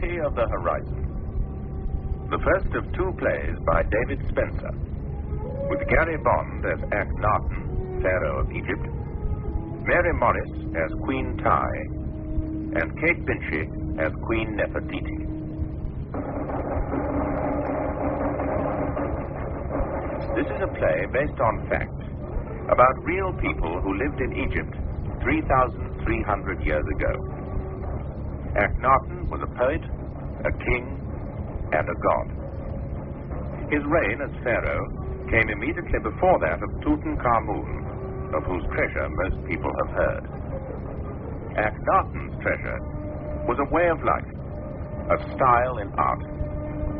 City of the Horizon. The first of two plays by David Spencer, with Gary Bond as Akhenaten, Pharaoh of Egypt, Mary Morris as Queen Tai, and Kate Binchy as Queen Nefertiti. This is a play based on fact about real people who lived in Egypt 3,300 years ago. Akhenaten was a poet, a king, and a god. His reign as pharaoh came immediately before that of Tutankhamun, of whose treasure most people have heard. Akhenaten's treasure was a way of life, a style in art,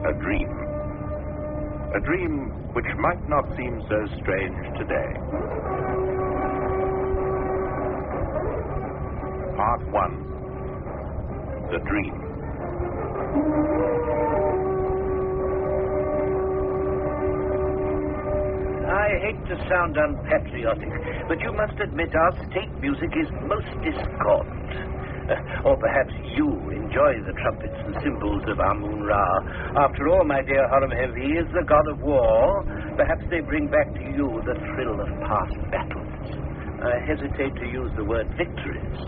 a dream. A dream which might not seem so strange today. Part 1. The Dream. I hate to sound unpatriotic, but you must admit our state music is most discordant. Or perhaps you enjoy the trumpets and cymbals of Amun-Ra. After all, my dear Horemheb, he is the god of war. Perhaps they bring back to you the thrill of past battles. I hesitate to use the word victories.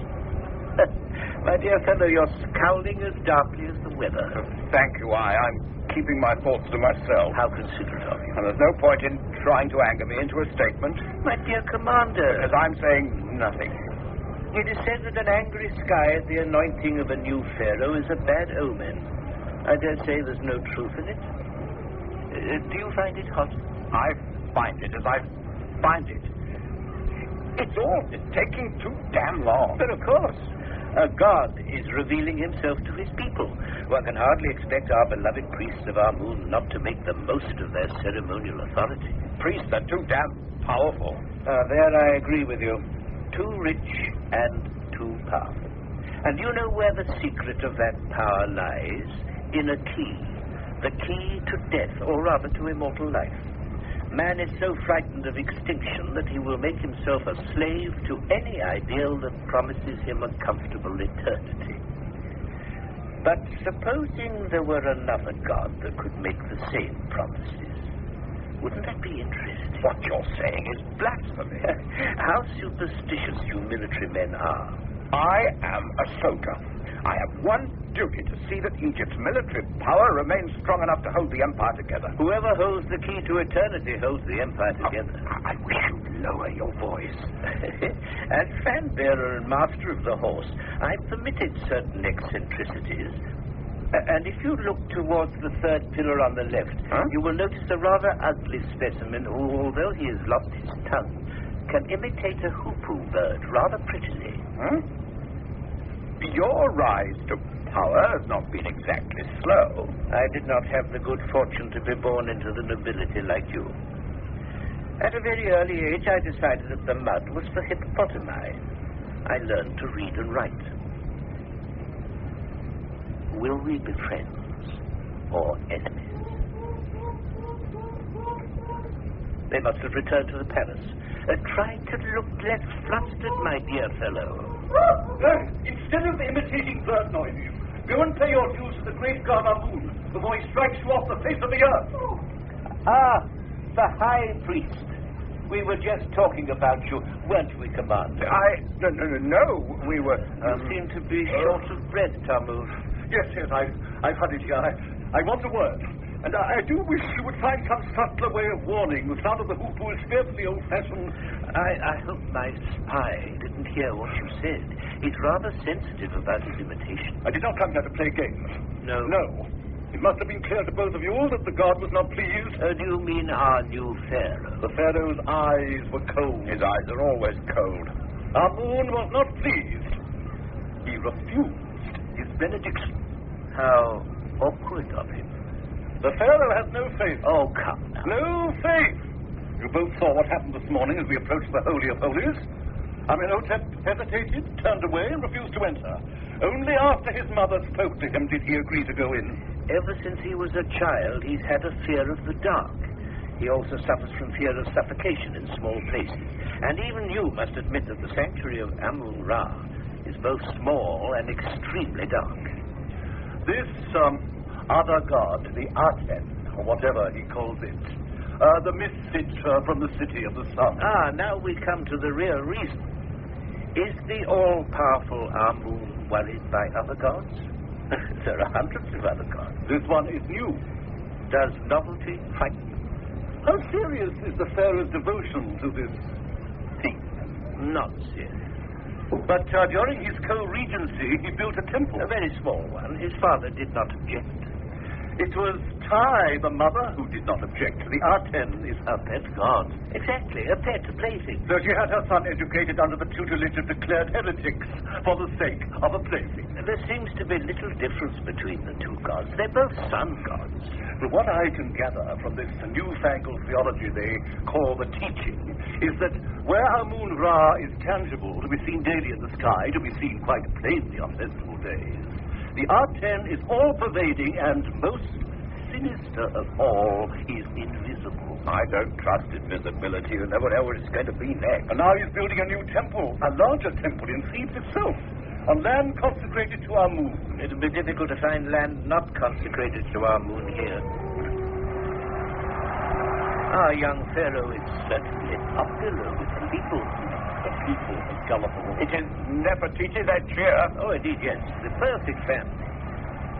My dear fellow, you're scowling as darkly as the weather. Thank you, I'm keeping my thoughts to myself. How considerate of you. And there's no point in trying to anger me into a statement. My dear Commander. As I'm saying nothing. It is said that an angry sky at the anointing of a new pharaoh is a bad omen. I dare say there's no truth in it. Do you find it hot? I find it as I find it. It's all taking too damn long. But of course. A god is revealing himself to his people. One can hardly expect our beloved priests of Amun not to make the most of their ceremonial authority. Priests are too damn powerful. There I agree with you. Too rich and too powerful. And you know where the secret of that power lies? In a key. The key to death, or rather to immortal life. Man is so frightened of extinction that he will make himself a slave to any ideal that promises him a comfortable eternity. But supposing there were another god that could make the same promises, wouldn't that be interesting? What you're saying is blasphemy. How superstitious you military men are. I am a soldier. I have one duty, to see that Egypt's military power remains strong enough to hold the empire together. Whoever holds the key to eternity holds the empire together. I wish you'd lower your voice. As fan-bearer and master of the horse, I've permitted certain eccentricities. And if you look towards the third pillar on the left, you will notice a rather ugly specimen who, although he has lost his tongue, can imitate a hoopoo bird rather prettily. Your rise to power has not been exactly slow. I did not have the good fortune to be born into the nobility like you. At a very early age, I decided that the mud was for hippopotami. I learned to read and write. Will we be friends or enemies? They must have returned to the palace. Try to look less flustered, my dear fellow. Instead of imitating bird noises, go and pay your dues to the great god Amun before he strikes you off the face of the earth. The High Priest. We were just talking about you, weren't we, Commander? No, we were... You seem to be short of breath, Tammuz. Yes, I've had it here. I want a word. And I do wish you would find some subtler way of warning. The sound of the hoopoo is fearfully old-fashioned. I hope my spy didn't hear what you said. He's rather sensitive about his imitation. I did not come here to play games. No. No. It must have been clear to both of you that the god was not pleased. Do you mean our new pharaoh? The pharaoh's eyes were cold. His eyes are always cold. Amun was not pleased. He refused his benediction. How awkward of him. The pharaoh has no faith. Oh, come now. No faith. You both saw what happened this morning as we approached the Holy of Holies. Amenhotep hesitated, turned away, and refused to enter. Only after his mother spoke to him did he agree to go in. Ever since he was a child, he's had a fear of the dark. He also suffers from fear of suffocation in small places. And even you must admit that the sanctuary of Amun-Ra is both small and extremely dark. This, other god, the Aten, or whatever he calls it, the misfit from the city of the sun. Ah, now we come to the real reason. Is the all-powerful Amun worried by other gods? There are hundreds of other gods. This one is new. Does novelty frighten you? How serious is the pharaoh's devotion to this thing? Not serious. But during his co-regency, he built a temple. A very small one. His father did not object. It was Tai, the mother, who did not object. The Aten is her pet god. Exactly, a pet, a plaything. So she had her son educated under the tutelage of declared heretics for the sake of a plaything. There seems to be little difference between the two gods. They're both sun gods. But what I can gather from this newfangled theology they call the teaching is that where Amun-Ra is tangible, to be seen daily in the sky, to be seen quite plainly on festival days, the Aten is all-pervading and most sinister of all is invisible. I don't trust invisibility. You never know what it's going to be next. And now he's building a new temple, a larger temple in Thebes itself, on land consecrated to Amun. It'll be difficult to find land not consecrated to Amun here. Our young pharaoh is certainly popular with the people. The people are gullible. It is Nefertiti, that cheer. Oh, indeed, yes. The perfect family.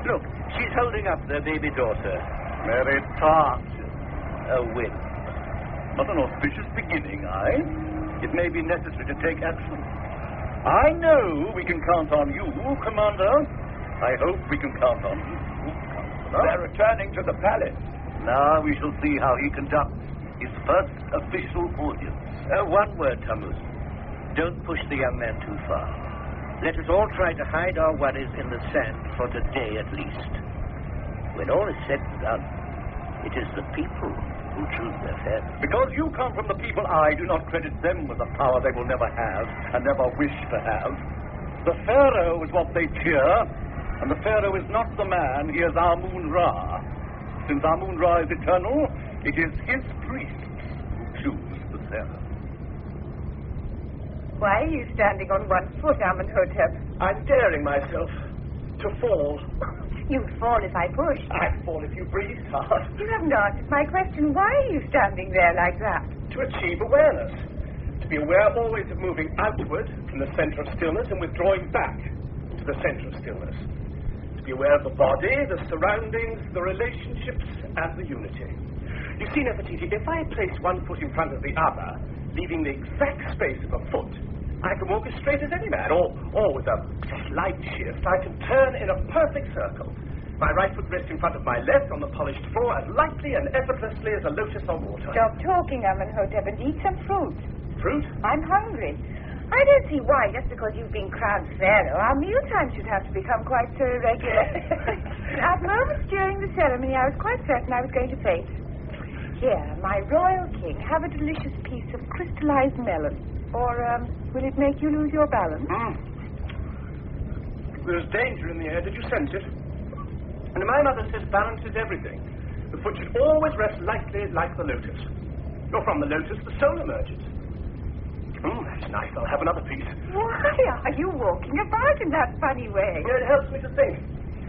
Look, she's holding up their baby daughter. Very tart. A win. Not an auspicious beginning, It may be necessary to take action. I know we can count on you, Commander. I hope we can count on you, Counselor. They're returning to the palace. Now we shall see how he conducts his first official audience. One word, Tammuz. Don't push the young man too far. Let us all try to hide our worries in the sand for today at least. When all is said and done, it is the people who choose their pharaoh. Because you come from the people, I do not credit them with a power they will never have and never wish to have. The pharaoh is what they cheer, and the pharaoh is not the man, he is Amun-Ra. Since Amun-Ra is eternal, it is his priests who choose the pharaoh. Why are you standing on one foot, Amenhotep? I'm daring myself to fall. You'd fall if I pushed. I'd fall if you breathed hard. You haven't answered my question. Why are you standing there like that? To achieve awareness. To be aware always of moving outward from the center of stillness and withdrawing back to the center of stillness. To be aware of the body, the surroundings, the relationships, and the unity. You see, Nefertiti, if I place one foot in front of the other, leaving the exact space of a foot, I can walk as straight as any man, or with a slight shift, I can turn in a perfect circle. My right foot rests in front of my left on the polished floor as lightly and effortlessly as a lotus on water. Stop talking, Amenhotep, and eat some fruit. Fruit? I'm hungry. I don't see why, just because you've been crowned pharaoh, our mealtime should have to become quite so irregular. At moments during the ceremony, I was quite certain I was going to faint. Here, my royal king, have a delicious piece of crystallized melon. Or, will it make you lose your balance? There's danger in the air. Did you sense it? And my mother says balance is everything. The foot should always rest lightly like the lotus. Or from the lotus, the soul emerges. That's nice. I'll have another piece. Why are you walking about in that funny way? It helps me to think.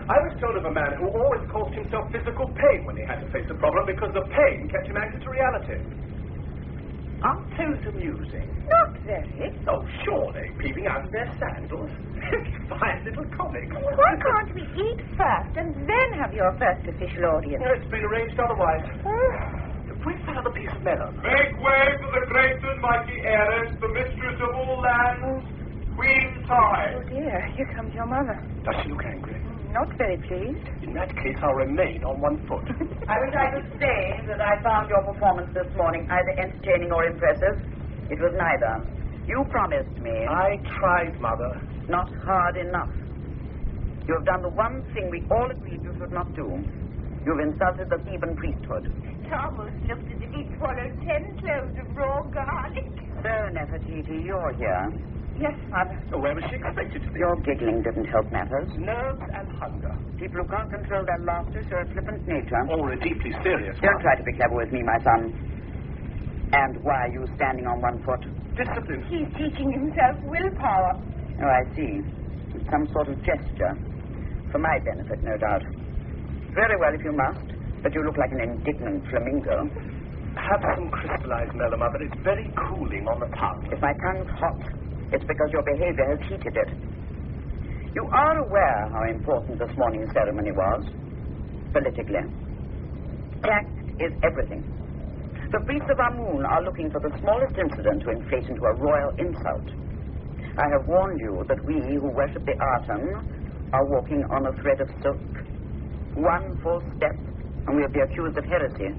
I was told of a man who always caused himself physical pain when he had to face a problem because the pain kept him anchored to reality. Aren't toes amusing? Not very. Oh, surely, peeping out of their sandals. Fine little comic. Why can't we eat first and then have your first official audience? No, it's been arranged otherwise. Where's that other piece of melon? Make way for the great and mighty heiress, the mistress of all lands, Queen Tai. Oh, dear. Here comes your mother. Does she look angry? Not very pleased. In that case, I'll remain on one foot. I wish I could say that I found your performance this morning either entertaining or impressive. It was neither. You promised me. I tried, Mother. Not hard enough. You have done the one thing we all agreed you should not do. You've insulted the Theban priesthood. It almost looked as if he'd swallowed 10 cloves of raw garlic. So, Nefertiti, you're here. Yes, Mother. Where was she expected to be? Your giggling didn't help matters. Nerves and hunger. People who can't control their laughter show a flippant nature. Or a deeply serious one. Don't try to be clever with me, my son. And why are you standing on one foot? Discipline. He's teaching himself willpower. Oh, I see. It's some sort of gesture. For my benefit, no doubt. Very well if you must, but you look like an indignant flamingo. Have some crystallized mellow, Mother. It's very cooling on the tongue. If my tongue's hot, it's because your behavior has heated it. You are aware how important this morning's ceremony was, politically. Tact is everything. The priests of Amun are looking for the smallest incident to inflate into a royal insult. I have warned you that we who worship the Aten are walking on a thread of silk. One false step, and we'll be accused of heresy,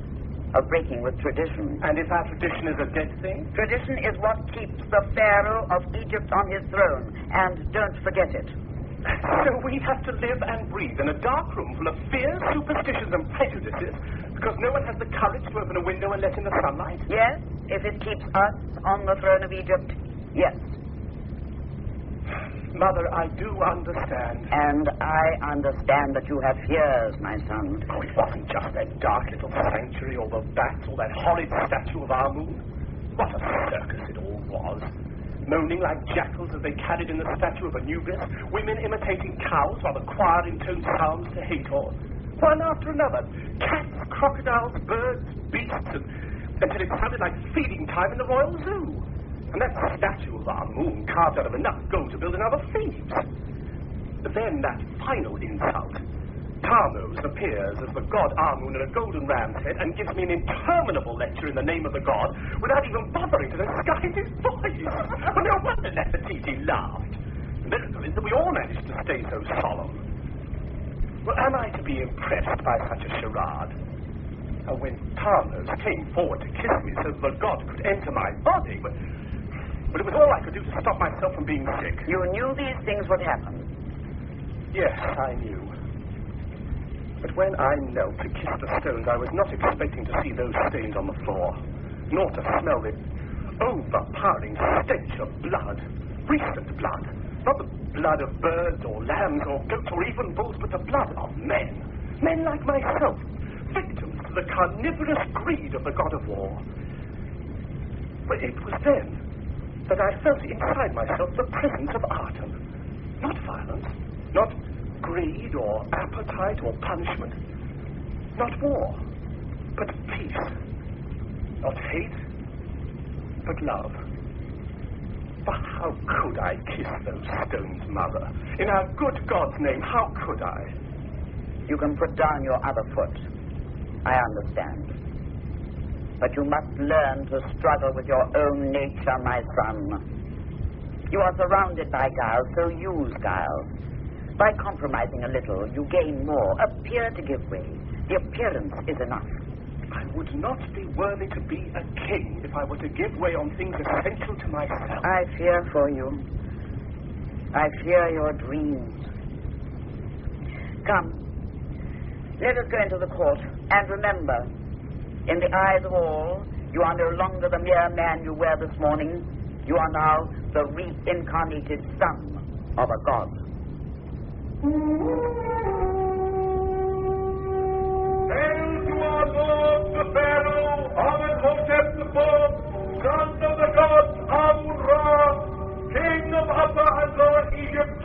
of breaking with tradition. And if our tradition is a dead thing? Tradition is what keeps the Pharaoh of Egypt on his throne, and don't forget it. So we have to live and breathe in a dark room full of fears, superstitions, and prejudices because no one has the courage to open a window and let in the sunlight? Yes, if it keeps us on the throne of Egypt, yes. Mother, I do understand. And I understand that you have fears, my son. Oh, it wasn't just that dark little sanctuary or the bats or that horrid statue of Amun. What a circus it all was. Moaning like jackals as they carried in the statue of Anubis, women imitating cows while the choir intoned psalms to Hathor. One after another. Cats, crocodiles, birds, beasts, until it sounded like feeding time in the Royal Zoo. And that statue of Amun carved out of enough gold to build another Thebes. Then that final insult. Tammuz appears as the god Amun in a golden ram's head and gives me an interminable lecture in the name of the god without even bothering to disguise his voice. Well, no wonder Nefertiti laughed. The miracle is that we all managed to stay so solemn. Well, am I to be impressed by such a charade? And when Tammuz came forward to kiss me so the god could enter my body, but it was all I could do to stop myself from being sick. You knew these things would happen? Yes, I knew. But when I knelt to kiss the stones, I was not expecting to see those stains on the floor, nor to smell the overpowering stench of blood. Recent blood. Not the blood of birds or lambs or goats or even bulls, but the blood of men. Men like myself, victims to the carnivorous greed of the god of war. But it was then that I felt inside myself the presence of Aten. Not violence, not greed or appetite or punishment, not war, but peace. Not hate, but love. But how could I kiss those stones, Mother? In our good God's name, how could I? You can put down your other foot. I understand. But you must learn to struggle with your own nature, my son. You are surrounded by guile, so use guile. By compromising a little, you gain more. Appear to give way. The appearance is enough. I would not be worthy to be a king if I were to give way on things essential to myself. I fear for you. I fear your dreams. Come. Let us go into the court. And remember, in the eyes of all, you are no longer the mere man you were this morning. You are now the reincarnated son of a god. Hail to our Lord the Pharaoh, Amenhotep the Fourth, son of the god Amun-Ra, king of Upper and Lower Egypt,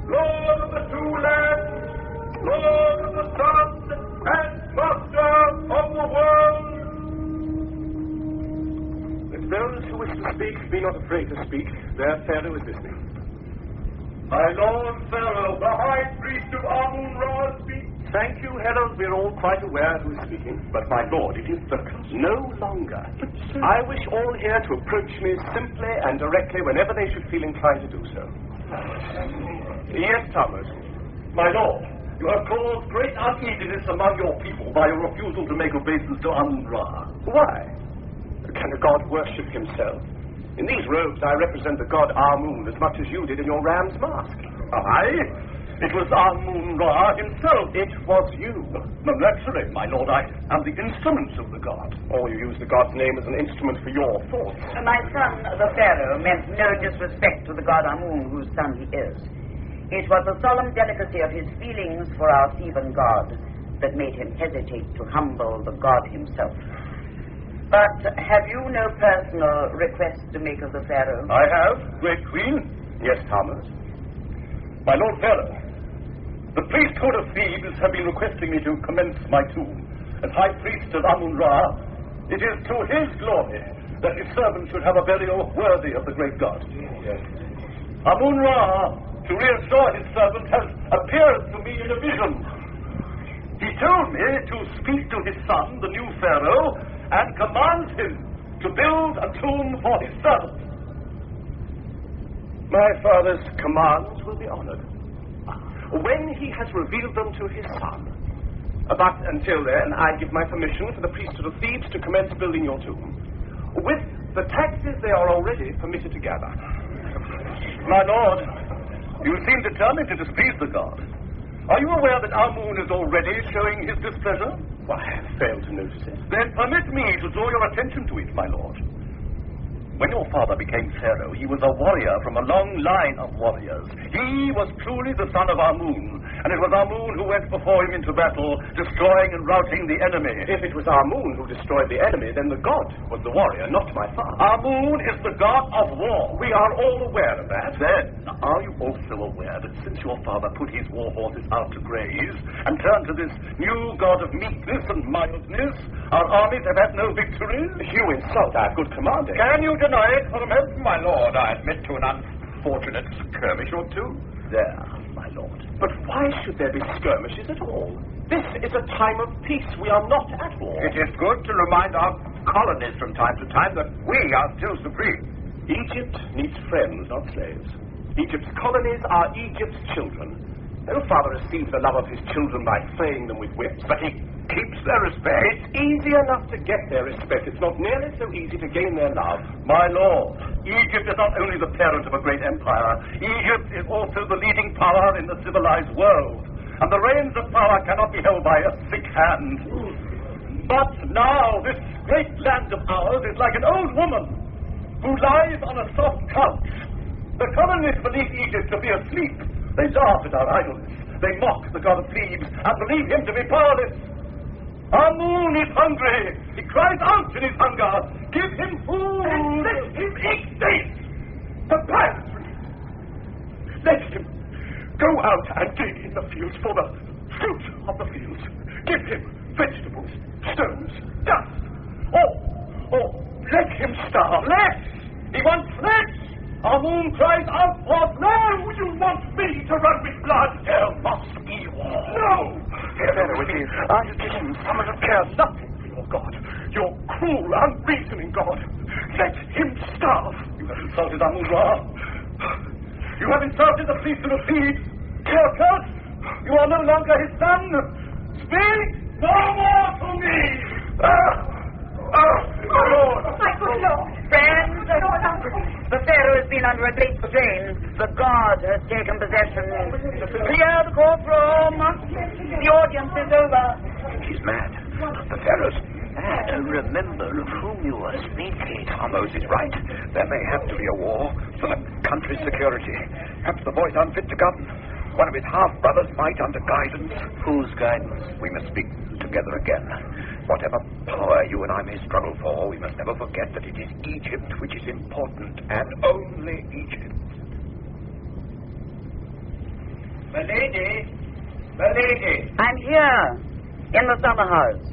lord of the two lands, lord of the sun, and master of the world. Let those who wish to speak be not afraid to speak. Their Pharaoh is listening. My Lord Pharaoh, the high priest of Amun-Ra speaks. Thank you, herald. We're all quite aware who is speaking. But, my lord, it is the custom. No longer. I wish all here to approach me simply and directly whenever they should feel inclined to do so. Yes, Thomas. My lord, you have caused great uneasiness among your people by your refusal to make obeisance to Amun-Ra. Why? Can a god worship himself? In these robes, I represent the god Amun as much as you did in your ram's mask. I? It was Amun-Ra himself. It was you. Naturally, my lord, I am the instrument of the god. Or you use the god's name as an instrument for your thoughts. My son, the Pharaoh, meant no disrespect to the god Amun, whose son he is. It was the solemn delicacy of his feelings for our Theban god that made him hesitate to humble the god himself. But have you no personal request to make of the Pharaoh? I have, great queen. Yes, Thomas. My lord Pharaoh, The priesthood of Thebes have been requesting me to commence my tomb. As High Priest of Amun-Ra, it is to his glory that his servant should have a burial worthy of the great god. Yes. Amun-Ra, to reassure his servant, has appeared to me in a vision. He told me to speak to his son, the new pharaoh, and commands him to build a tomb for his servant. My father's commands will be honored when he has revealed them to his son. But until then, I give my permission for the priesthood of Thebes to commence building your tomb, with the taxes they are already permitted to gather. My lord, you seem determined to displease the god. Are you aware that Amun is already showing his displeasure? Why, I have failed to notice it. Then permit me to draw your attention to it, my lord. When your father became pharaoh, he was a warrior from a long line of warriors. He was truly the son of Amun, and it was Amun who went before him into battle, destroying and routing the enemy. If it was Amun who destroyed the enemy, then the god was the warrior, not my father. Amun is the god of war. We are all aware of that. Then, are you also aware that since your father put his war horses out to graze and turned to this new god of meekness and mildness, our armies have had no victory? You insult our good commander. Can you deny it for a moment? My lord, I admit to an unfortunate skirmish or two. There, my lord. But why should there be skirmishes at all? This is a time of peace. We are not at war. It is good to remind our colonies from time to time that we are still supreme. Egypt needs friends, not slaves. Egypt's colonies are Egypt's children. No father receives the love of his children by flaying them with whips. But he keeps their respect. It's easy enough to get their respect. It's not nearly so easy to gain their love. My lord, Egypt is not only the parent of a great empire, Egypt is also the leading power in the civilized world. And the reins of power cannot be held by a sick hand. But now this great land of ours is like an old woman who lies on a soft couch. The colonists believe Egypt to be asleep. They laugh at our idleness. They mock the god of Thebes and believe him to be powerless. Amun is hungry. He cries out in his hunger. Give him food. And let him eat this. The pirates. Let him go out and dig in the fields for the fruit of the fields. Give him vegetables, stones, dust. Or let him starve. Flesh! He wants flesh! Amun cries out for blood! You want me to run with blood? There must be war. No! Pharaoh, it is. I petition someone who cares nothing for your God. Your cruel, unreasoning God. Let him starve. You have insulted Amun-Ra. You have insulted the priesthood of Thebes. You are cursed. You are no longer his son. Speak no more to me. My Lord! My good Lord! Friends, the Pharaoh has been under a great strain. The god has taken possession. Clear the courtroom. The audience is over. He's mad. The Pharaoh's mad. Remember of whom you are speaking. Amos is right. There may have to be a war for the country's security. Perhaps the boy's unfit to govern. One of his half-brothers might, under guidance. Whose guidance? We must speak together again. Whatever power you and I may struggle for, we must never forget that it is Egypt which is important, and only Egypt. My lady! My lady! I'm here, in the summer house.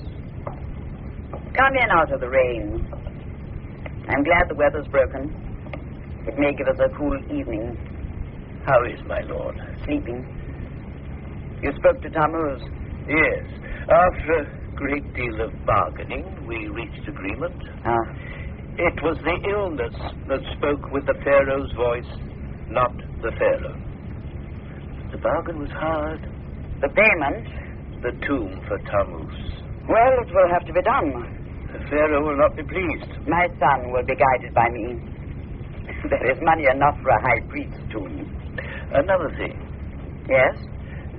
Come in out of the rain. I'm glad the weather's broken. It may give us a cool evening. How is my lord? Sleeping. You spoke to Tammuz? Yes. After a great deal of bargaining, we reached agreement. It was the illness that spoke with the Pharaoh's voice, not the Pharaoh. The bargain was hard. The payment? The tomb for Tammuz. Well, it will have to be done. The Pharaoh will not be pleased. My son will be guided by me. There is money enough for a high priest's tomb. Another thing. Yes?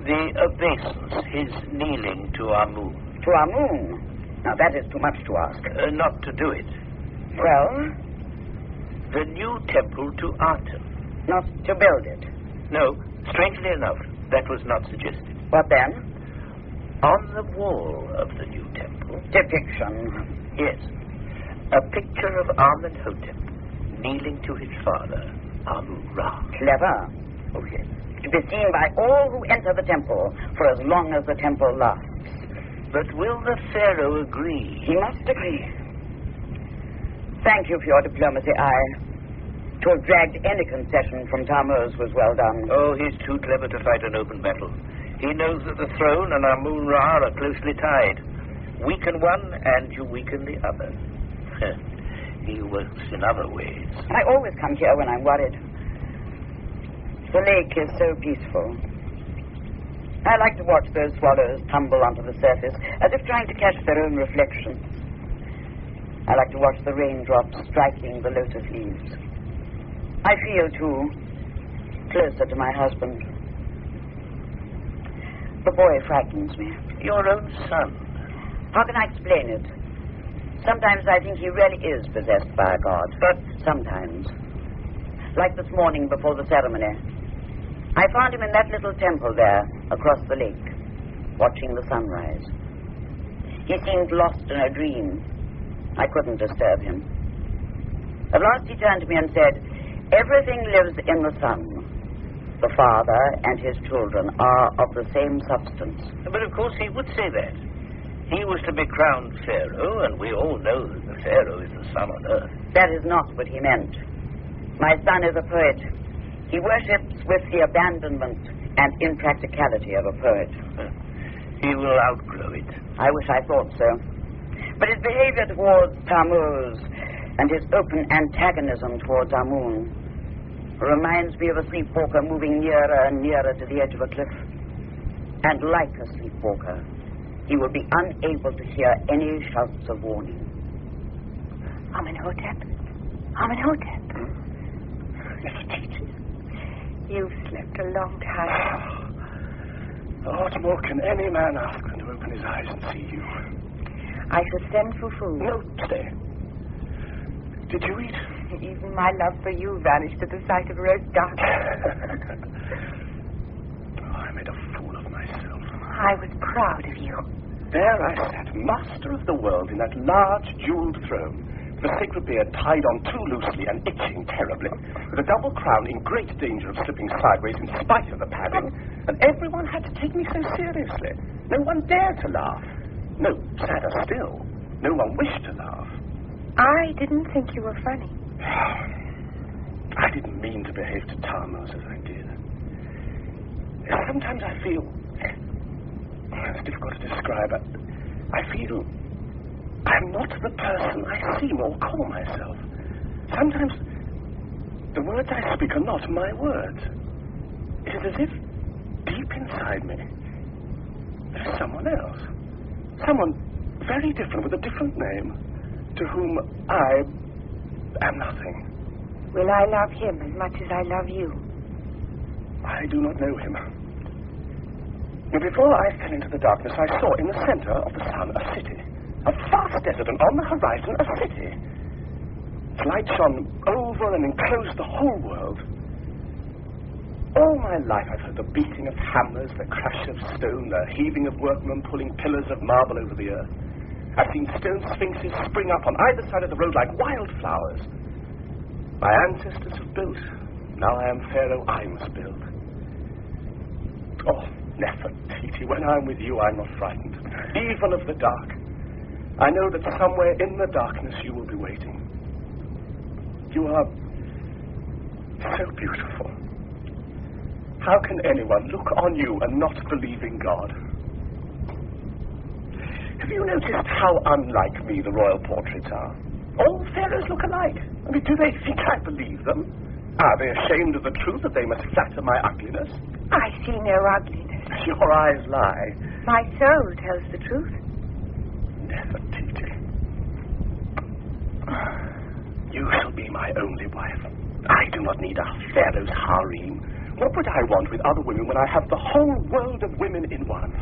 The obeisance, his kneeling to Amun. To Amun? Now, that is too much to ask. Not to do it. Well? The new temple to Aten. Not to build it. No, strangely enough, that was not suggested. What then? On the wall of the new temple... Depiction. Yes. A picture of Amenhotep kneeling to his father, Amun-Ra. Clever. Oh, yes. to be seen by all who enter the temple for as long as the temple lasts. But will the Pharaoh agree? He must agree. Thank you for your diplomacy, To have dragged any concession from Tammuz was well done. Oh, he's too clever to fight an open battle. He knows that the throne and Amun-Ra are closely tied. Weaken one, and you weaken the other. He works in other ways. I always come here when I'm worried. The lake is so peaceful. I like to watch those swallows tumble onto the surface, as if trying to catch their own reflections. I like to watch the raindrops striking the lotus leaves. I feel, too, closer to my husband. The boy frightens me. Your own son? How can I explain it? Sometimes I think he really is possessed by a god, but sometimes. Like this morning before the ceremony. I found him in that little temple there, across the lake, watching the sunrise. He seemed lost in a dream. I couldn't disturb him. At last he turned to me and said, "Everything lives in the sun. The father and his children are of the same substance." But of course he would say that. He was to be crowned Pharaoh, and we all know that the Pharaoh is the sun on earth. That is not what he meant. My son is a poet. He worships with the abandonment and impracticality of a poet. He will outgrow it. I wish I thought so. But his behavior towards Tammuz and his open antagonism towards Amun reminds me of a sleepwalker moving nearer and nearer to the edge of a cliff. And like a sleepwalker, he will be unable to hear any shouts of warning. Amenhotep. Amenhotep. Nefertiti. You've slept a long time. What more can any man ask than to open his eyes and see you? I shall send for food. No, stay. Did you eat? Even my love for you vanished at the sight of roast duck. I made a fool of myself. I was proud of you. There I sat, master of the world, in that large jeweled throne, the sacred beard tied on too loosely and itching terribly, with a double crown in great danger of slipping sideways in spite of the padding, and everyone had to take me so seriously. No one dared to laugh. No, sadder still, no one wished to laugh. I didn't think you were funny. I didn't mean to behave to Tammuz as I did. Sometimes I feel... It's difficult to describe, but I feel... I'm not the person I seem or call myself. Sometimes the words I speak are not my words. It is as if deep inside me there is someone else. Someone very different with a different name to whom I am nothing. Will I love him as much as I love you? I do not know him. Before I fell into the darkness, I saw in the center of the sun a city. A vast desert, and on the horizon, a city. Its light shone over and enclosed the whole world. All my life I've heard the beating of hammers, the crash of stone, the heaving of workmen pulling pillars of marble over the earth. I've seen stone sphinxes spring up on either side of the road like wildflowers. My ancestors have built. Now I am Pharaoh, I must build. Oh, Nefertiti, when I'm with you, I'm not frightened, even of the dark. I know that somewhere in the darkness you will be waiting. You are so beautiful. How can anyone look on you and not believe in God? Have you noticed how unlike me the royal portraits are? All pharaohs look alike. I mean, do they think I believe them? Are they ashamed of the truth that they must flatter my ugliness? I see no ugliness. Your eyes lie. My soul tells the truth. Nefertiti. You shall be my only wife. I do not need a pharaoh's harem. What would I want with other women when I have the whole world of women in one?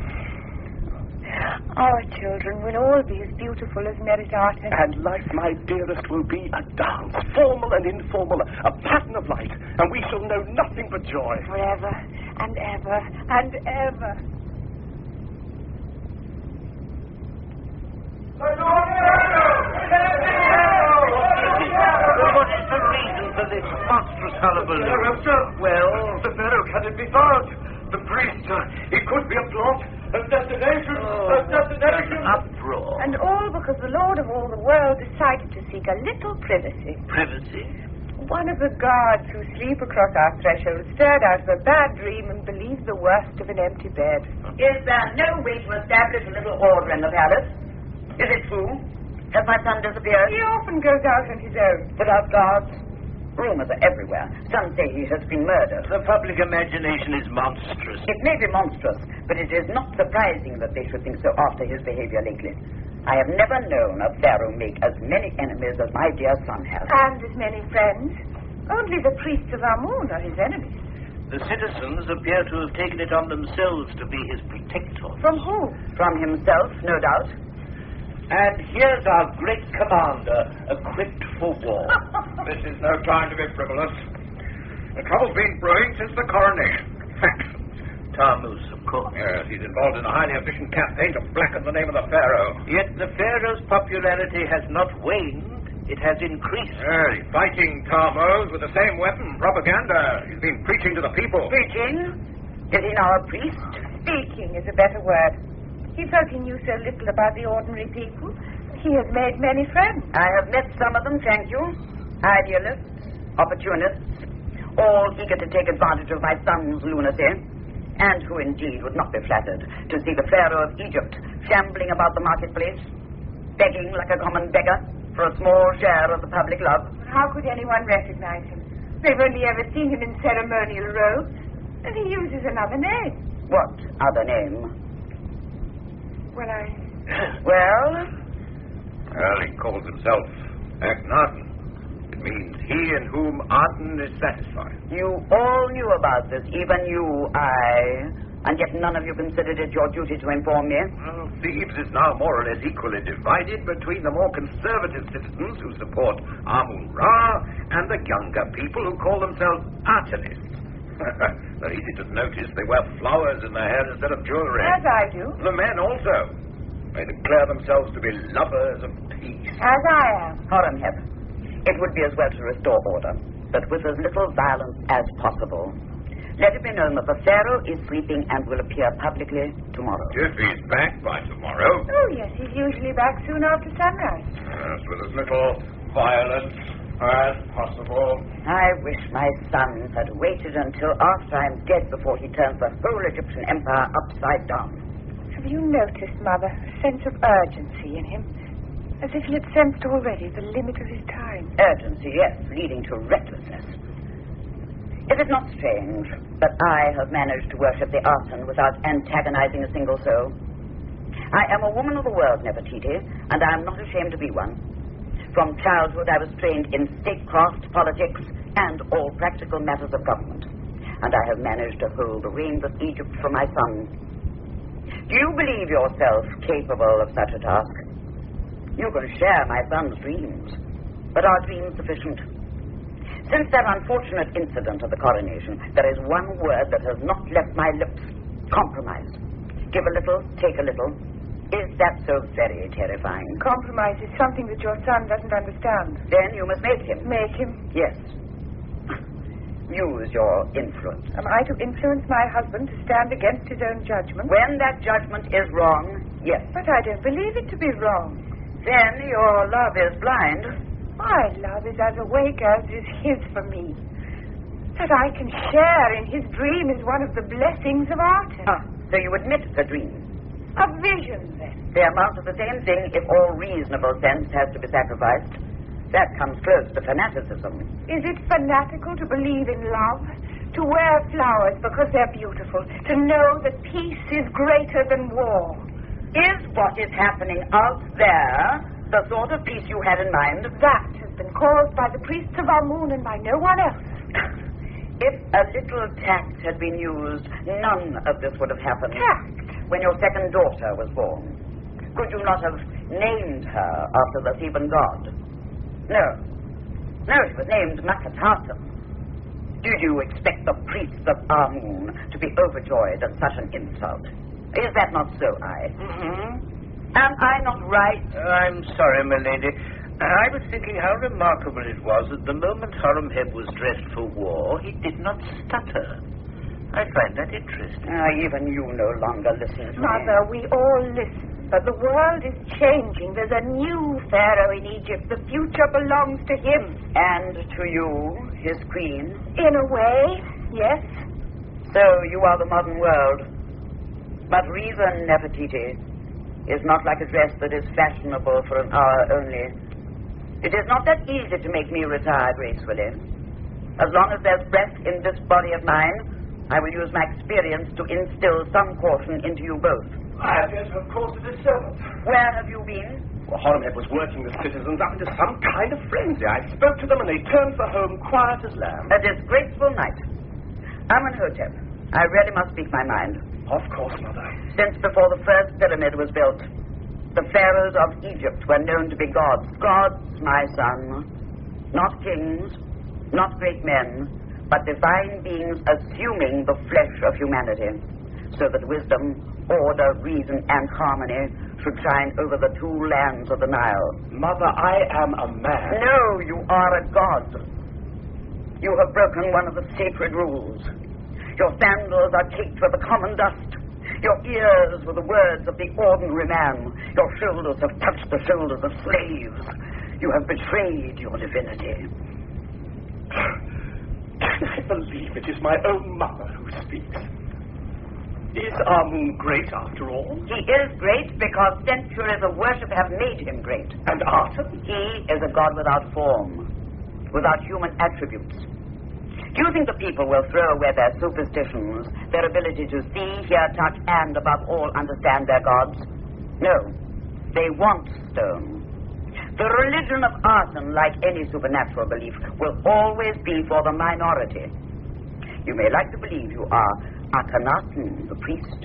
Our children will all be as beautiful as Meritata. And life, my dearest, will be a dance, formal and informal, a pattern of light, and we shall know nothing but joy. Forever and ever and ever. What is the reason for this monstrous hullabaloo? Well, the Pharaoh can it be found? The priest, it could be a plot, a destination, a destination. An uproar. And all because the Lord of all the world decided to seek a little privacy. Privacy? One of the guards who sleep across our threshold stirred out of a bad dream and believed the worst of an empty bed. Is there no way to establish a little order in the palace? Is it true? Has my son disappeared? He often goes out on his own. Without guards? Rumors are everywhere. Some say he has been murdered. The public imagination is monstrous. It may be monstrous, but it is not surprising that they should think so after his behavior lately. I have never known a pharaoh make as many enemies as my dear son has. And as many friends. Only the priests of Amun are his enemies. The citizens appear to have taken it on themselves to be his protectors. From who? From himself, no doubt. And here's our great commander, equipped for war. This is no time to be frivolous. The trouble's been brewing since the coronation. Factions. Tammuz, of course. Yes, he's involved in a highly efficient campaign to blacken the name of the pharaoh. Yet the pharaoh's popularity has not waned. It has increased. He's fighting Tammuz with the same weapon, propaganda. He's been preaching to the people. Preaching? Is he now a priest? Speaking is a better word. He felt he knew so little about the ordinary people. He has made many friends. I have met some of them, thank you. Idealists, opportunists, all eager to take advantage of my son's lunacy, and who indeed would not be flattered to see the Pharaoh of Egypt shambling about the marketplace, begging like a common beggar for a small share of the public love. How could anyone recognize him? They've only ever seen him in ceremonial robes, and he uses another name. What other name? Well, Well, he calls himself Akhenaten. It means he in whom Aten is satisfied. You all knew about this, even you, and yet none of you considered it your duty to inform me. Well, Thebes is now more or less equally divided between the more conservative citizens who support Amun-Ra and the younger people who call themselves Atenists. They're easy to notice. They wear flowers in their hair instead of jewelry. as I do. The men also. They declare themselves to be lovers of peace. As I am. Horemheb, it would be as well to restore order, but with as little violence as possible. Let it be known that the Pharaoh is sleeping and will appear publicly tomorrow. If he's back by tomorrow. Oh, yes, he's usually back soon after sunrise. Yes, with as little violence as possible. I wish my son had waited until after I'm dead before he turns the whole Egyptian empire upside down. Have you noticed, Mother, a sense of urgency in him? As if he had sensed already the limit of his time. Urgency, yes, leading to recklessness. Is it not strange that I have managed to worship the Aten without antagonizing a single soul? I am a woman of the world, Nefertiti, and I am not ashamed to be one. From childhood, I was trained in statecraft, politics, and all practical matters of government. And I have managed to hold the reins of Egypt for my son. Do you believe yourself capable of such a task? You can share my son's dreams, but are dreams sufficient? Since that unfortunate incident of the coronation, there is one word that has not left my lips. Compromise. Give a little, take a little. Is that so very terrifying? Compromise is something that your son doesn't understand. Then you must make him. Make him? Yes. Use your influence. Am I to influence my husband to stand against his own judgment? When that judgment is wrong, yes. But I don't believe it to be wrong. Then your love is blind. My love is as awake as is his for me. That I can share in his dream is one of the blessings of art. So you admit the dream? A vision, then. They amount to the same thing if all reasonable sense has to be sacrificed. That comes close to fanaticism. Is it fanatical to believe in love? To wear flowers because they're beautiful? To know that peace is greater than war? Is what is happening out there the sort of peace you had in mind? That has been caused by the priests of Amun and by no one else. If a little tact had been used, none of this would have happened. Tact? When your second daughter was born, could you not have named her after the Theban god? No, she was named Makataten. Did you expect the priests of Amun to be overjoyed at such an insult? Is that not so, Mm-hmm. Am I not right? I'm sorry, my lady. I was thinking how remarkable it was that the moment Horemheb was dressed for war, he did not stutter. I find that interesting. Even you no longer listen to me. Mother, we all listen, but the world is changing. There's a new pharaoh in Egypt. The future belongs to him. And to you, his queen. In a way, yes. So you are the modern world. But reason, Nefertiti, is not like a dress that is fashionable for an hour only. It is not that easy to make me retire gracefully. As long as there's breath in this body of mine, I will use my experience to instill some caution into you both. I appear to have caused a disturbance. Where have you been? Well, Horemheb was working the citizens up into some kind of frenzy. I spoke to them and they turned for home quiet as lambs. A disgraceful night. Amenhotep, I really must speak my mind. Of course, Mother. Since before the first pyramid was built, the pharaohs of Egypt were known to be gods. Gods, my son. Not kings, not great men, but divine beings assuming the flesh of humanity, so that wisdom, order, reason, and harmony should shine over the two lands of the Nile. Mother, I am a man. No, you are a god. You have broken one of the sacred rules. Your sandals are caked with the common dust. Your ears with the words of the ordinary man. Your shoulders have touched the shoulders of slaves. You have betrayed your divinity. Can I believe it is my own mother who speaks? Is Amun great after all? He is great because centuries of worship have made him great. And Aten? He is a god without form, without human attributes. Do you think the people will throw away their superstitions, their ability to see, hear, touch, and above all understand their gods? No. They want stone. The religion of Aten, like any supernatural belief, will always be for the minority. You may like to believe you are Akhenaten, the priest,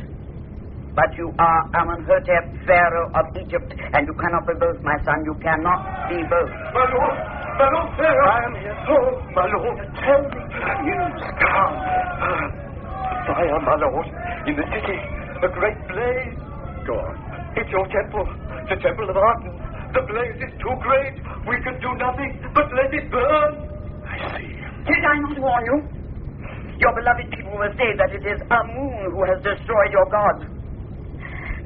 but you are Amenhotep, pharaoh of Egypt, and you cannot be both, my son. You cannot be both. My lord, Pharaoh, I am here. Oh, my lord, tell me the news. Come. Fire, my lord, in the city, a great blaze. Go on. It's your temple, the temple of Aten. The blaze is too great. We can do nothing but let it burn. I see. Did I not warn you? Your beloved people will say that it is Amun who has destroyed your God.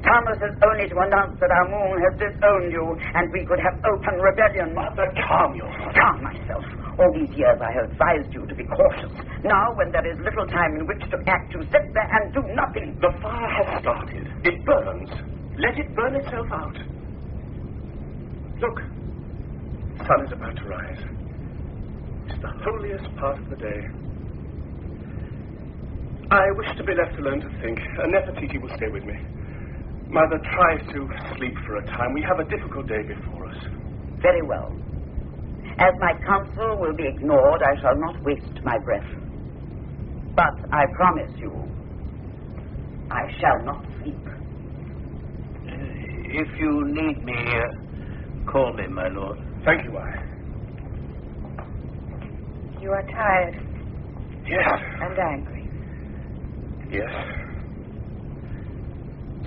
Thomas has only to announce that Amun has disowned you, and we could have open rebellion. Mother, calm yourself. Calm myself. All these years I have advised you to be cautious. Now, when there is little time in which to act, you sit there and do nothing. The fire has started. It burns. Let it burn itself out. Look, the sun is about to rise. It's the holiest part of the day. I wish to be left alone to think. Nefertiti will stay with me. Mother, try to sleep for a time. We have a difficult day before us. Very well. As my counsel will be ignored, I shall not waste my breath. But I promise you, I shall not sleep. If you need me, call me, my lord. Thank you, I. You are tired Yes. and angry. Yes.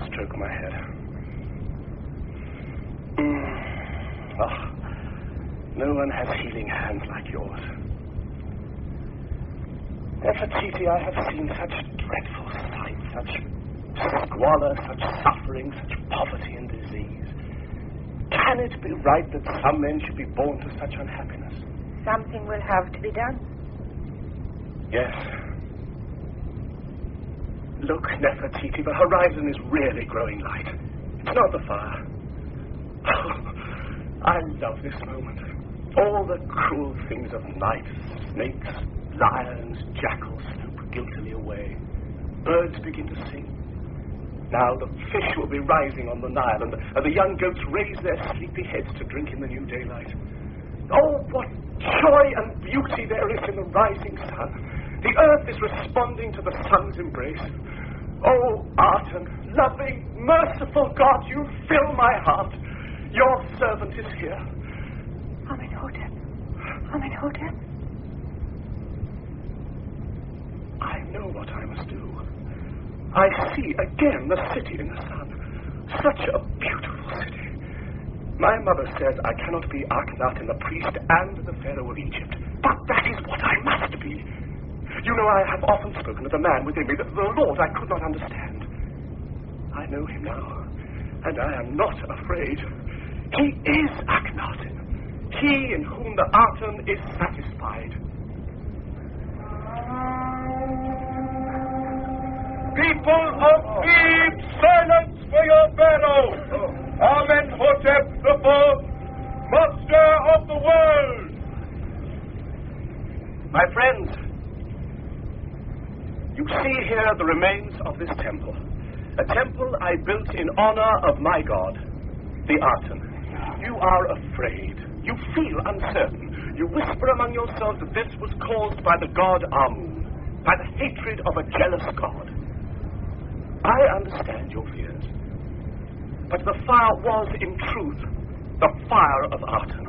Stroke my head. Oh, no one has healing hands like yours. Nefertiti, I have seen such dreadful sights, such squalor, such suffering, such poverty and disease. Can it be right that some men should be born to such unhappiness? Something will have to be done. Yes. Look, Nefertiti, the horizon is really growing light. It's not the fire. Oh, I love this moment. All the cruel things of night, snakes, lions, jackals swoop guiltily away. Birds begin to sing. Now the fish will be rising on the Nile, and the young goats raise their sleepy heads to drink in the new daylight. Oh, what joy and beauty there is in the rising sun. The earth is responding to the sun's embrace. Oh, Aten, loving, merciful God, you fill my heart. Your servant is here. Amenhotep. Amenhotep. I know what I must do. I see again the city in the sun. Such a beautiful city. My mother says I cannot be Akhenaten, the priest, and the pharaoh of Egypt. But that is what I must be. You know, I have often spoken of the man within me, the Lord I could not understand. I know him now, and I am not afraid. He is Akhenaten, he in whom the Aten is satisfied. People of Thebes, silence for your pharaoh! Amenhotep IV, master of the world! My friends, you see here the remains of this temple. A temple I built in honor of my god, the Aten. You are afraid. You feel uncertain. You whisper among yourselves that this was caused by the god Amun, by the hatred of a jealous god. I understand your fears. But the fire was, in truth, the fire of Aten.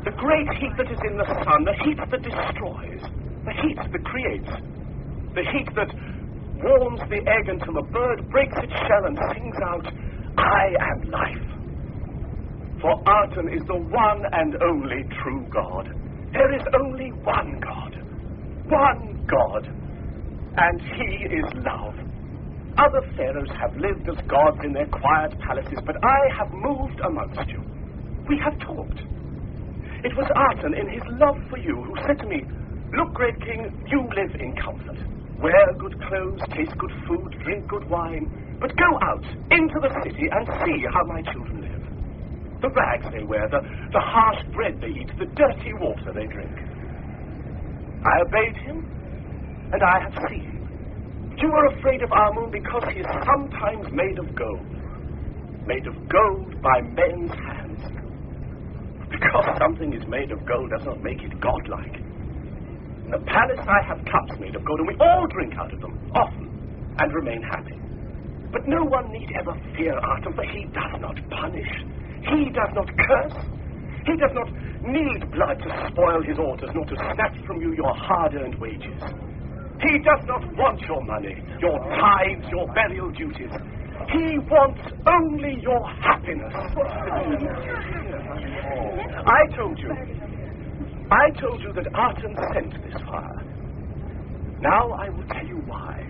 The great heat that is in the sun, the heat that destroys, the heat that creates, the heat that warms the egg until the bird breaks its shell and sings out, I am life. For Aten is the one and only true God. There is only one God. One God. And he is love. Other pharaohs have lived as gods in their quiet palaces, but I have moved amongst you. We have talked. It was Aten, in his love for you, who said to me, look, great king, you live in comfort. Wear good clothes, taste good food, drink good wine, but go out into the city and see how my children live. The rags they wear, the harsh bread they eat, the dirty water they drink. I obeyed him, and I have seen. You are afraid of Amun because he is sometimes made of gold. Made of gold by men's hands. Because something is made of gold does not make it godlike. In the palace I have cups made of gold, and we all drink out of them, often, and remain happy. But no one need ever fear Aten, for he does not punish. He does not curse. He does not need blood to spoil his altars, nor to snatch from you your hard-earned wages. He does not want your money, your tithes, your burial duties. He wants only your happiness. I told you that Aten sent this fire. Now I will tell you why.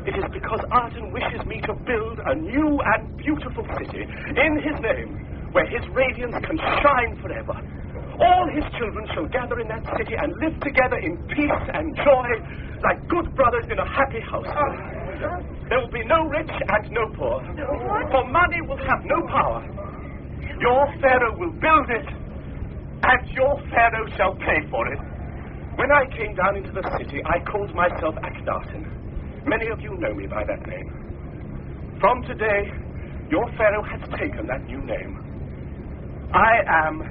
It is because Aten wishes me to build a new and beautiful city in his name, where his radiance can shine forever. All his children shall gather in that city and live together in peace and joy, like good brothers in a happy household. There will be no rich and no poor, for money will have no power. Your pharaoh will build it, and your pharaoh shall pay for it. When I came down into the city, I called myself Akhenaten. Many of you know me by that name. From today, your pharaoh has taken that new name. I am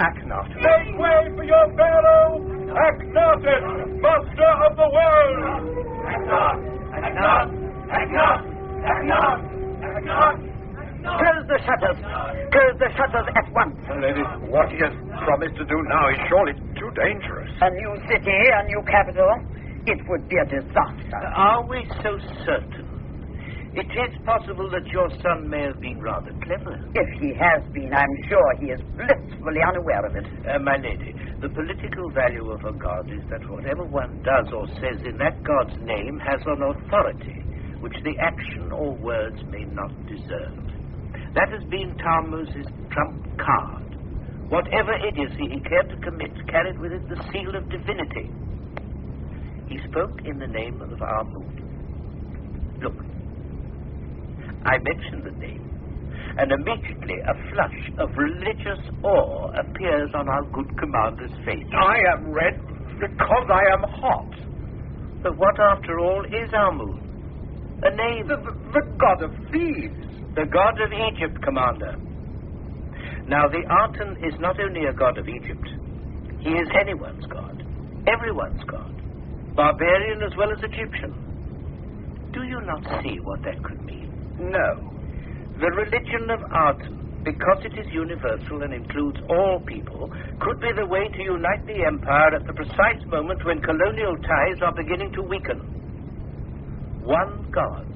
Akhenaten. Make way for your pharaoh, Akhenaten, master of the world! Akhenaten! Close the shutters. Close the shutters at once. Lady, what he has promised to do now is surely too dangerous. A new city, a new capital. It would be a disaster. Are we so certain? It is possible that your son may have been rather clever. If he has been, I'm sure he is blissfully unaware of it. My lady, the political value of a god is that whatever one does or says in that god's name has an authority which the action or words may not deserve. That has been Tammuz's trump card. Whatever idiocy he cared to commit carried with it the seal of divinity. He spoke in the name of Amun. Look, I mentioned the name, and immediately a flush of religious awe appears on our good commander's face. I am red because I am hot. But what, after all, is Amun? A name. The god of Thebes. The god of Egypt, Commander. Now, the Aten is not only a god of Egypt. He is anyone's god. Everyone's god. Barbarian as well as Egyptian. Do you not see what that could mean? No. The religion of Aten, because it is universal and includes all people, could be the way to unite the empire at the precise moment when colonial ties are beginning to weaken. One god.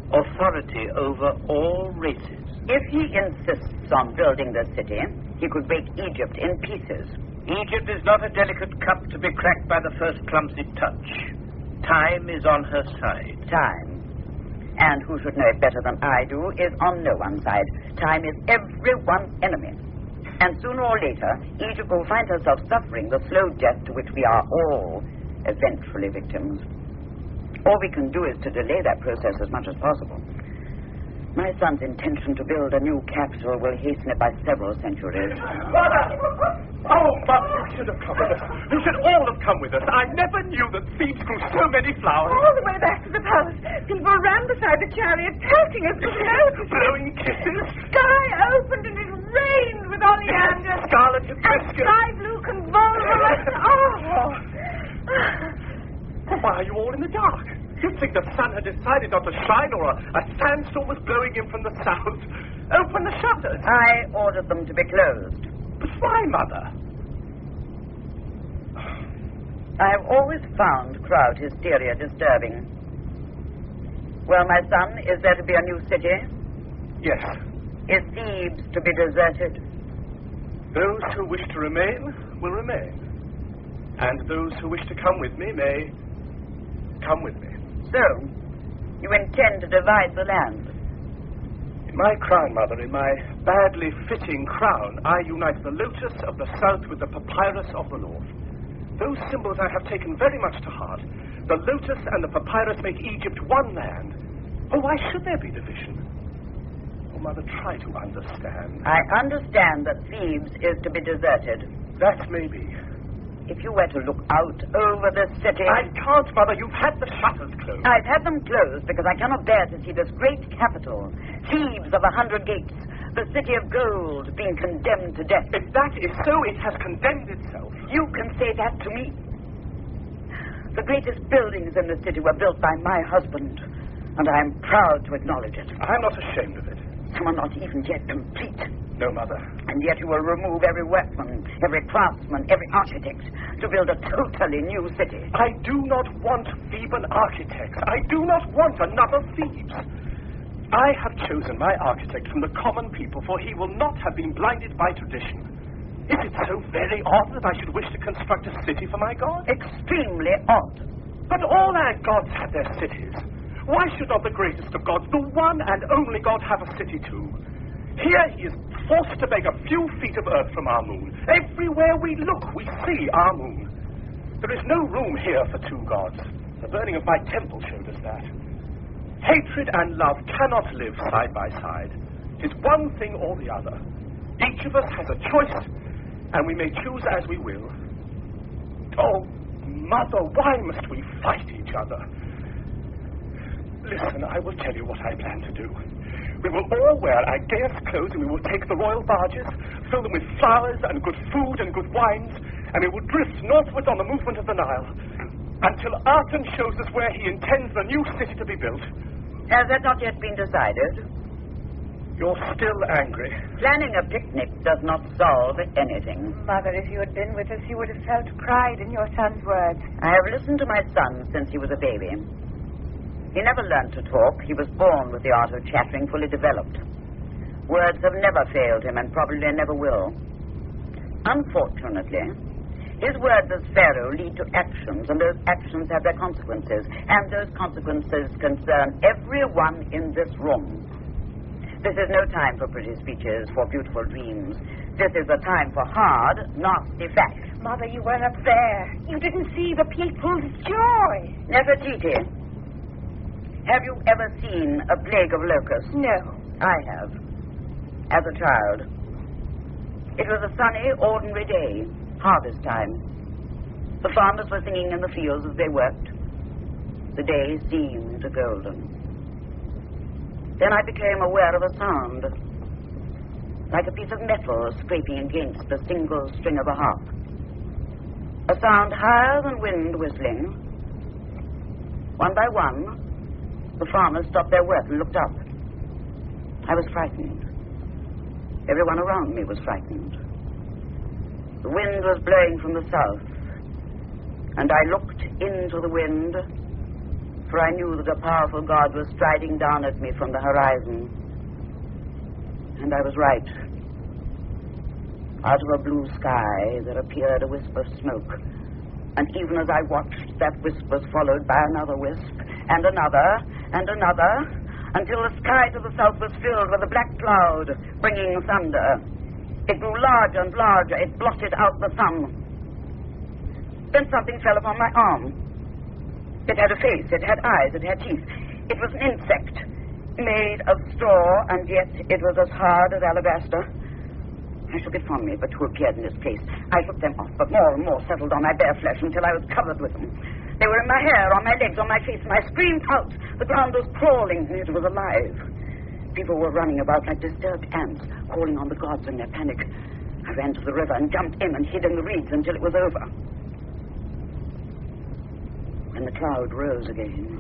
Authority over all races. If he insists on building the city, he could break Egypt in pieces. Egypt is not a delicate cup to be cracked by the first clumsy touch. Time is on her side. Time, and who should know it better than I do, is on no one's side. Time is everyone's enemy. And sooner or later, Egypt will find herself suffering the slow death to which we are all eventually victims. All we can do is to delay that process as much as possible. My son's intention to build a new capital will hasten it by several centuries. Mother! Oh, Mother, you should have come with us. You should all have come with us. I never knew that Thebes grew so many flowers. All the way back to the palace. People ran beside the chariot, pelting us with notices. Blowing kisses. Sky opened and it rained with oleander. Scarlet and hibiscus. sky blue convolvulus. Oh! Well, why are you all in the dark? You'd think the sun had decided not to shine or a sandstorm was blowing in from the south. Open the shutters. I ordered them to be closed. But why, Mother? I have always found crowd hysteria disturbing. Well, my son, is there to be a new city? Yes. Is Thebes to be deserted? Those who wish to remain will remain. And those who wish to come with me may come with me. So, you intend to divide the land? In my crown, Mother, in my badly fitting crown, I unite the lotus of the south with the papyrus of the north. Those symbols I have taken very much to heart. The lotus and the papyrus make Egypt one land. Oh, why should there be division? Oh, Mother, try to understand. I understand that Thebes is to be deserted. That may be. If you were to look out over the city... I can't, Mother. You've had the shutters closed. I've had them closed because I cannot bear to see this great capital, Thebes of 100 gates, the city of gold, being condemned to death. If that is so, it has condemned itself. You can say that to me. The greatest buildings in the city were built by my husband, and I am proud to acknowledge it. I'm not ashamed of it. Some are not even yet complete. No, Mother. And yet you will remove every workman, every craftsman, every architect to build a totally new city. I do not want Theban architects. I do not want another Thebes. I have chosen my architect from the common people, for he will not have been blinded by tradition. Is it so very odd that I should wish to construct a city for my God? Extremely odd. But all our gods have their cities. Why should not the greatest of gods, the one and only God, have a city too? Here he is forced to beg a few feet of earth from our moon. Everywhere we look, we see our moon. There is no room here for two gods. The burning of my temple showed us that. Hatred and love cannot live side by side. It is one thing or the other. Each of us has a choice, and we may choose as we will. Oh, Mother, why must we fight each other? Listen, I will tell you what I plan to do. We will all wear our gayest clothes, and we will take the royal barges, fill them with flowers and good food and good wines, and we will drift northwards on the movement of the Nile, until Aten shows us where he intends the new city to be built. Has that not yet been decided? You're still angry. Planning a picnic does not solve anything. Mother, if you had been with us, you would have felt pride in your son's words. I have listened to my son since he was a baby. He never learned to talk. He was born with the art of chattering fully developed. Words have never failed him and probably never will. Unfortunately, his words as Pharaoh lead to actions, and those actions have their consequences, and those consequences concern everyone in this room. This is no time for pretty speeches, for beautiful dreams. This is a time for hard, nasty facts. Mother, you weren't up there. You didn't see the people's joy. Nefertiti, have you ever seen a plague of locusts? No. I have. As a child. It was a sunny, ordinary day, harvest time. The farmers were singing in the fields as they worked. The day seemed golden. Then I became aware of a sound, like a piece of metal scraping against the single string of a harp. A sound higher than wind whistling. One by one, the farmers stopped their work and looked up. I was frightened. Everyone around me was frightened. The wind was blowing from the south, and I looked into the wind, for I knew that a powerful God was striding down at me from the horizon. And I was right. Out of a blue sky there appeared a wisp of smoke. And even as I watched, that wisp was followed by another wisp, and another, until the sky to the south was filled with a black cloud, bringing thunder. It grew larger and larger. It blotted out the sun. Then something fell upon my arm. It had a face, it had eyes, it had teeth. It was an insect, made of straw, and yet it was as hard as alabaster. I shook it from me, but two appeared in its place. I shook them off, but more and more settled on my bare flesh until I was covered with them. They were in my hair, on my legs, on my face, and I screamed out. The ground was crawling, and it was alive. People were running about like disturbed ants, calling on the gods in their panic. I ran to the river and jumped in and hid in the reeds until it was over. When the cloud rose again,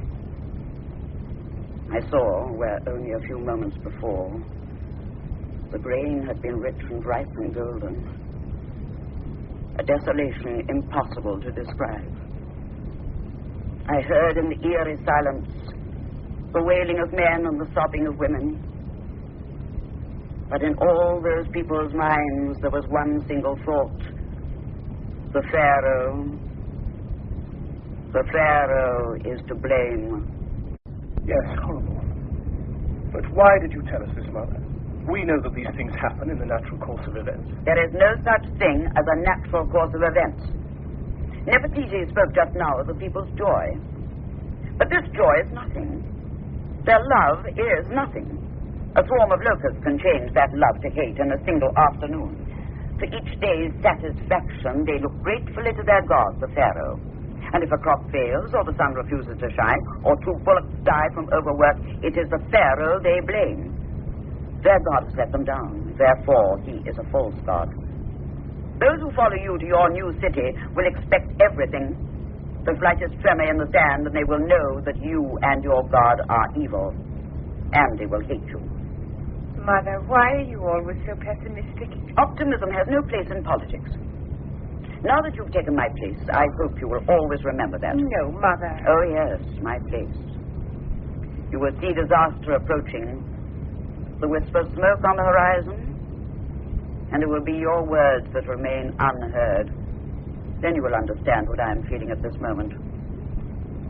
I saw, where only a few moments before, the grain had been rich and ripe and golden. A desolation impossible to describe. I heard in the eerie silence the wailing of men and the sobbing of women. But in all those people's minds there was one single thought. The Pharaoh is to blame. Yes, horrible. But why did you tell us this, Mother? We know that these things happen in the natural course of events. There is no such thing as a natural course of events. Nefertiti spoke just now of the people's joy. But this joy is nothing. Their love is nothing. A swarm of locusts can change that love to hate in a single afternoon. For each day's satisfaction, they look gratefully to their god, the Pharaoh. And if a crop fails, or the sun refuses to shine, or 2 bullocks die from overwork, it is the Pharaoh they blame. Their God has let them down. Therefore, he is a false God. Those who follow you to your new city will expect everything. The slightest tremor in the sand, and they will know that you and your God are evil. And they will hate you. Mother, why are you always so pessimistic? Optimism has no place in politics. Now that you've taken my place, I hope you will always remember that. No, Mother. Oh, yes, my place. You will see disaster approaching. The wisp of smoke on the horizon, and it will be your words that remain unheard. Then you will understand what I am feeling at this moment.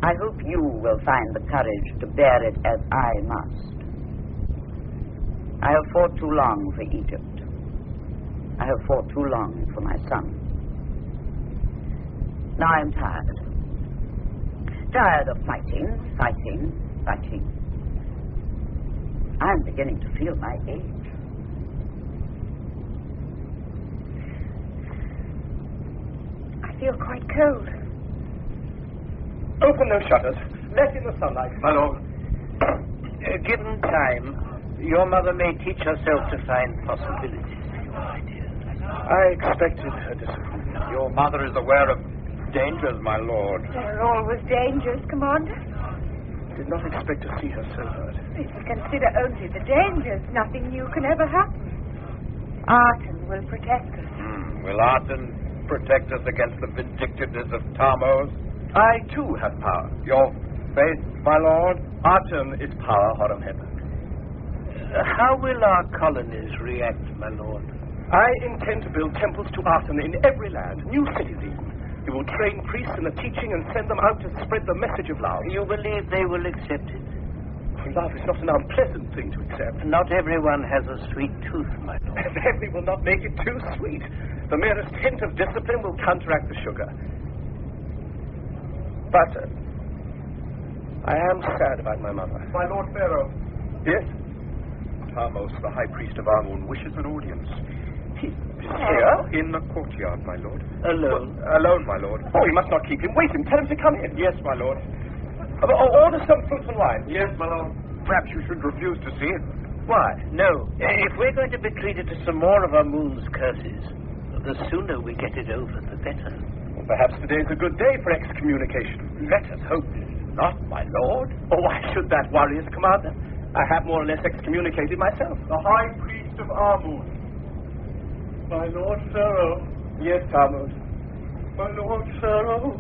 I hope you will find the courage to bear it as I must. I have fought too long for Egypt. I have fought too long for my son. Now I'm tired. Tired of fighting. I'm beginning to feel my age. I feel quite cold. Open those shutters. Let in the sunlight. My lord. Given time, your mother may teach herself to find possibilities in your ideas. I expected her disapproval. Your mother is aware of dangers, my lord. There are always dangers, Commander. I did not expect to see her so hurt. If you consider only the dangers, nothing new can ever happen. Arton will protect us. Will Arton protect us against the vindictiveness of Tamos? I, too, have power. Your faith, my lord? Arton is power, Horemheb. How will our colonies react, my lord? I intend to build temples to Arton in every land, new cities even. We will train priests in the teaching and send them out to spread the message of love. You believe they will accept it? Love is not an unpleasant thing to accept. Not everyone has a sweet tooth, my lord. Then we will not make it too sweet. The merest hint of discipline will counteract the sugar. But I am sad about my mother. My Lord Pharaoh. Yes? Tamos, the high priest of Amun, wishes an audience. He is here? In the courtyard, my lord. Alone? Alone, my lord. Oh, we must not keep him waiting. Tell him to come in. Yes, my lord. Order some fruit and wine. Yes, my lord. Perhaps you should refuse to see it. Why? No. If we're going to be treated to some more of our moon's curses, the sooner we get it over, the better. Well, perhaps today's a good day for excommunication. Let us hope not, my lord. Oh, why should that worry us, Commander? I have more or less excommunicated myself. The High Priest of Amun. My Lord Pharaoh. Yes, Tamos. My Lord Pharaoh.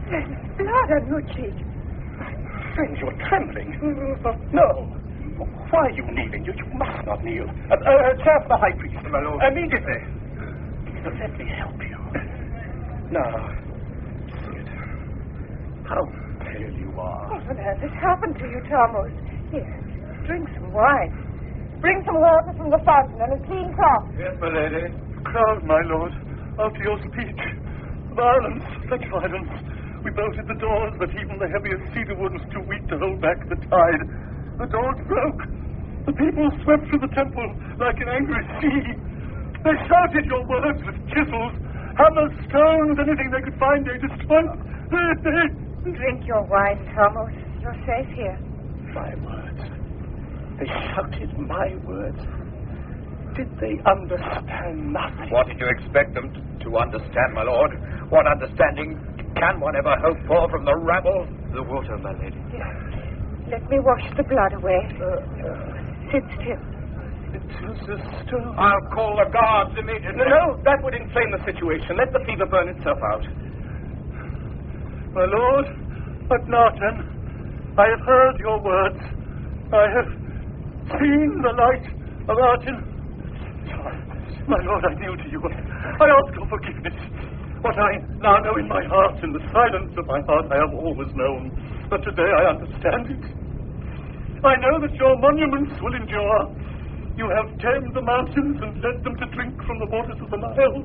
There's blood on your cheek. Friend, you're trembling. No. Why are you kneeling? You must not kneel. Chair for the High Priest. My lord. Immediately. Let me help you. Now, see it. How pale you are. What on earth has happened to you, Thomas? Here, drink some wine. Bring some water from the fountain and a clean cloth. Yes, my lady. Crowd, my lord, after your speech. Violence, such violence. We bolted the doors, but even the heaviest cedar wood was too weak to hold back the tide. The doors broke. The people swept through the temple like an angry sea. They shouted your words with chisels, hammers, stones, anything they could find they destroyed. Drink your wine, Thomas. You're safe here. My words. They shouted my words. Did they understand nothing? What did you expect them to understand, my lord? What understanding can one ever hope for from the rabble? The water, my lady. Here. Let me wash the blood away. Sit still. It is a stone. I'll call the guards immediately. No, that would inflame the situation. Let the fever burn itself out. My lord, at Narton, I have heard your words. I have seen the light of Arton. My lord, I kneel to you. I ask your forgiveness. What I now know in my heart, in the silence of my heart, I have always known. But today I understand it. I know that your monuments will endure. You have tamed the mountains and led them to drink from the waters of the Nile.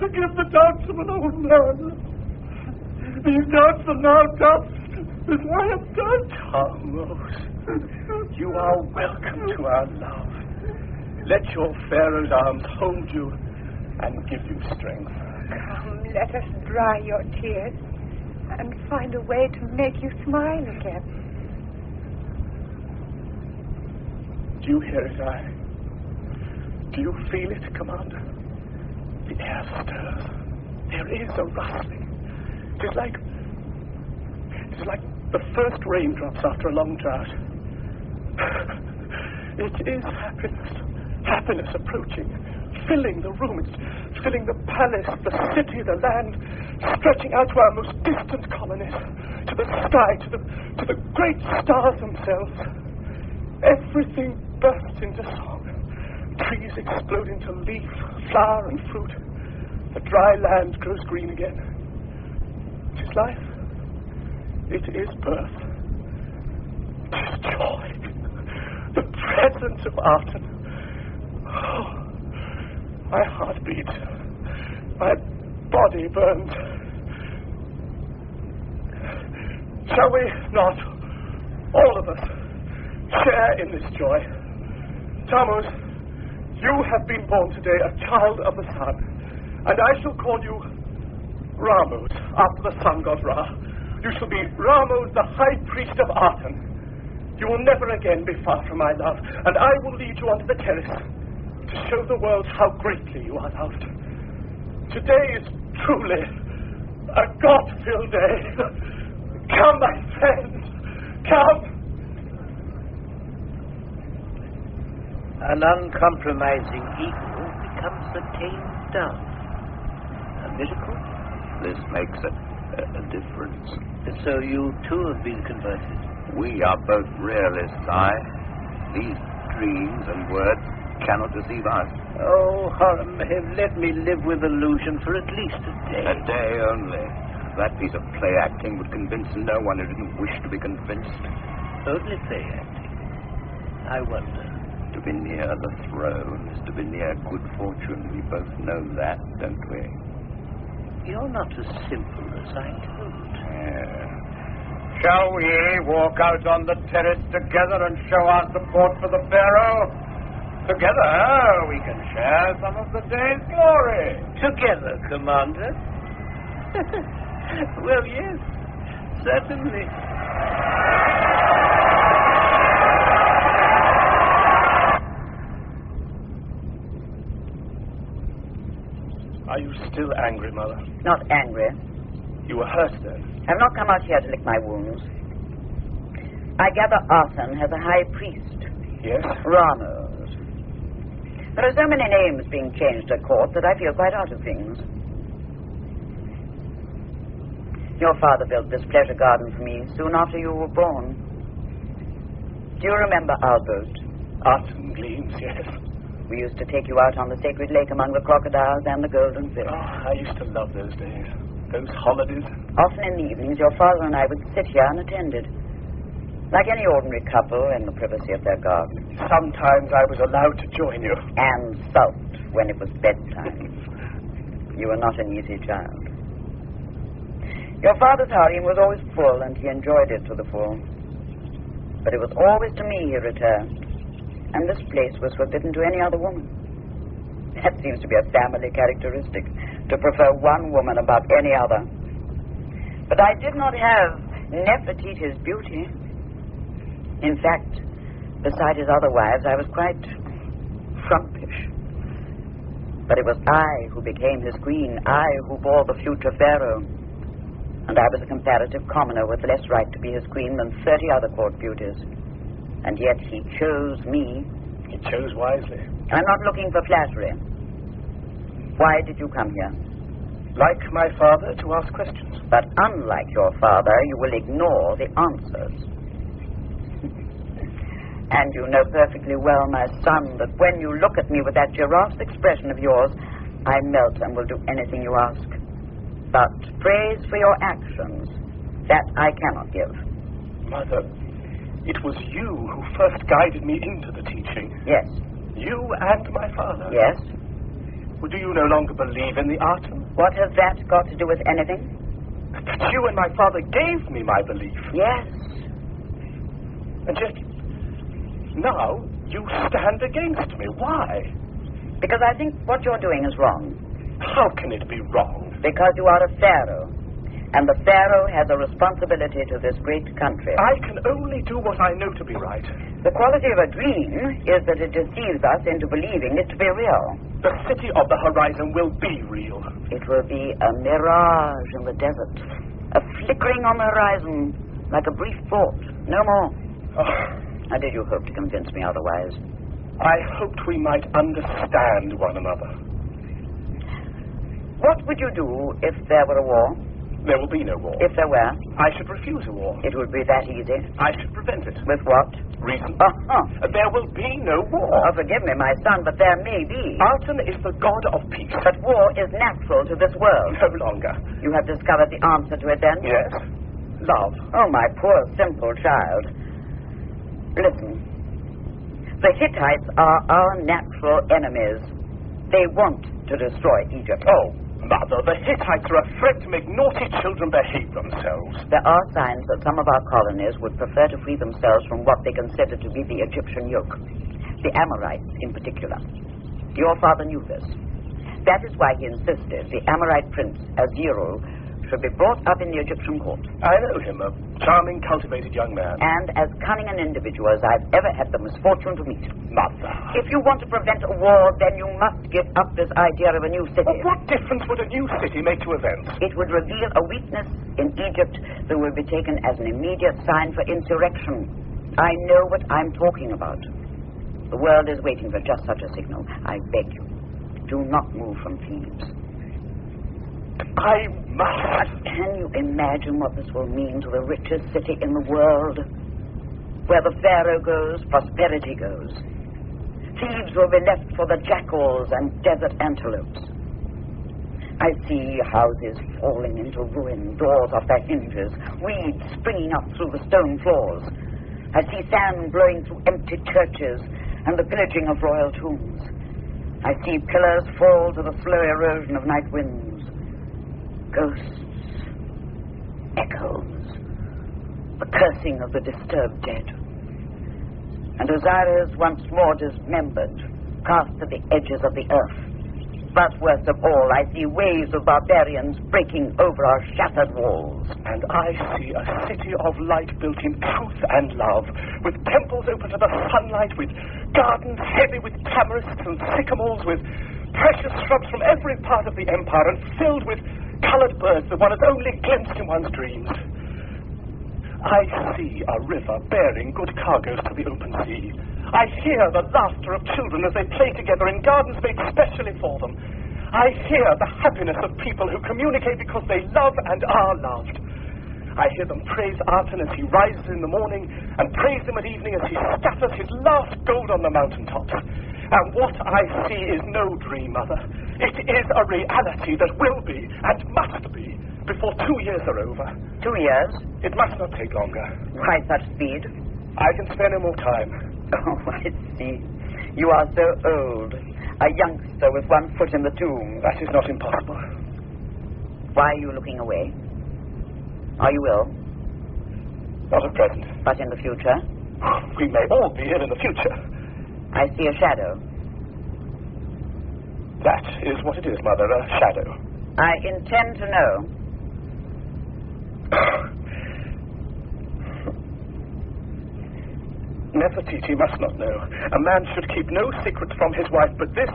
Forgive the doubts of an old man. These doubts are now dust, as I have done. Thomas, you are welcome to our love. Let your Pharaoh's arms hold you and give you strength. Come, let us dry your tears and find a way to make you smile again. Do you hear it, Do you feel it, Commander? The air stirs. There is a rustling. It is like the first raindrops after a long drought. It is happiness. Happiness approaching, filling the room. It's filling the palace, the city, the land, stretching out to our most distant colonies, to the sky, to the great stars themselves. Everything bursts into song. Trees explode into leaf, flower, and fruit. The dry land grows green again. It is life. It is birth. It is joy. The presence of Arton. Oh, my heart beats. My body burns. Shall we not, all of us, share in this joy? Thomas, you have been born today a child of the sun, and I shall call you Ramos, after the sun god Ra. You shall be Ramos, the high priest of Arton. You will never again be far from my love, and I will lead you onto the terrace to show the world how greatly you are loved. Today is truly a God-filled day. Come, my friends, come. An uncompromising eagle becomes a tame dove. A miracle? This makes a difference. So you too have been converted? We are both realists, These dreams and words cannot deceive us. Oh, Horam, let me live with illusion for at least a day. A day only. That piece of play acting would convince no one who didn't wish to be convinced. Only play acting? I wonder. To be near the throne is to be near good fortune. We both know that, don't we? You're not as simple as I thought. Shall we walk out on the terrace together and show our support for the Pharaoh? Together, we can share some of the day's glory. Together, Commander? Well, yes, certainly. Are you still angry, Mother? Not angry. You were hurt then? I've not come out here to lick my wounds. I gather Arton has a high priest. Yes? Ramos. There are so many names being changed at court that I feel quite out of things. Your father built this pleasure garden for me soon after you were born. Do you remember our boat? Autumn gleams, yes. We used to take you out on the sacred lake among the crocodiles and the golden fish. Oh, I used to love those days. Those holidays. Often in the evenings, your father and I would sit here unattended, like any ordinary couple in the privacy of their garden. Sometimes I was allowed to join you. And sulked when it was bedtime. You were not an easy child. Your father's harem was always full, and he enjoyed it to the full. But it was always to me he returned, and this place was forbidden to any other woman. That seems to be a family characteristic, to prefer one woman above any other. But I did not have Nefertiti's beauty. In fact, beside his other wives, I was quite frumpish. But it was I who became his queen, I who bore the future pharaoh. And I was a comparative commoner with less right to be his queen than 30 other court beauties. And yet he chose me. He chose wisely. I'm not looking for flattery. Why did you come here? Like my father, to ask questions. But unlike your father, you will ignore the answers. And you know perfectly well, my son, that when you look at me with that giraffe's expression of yours, I melt and will do anything you ask. But praise for your actions, that I cannot give. Mother, it was you who first guided me into the teaching. Yes. You and my father. Yes. Well, do you no longer believe in the Artem? What has that got to do with anything? But you and my father gave me my belief. Yes. And yet, now you stand against me. Why? Because I think what you're doing is wrong. How can it be wrong? Because you are a pharaoh, and the pharaoh has a responsibility to this great country. I can only do what I know to be right. The quality of a dream is that it deceives us into believing it to be real. The city of the horizon will be real. It will be a mirage in the desert, a flickering on the horizon, like a brief thought, no more. Oh. How did you hope to convince me otherwise? I hoped we might understand one another. What would you do if there were a war? There will be no war. If there were? I should refuse a war. It would be that easy. I should prevent it. With what? Reason. There will be no war. Oh, forgive me, my son, but there may be. Arton is the god of peace. But war is natural to this world. No longer. You have discovered the answer to it, then? Yes. Love. Oh, my poor, simple child. Listen. The Hittites are our natural enemies. They want to destroy Egypt. Oh, Mother, the Hittites are afraid to make naughty children behave themselves. There are signs that some of our colonies would prefer to free themselves from what they consider to be the Egyptian yoke. The Amorites, in particular. Your father knew this. That is why he insisted the Amorite prince, Azero, should be brought up in the Egyptian court. I know him, a charming, cultivated young man. And as cunning an individual as I've ever had the misfortune to meet. Mother. If you want to prevent a war, then you must give up this idea of a new city. But what difference would a new city make to events? It would reveal a weakness in Egypt that would be taken as an immediate sign for insurrection. I know what I'm talking about. The world is waiting for just such a signal. I beg you, do not move from Thebes. I must. Can you imagine what this will mean to the richest city in the world? Where the pharaoh goes, prosperity goes. Thebes will be left for the jackals and desert antelopes. I see houses falling into ruin, doors off their hinges, weeds springing up through the stone floors. I see sand blowing through empty churches and the pillaging of royal tombs. I see pillars fall to the slow erosion of night winds. Ghosts, echoes, the cursing of the disturbed dead. And Osiris once more dismembered, cast to the edges of the earth. But worst of all, I see waves of barbarians breaking over our shattered walls. And I see a city of light built in truth and love, with temples open to the sunlight, with gardens heavy with tamarisks and sycamores, with precious shrubs from every part of the empire, and filled with colored birds that one has only glimpsed in one's dreams. I see a river bearing good cargoes to the open sea. I hear the laughter of children as they play together in gardens made specially for them. I hear the happiness of people who communicate because they love and are loved. I hear them praise Arton as he rises in the morning and praise him at evening as he scatters his last gold on the mountaintops. And what I see is no dream, Mother. It is a reality that will be and must be before 2 years are over. 2 years? It must not take longer. Why such speed? I can spare no more time. Oh, I see. You are so old. A youngster with one foot in the tomb. That is not impossible. Why are you looking away? Are you ill? Not at present. But in the future? We may all be ill in the future. I see a shadow. That is what it is, Mother, a shadow. I intend to know. Nefertiti must not know. A man should keep no secrets from his wife, but this...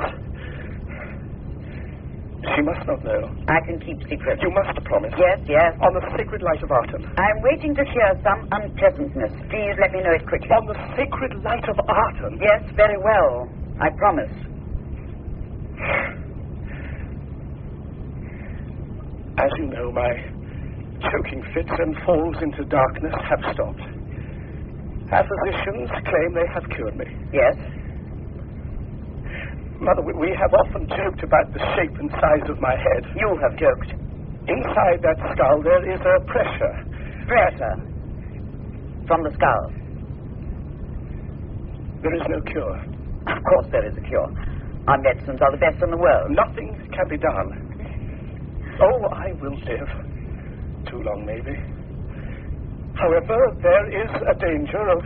She must not know. I can keep secrets. You must promise. Yes, yes. On the sacred light of Arton. I'm waiting to hear some unpleasantness. Please let me know it quickly. On the sacred light of Arton? Yes, very well. I promise. As you know, my choking fits and falls into darkness have stopped. Our physicians claim they have cured me. Yes? Mother, we have often joked about the shape and size of my head. You have joked. Inside that skull there is a pressure. Pressure? From the skull? There is no cure. Of course there is a cure. Our medicines are the best in the world. Nothing can be done. Oh, I will live. Too long, maybe. However, there is a danger of...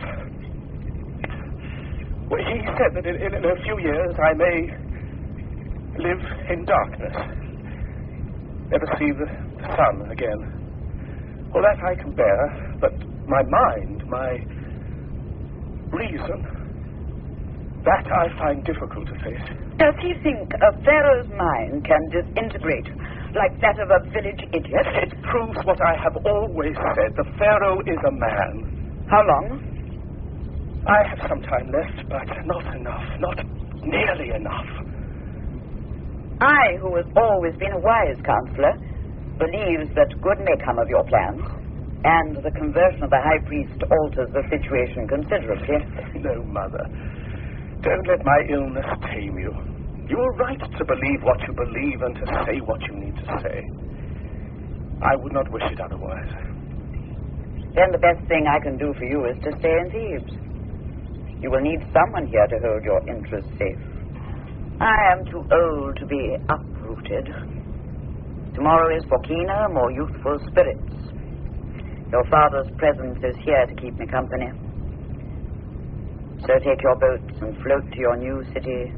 Well, he said that in a few years I may live in darkness. Never see the sun again. Well, that I can bear, but my mind, my reason, that I find difficult to face. Does he think a pharaoh's mind can disintegrate like that of a village idiot? It proves what I have always said. The pharaoh is a man. How long? I have some time left, but not enough. Not nearly enough. I, who has always been a wise counselor, believes that good may come of your plans, and the conversion of the high priest alters the situation considerably. No, Mother. Don't let my illness tame you. You are right to believe what you believe and to say what you need to say. I would not wish it otherwise. Then the best thing I can do for you is to stay in Thebes. You will need someone here to hold your interests safe. I am too old to be uprooted. Tomorrow is for keener, more youthful spirits. Your father's presence is here to keep me company. So take your boats and float to your new city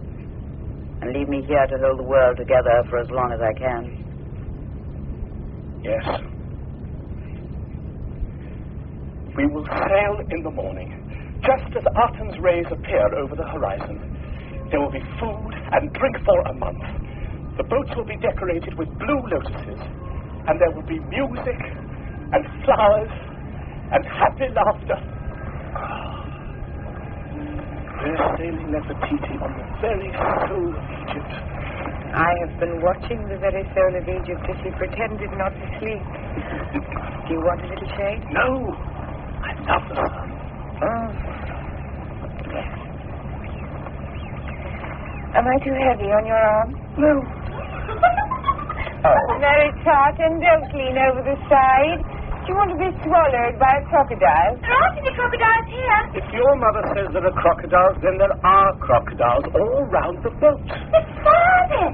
and leave me here to hold the world together for as long as I can. Yes. We will sail in the morning. Just as Arton's rays appear over the horizon, there will be food and drink for a month. The boats will be decorated with blue lotuses, and there will be music and flowers and happy laughter. We're sailing Nefertiti on the very soul of Egypt. I have been watching the very soul of Egypt as he pretended not to sleep. Do you want a little shade? No, I love the sun. Oh. Yes. Am I too heavy on your arm? No. Oh. Very taut, and don't lean over the side. Do you want to be swallowed by a crocodile? There aren't any crocodiles here. If your mother says there are crocodiles, then there are crocodiles all round the boat. But Father,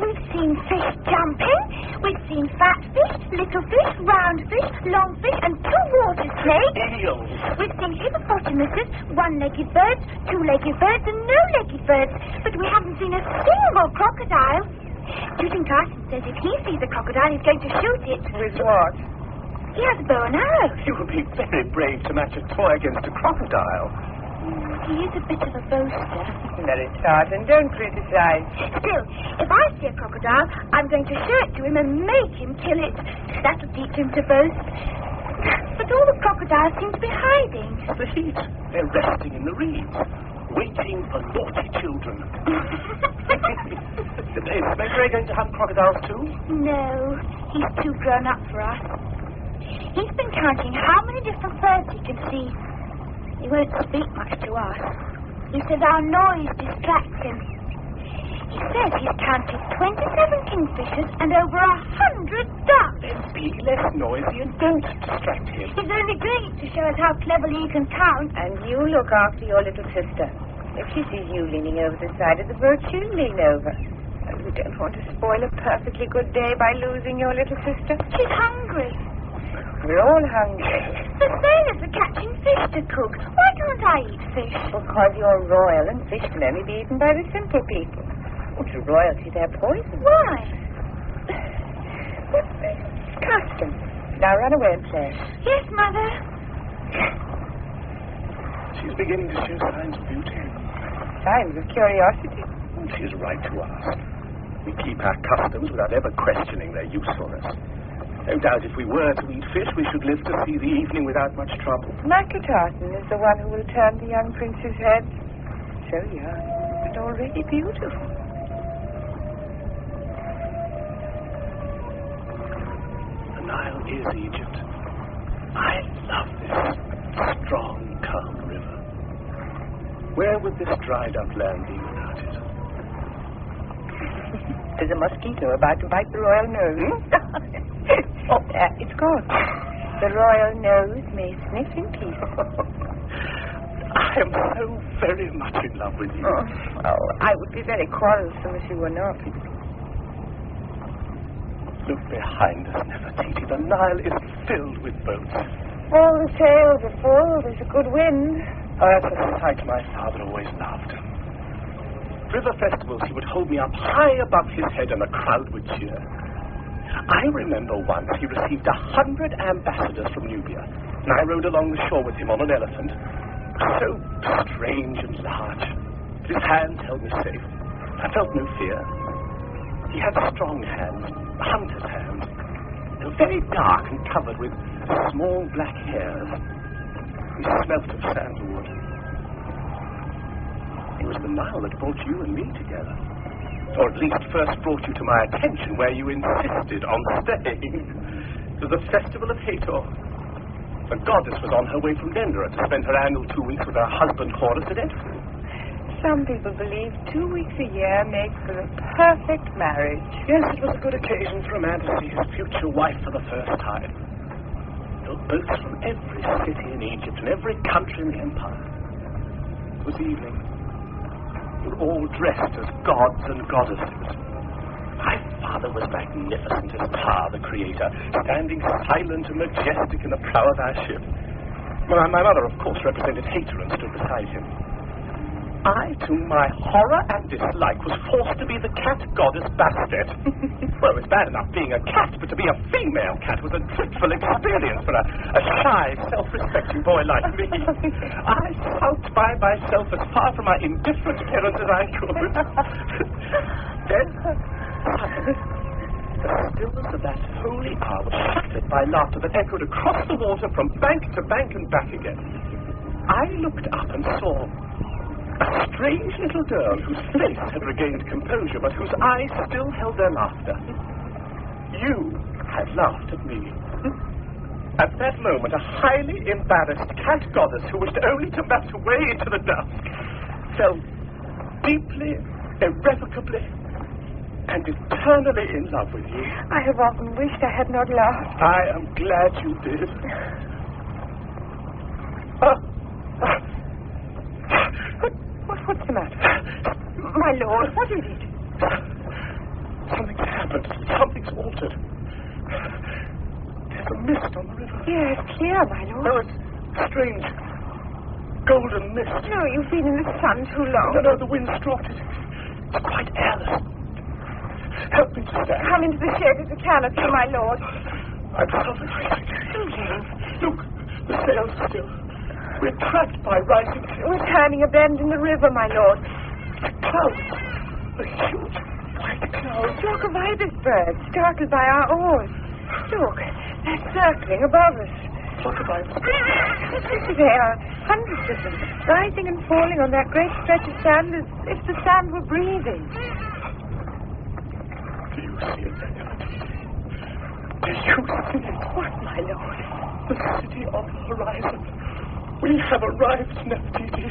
we've seen fish jumping, we've seen fat fish, little fish, round fish, long fish, and two water snakes. Eels. We've seen hippopotamuses, one-legged birds, two-legged birds, and no-legged birds. But we haven't seen a single crocodile. Do you think Carson says if he sees a crocodile, he's going to shoot it? With what? He has a bow and arrow. You would be very brave to match a toy against a crocodile. He is a bit of a boaster. Very taut, and don't criticize. Still, if I see a crocodile, I'm going to show it to him and make him kill it. That'll teach him to boast. But all the crocodiles seem to be hiding. The heat. They're resting in the reeds, waiting for naughty children. Is Ray going to have crocodiles too? No, he's too grown up for us. He's been counting how many different birds he can see. He won't speak much to us. He says our noise distracts him. He says he's counted 27 kingfishers and over 100 ducks. Then be less noisy and don't distract him. He's only doing it to show us how cleverly he can count. And you look after your little sister. If she sees you leaning over the side of the boat, she'll lean over. And we don't want to spoil a perfectly good day by losing your little sister. She's hungry. We're all hungry. The sailors are catching fish to cook. Why can't I eat fish? Because you're royal and fish can only be eaten by the simple people. Well, to royalty, they're poison. Why? Custom. Now run away and play. Yes, Mother. She's beginning to show signs of beauty. Signs of curiosity. She's right to ask. We keep our customs without ever questioning their usefulness. No doubt if we were to eat fish, we should live to see the evening without much trouble. Tartan is the one who will turn the young prince's head. So young, but already beautiful. The Nile is Egypt. I love this strong, calm river. Where would this dried-up land be without it? There's a mosquito about to bite the royal nose. It's gone. The royal nose may sniff in peace. I am so very much in love with you. Oh, I would be very quarrelsome if you were not. Look behind us, Nefertiti. The Nile is filled with boats. All the sails are full. There's a good wind. Oh, that's a sight my father always loved. River festivals, he would hold me up high above his head and the crowd would cheer. I remember once he received 100 ambassadors from Nubia, and I rode along the shore with him on an elephant. So strange and large. His hands held me safe. I felt no fear. He had strong hands, hunter's hands. They were very dark and covered with small black hairs. He smelt of sandalwood. It was the Nile that brought you and me together. Or at least first brought you to my attention where you insisted on staying. It was the festival of Hathor. The goddess was on her way from Dendera to spend her annual 2 weeks with her husband Horus at Edfu. Some people believe 2 weeks a year makes for a perfect marriage. Yes, it was a good occasion for a man to see his future wife for the first time. There were boats from every city in Egypt and every country in the empire. It was evening. We were all dressed as gods and goddesses. My father was magnificent as Pa, the creator, standing silent and majestic in the prow of our ship. My mother, of course, represented Hathor and stood beside him. I, to my horror and dislike, was forced to be the cat goddess Bastet. Well, it was bad enough being a cat, but to be a female cat was a dreadful experience for a shy, self-respecting boy like me. I sulked by myself as far from my indifferent parents as I could. Then, suddenly, the stillness of that holy hour was shattered by laughter that echoed across the water from bank to bank and back again. I looked up and saw a strange little girl whose face had regained composure, but whose eyes still held their laughter. You had laughed at me. At that moment, a highly embarrassed cat goddess who wished only to melt away into the dusk fell deeply, irrevocably, and eternally in love with you. I have often wished I had not laughed. I am glad you did. What's the matter? My lord, what is it? Something's happened. Something's altered. There's a mist on the river. Yes, clear, my lord. No, it's strange. Golden mist. No, you've been in the sun too long. No, the wind's dropped it. It's quite airless. Help me to stand. Come into the shed of the canopy, my lord. I'm suffocating. Look, the sails are still. We're trapped by rising sails. We're turning a bend in the river, my lord. A cloud. A huge white cloud. A flock of ibis birds, startled by our oars. Look, they're circling above us. Flock of ibis They birds? are hundreds of them, rising and falling on that great stretch of sand as if the sand were breathing. Do you see it, Nefertiti? Do you see it? What, my lord? The city on the horizon. We have arrived, nephew.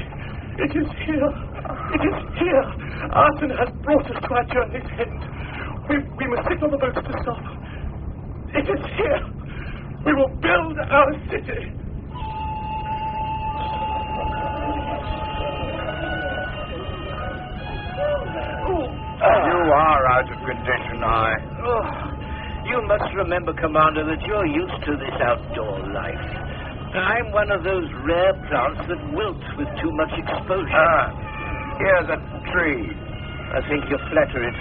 It is here. It is here. Arson has brought us to our journey's end. We must signal the boats to stop. It is here. We will build our city. You are out of condition, You must remember, Commander, that you're used to this outdoor life. I'm one of those rare plants that wilt with too much exposure. Here's a tree. I think you flatter it.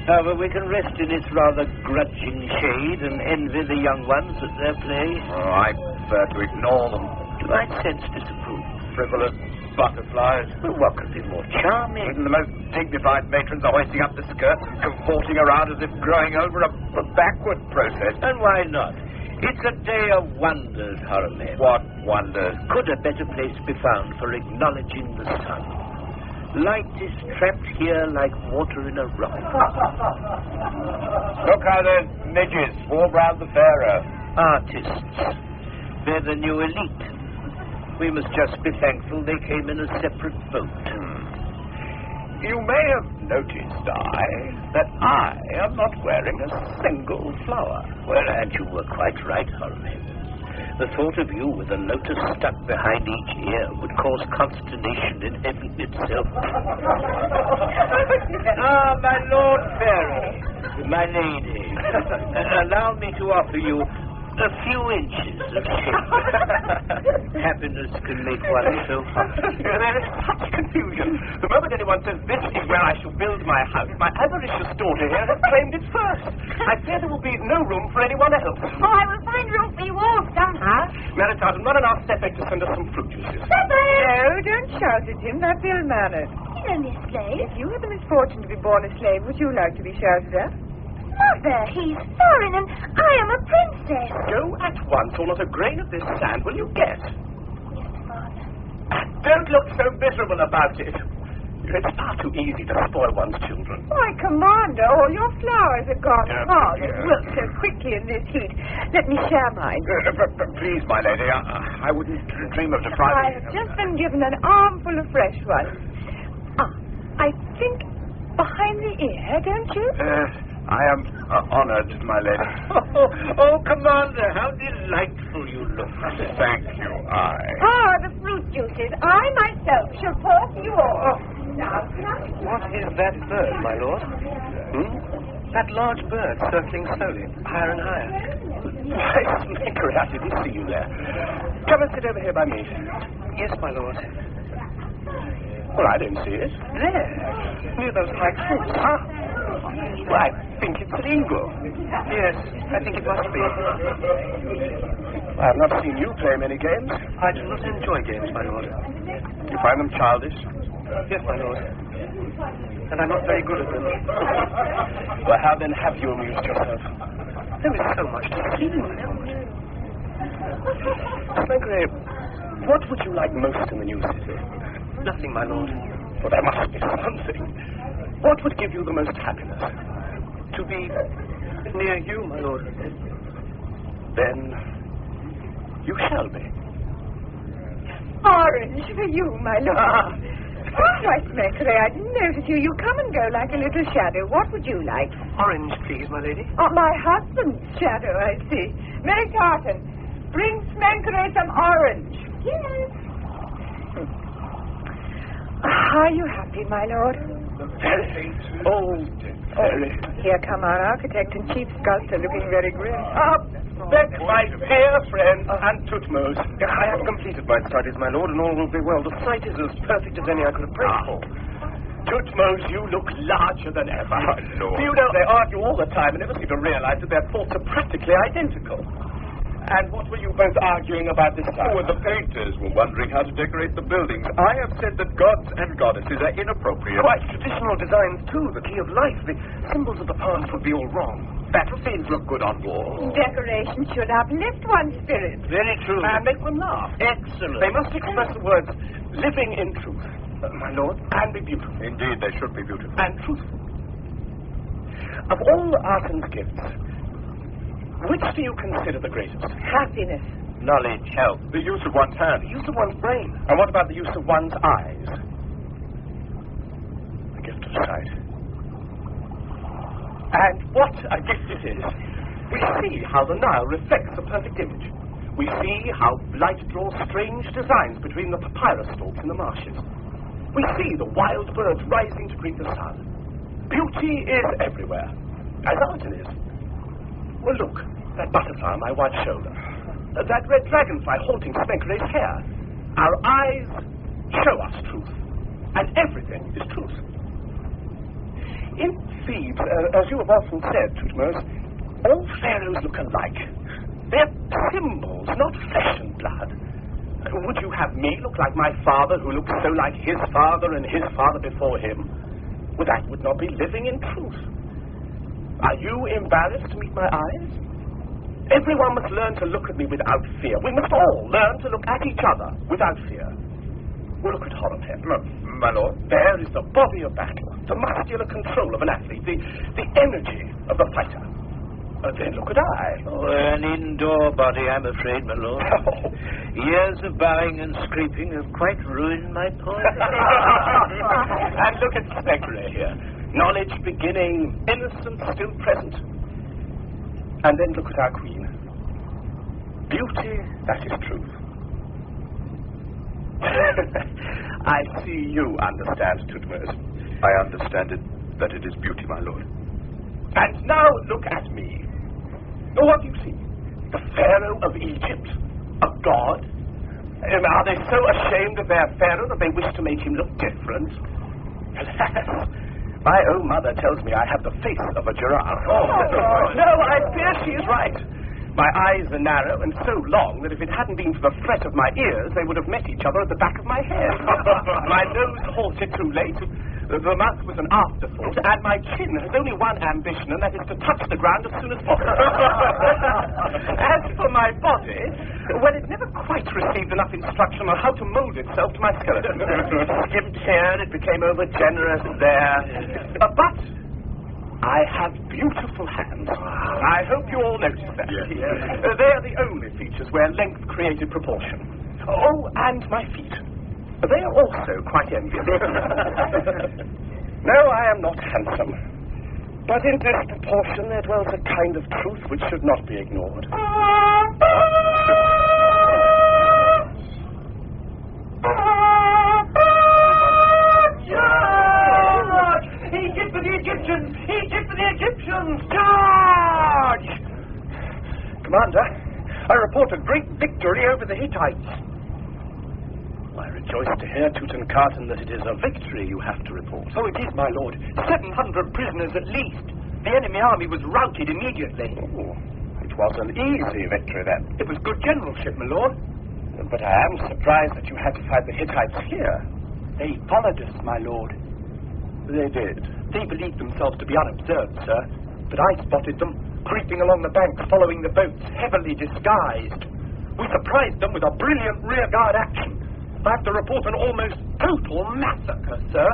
However, we can rest in its rather grudging shade and envy the young ones at their play. Oh, I prefer to ignore them. Do I sense disapproval? Frivolous butterflies. Well, what could be more charming? Even the most dignified matrons are hoisting up the skirts and cavorting around as if growing over a backward process. And why not? It's a day of wonders, Harameh. What wonders? Could a better place be found for acknowledging the sun? Light is trapped here like water in a rock. Look how those midges swarm round the pharaoh. Artists. They're the new elite. We must just be thankful they came in a separate boat. You may have noticed, that I am not wearing a single flower. Well, and you were quite right, Harameh. The thought of you with a lotus stuck behind each ear would cause consternation in heaven itself. My Lord Pharaoh, my lady, allow me to offer you a few inches of shade. Happiness can make one so hot. There is such confusion. The moment anyone says this is where I shall build my house, my avaricious daughter here has claimed it first. I fear there will be no room for anyone else. Oh, I will find room for you all somehow. Mary Tartan, run and ask Stefek to send us some fruit juices. No, don't shout at him. That's ill-mannered. He's only a slave. If you had the misfortune to be born a slave, would you like to be shouted at? Mother, he's foreign and I am a princess. Go at once, or not a grain of this sand will you get. Yes, Father. Don't look so miserable about it. It's far too easy to spoil one's children. Why, Commander, all your flowers are gone. Yeah, They wilt so quickly in this heat. Let me share mine. Please, my lady, I wouldn't dream of I depriving have you. just been given an armful of fresh ones. I think behind the ear, don't you? I am honored, my lady. Oh, Commander, how delightful you look. Thank you, The fruit juices. I myself shall pour for you all. What is that bird, my lord? That large bird circling slowly, higher and higher. Why, Snickery, I didn't see you there. Come and sit over here by me. Yes, my lord. Well, I don't see it. There, near those high cliffs. Well, I think it's an eagle. Yes, I think it must be. I have not seen you play many games. I do not enjoy games, my lord. You find them childish? Yes, my lord. And I'm not very good at them. Well, how then have you amused yourself? There is so much to see, my lord. Snickery, what would you like most in the new city? Nothing, my lord. Well, there must be something. What would give you the most happiness? To be near you, my lord. Then you shall be. Orange for you, my lord. Why, Snickery, I didn't notice you. You come and go like a little shadow. What would you like? Orange, please, my lady. Oh, my husband's shadow, I see. Mary Tartan, bring Snickery some orange. Yes. Are you happy, my lord? Very. Oh, very. Here come our architect and chief sculptor looking very grim. Beck, my dear friend, and Tutmos. I have completed my studies, my lord, and all will be well. The site is as perfect as any I could have prayed for. Tutmos, you look larger than ever. My lord. Do you know, they argue all the time and never seem to realize that their thoughts are practically identical. And what were you both arguing about this time? Oh, the painters were wondering how to decorate the buildings. I have said that gods and goddesses are inappropriate. Quite traditional designs, too. The key of life. The symbols of the past would be all wrong. Battlefields look good on walls. Decoration should uplift one's spirit. Very true. And make one laugh. Excellent. They must express the words, living in truth, my lord, and be beautiful. Indeed, they should be beautiful. And truthful. Of all Arsen's gifts, Which do you consider the greatest? Happiness. Knowledge, health. The use of one's hand. The use of one's brain. And what about the use of one's eyes? The gift of sight. And what a gift it is. We see how the Nile reflects a perfect image. We see how light draws strange designs between the papyrus stalks in the marshes. We see the wild birds rising to greet the sun. Beauty is everywhere, as art is. Well, look, that butterfly on my white shoulder. That red dragonfly haunting Spenkere's hair. Our eyes show us truth, and everything is truth. In Thebes, as you have often said, Tutmos, all pharaohs look alike. They're symbols, not flesh and blood. Would you have me look like my father, who looked so like his father and his father before him? Well, that would not be living in truth. Are you embarrassed to meet my eyes? Everyone must learn to look at me without fear. We must all learn to look at each other without fear. Well, look at Horemheb. My lord. There is the body of battle, the muscular control of an athlete, the energy of the fighter. Then look at I. Oh, an indoor body, I'm afraid, my lord. Oh. Years of bowing and scraping have quite ruined my poise. And look at Speckere here. Knowledge beginning, innocence still present. And then look at our queen. Beauty, that is truth. I see you understand, Tutmos. I understand it, that it is beauty, my lord. And now look at me. What do you see? The Pharaoh of Egypt? A god? Are they so ashamed of their Pharaoh that they wish to make him look different? Alas, my own mother tells me I have the face of a giraffe. No, I fear she is right. My eyes are narrow and so long that if it hadn't been for the fret of my ears, they would have met each other at the back of my head. My nose halted too late. The mouth was an afterthought, and my chin has only one ambition, and that is to touch the ground as soon as possible. As for my body, well, it never quite received enough instruction on how to mold itself to my skeleton. Skimped here, it became over-generous there. But I have beautiful hands. I hope you all notice that. Yes. They are the only features where length created proportion. Oh, and my feet. They are also quite envious. No, I am not handsome. But in this proportion there dwells a kind of truth which should not be ignored. Egypt for the Egyptians! Egypt for the Egyptians! Charge! Commander, I report a great victory over the Hittites. I rejoice to hear, Tutankhaten, that it is a victory you have to report. Oh, it is, my lord. 700 prisoners at least. The enemy army was routed immediately. Oh, it was an easy victory, then. It was good generalship, my lord. But I am surprised that you had to fight the Hittites here. They followed us, my lord. They did. They believed themselves to be unobserved, sir. But I spotted them, creeping along the banks, following the boats, heavily disguised. We surprised them with a brilliant rearguard action. I have to report an almost total massacre, sir.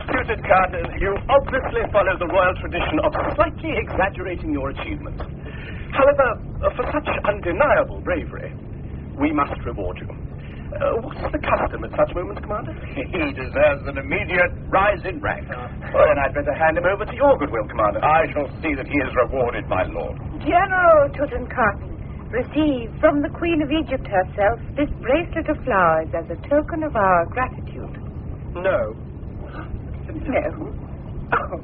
Tutankhaten, you obviously follow the royal tradition of slightly exaggerating your achievements. However, for such undeniable bravery, we must reward you. What's the custom at such moments, Commander? He deserves an immediate rise in rank. Well, then I'd better hand him over to your goodwill, Commander. I shall see that he is rewarded, my lord. General Tutankhaten, receive from the Queen of Egypt herself this bracelet of flowers as a token of our gratitude. No. No. Oh,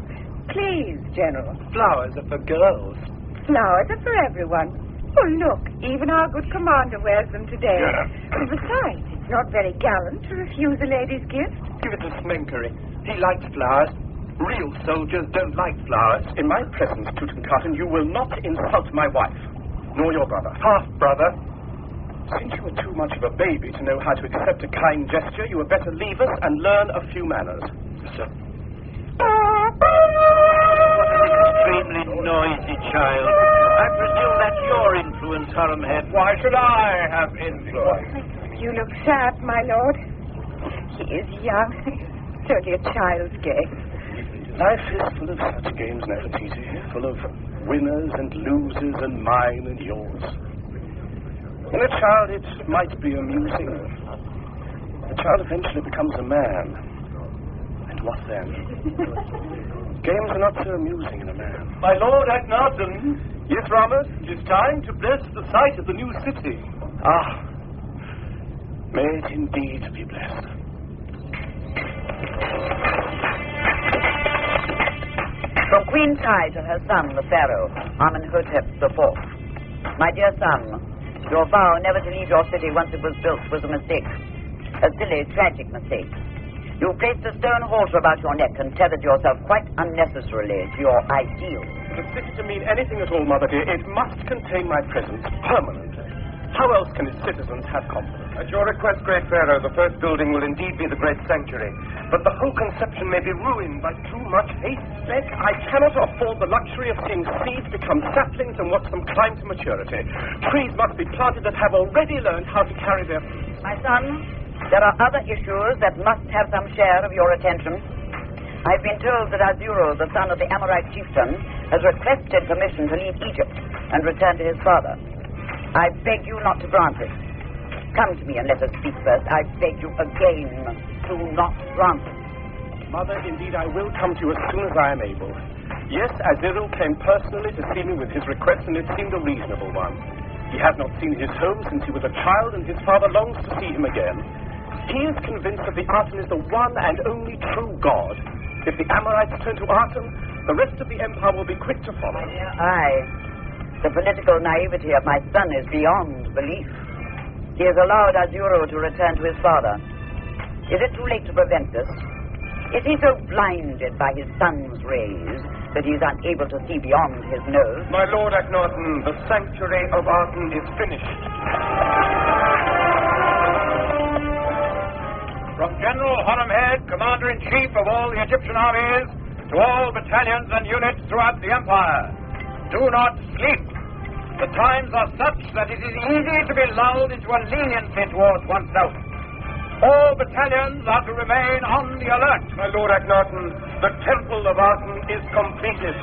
please, General. Flowers are for girls. Flowers are for everyone. Oh, look, even our good commander wears them today. Yeah. And besides, it's not very gallant to refuse a lady's gift. Give it to Smenkery. He likes flowers. Real soldiers don't like flowers. In my presence, Tutankhaten, you will not insult my wife, nor your brother. Half-brother. Since you are too much of a baby to know how to accept a kind gesture, you had better leave us and learn a few manners. Sir. Extremely noisy child. I presume that's your influence, Horemheb. Why should I have influence? You look sad, my lord. He is young. It's only a child's game. Life is full of such games, Nefertiti, full of winners and losers and mine and yours. In a child, it might be amusing. The child eventually becomes a man. And what then? Games are not so amusing in a man. My Lord Akhenaten. Yes, Ramos? It is time to bless the site of the new city. Ah, may it indeed be blessed. From Queen Tai to her son, the Pharaoh, Amenhotep IV. My dear son, your vow never to leave your city once it was built was a mistake. A silly, tragic mistake. You placed a stone halter about your neck and tethered yourself quite unnecessarily to your ideal. For the city to mean anything at all, Mother dear, it must contain my presence permanently. How else can its citizens have confidence? At your request, Great Pharaoh, the first building will indeed be the great sanctuary. But the whole conception may be ruined by too much haste. Beck, I cannot afford the luxury of seeing seeds become saplings and watch them climb to maturity. Trees must be planted that have already learned how to carry their fruit. My son, there are other issues that must have some share of your attention. I've been told that Azuro, the son of the Amorite chieftain, has requested permission to leave Egypt and return to his father. I beg you not to grant it. Come to me and let us speak first. I beg you again to not grant it. Mother, indeed, I will come to you as soon as I am able. Yes, Aziril came personally to see me with his request, and it seemed a reasonable one. He has not seen his home since he was a child, and his father longs to see him again. He is convinced that the Aten is the one and only true God. If the Amorites turn to Aten, the rest of the empire will be quick to follow. The political naivety of my son is beyond belief. He has allowed Azuro to return to his father. Is it too late to prevent this? Is he so blinded by his sun's rays that he is unable to see beyond his nose? My Lord Akhenaten, the sanctuary of Aten is finished. From General Horemheb, Commander-in-Chief of all the Egyptian armies, to all battalions and units throughout the empire, do not sleep. The times are such that it is easy to be lulled into a leniency towards oneself. All battalions are to remain on the alert. My Lord Akhenaten, the temple of Aten is completed.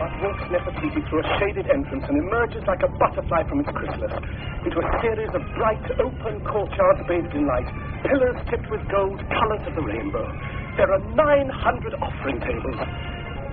But walks Nefertiti through a shaded entrance and emerges like a butterfly from its chrysalis into a series of bright, open courtyards bathed in light, pillars tipped with gold, colors of the rainbow. There are 900 offering tables.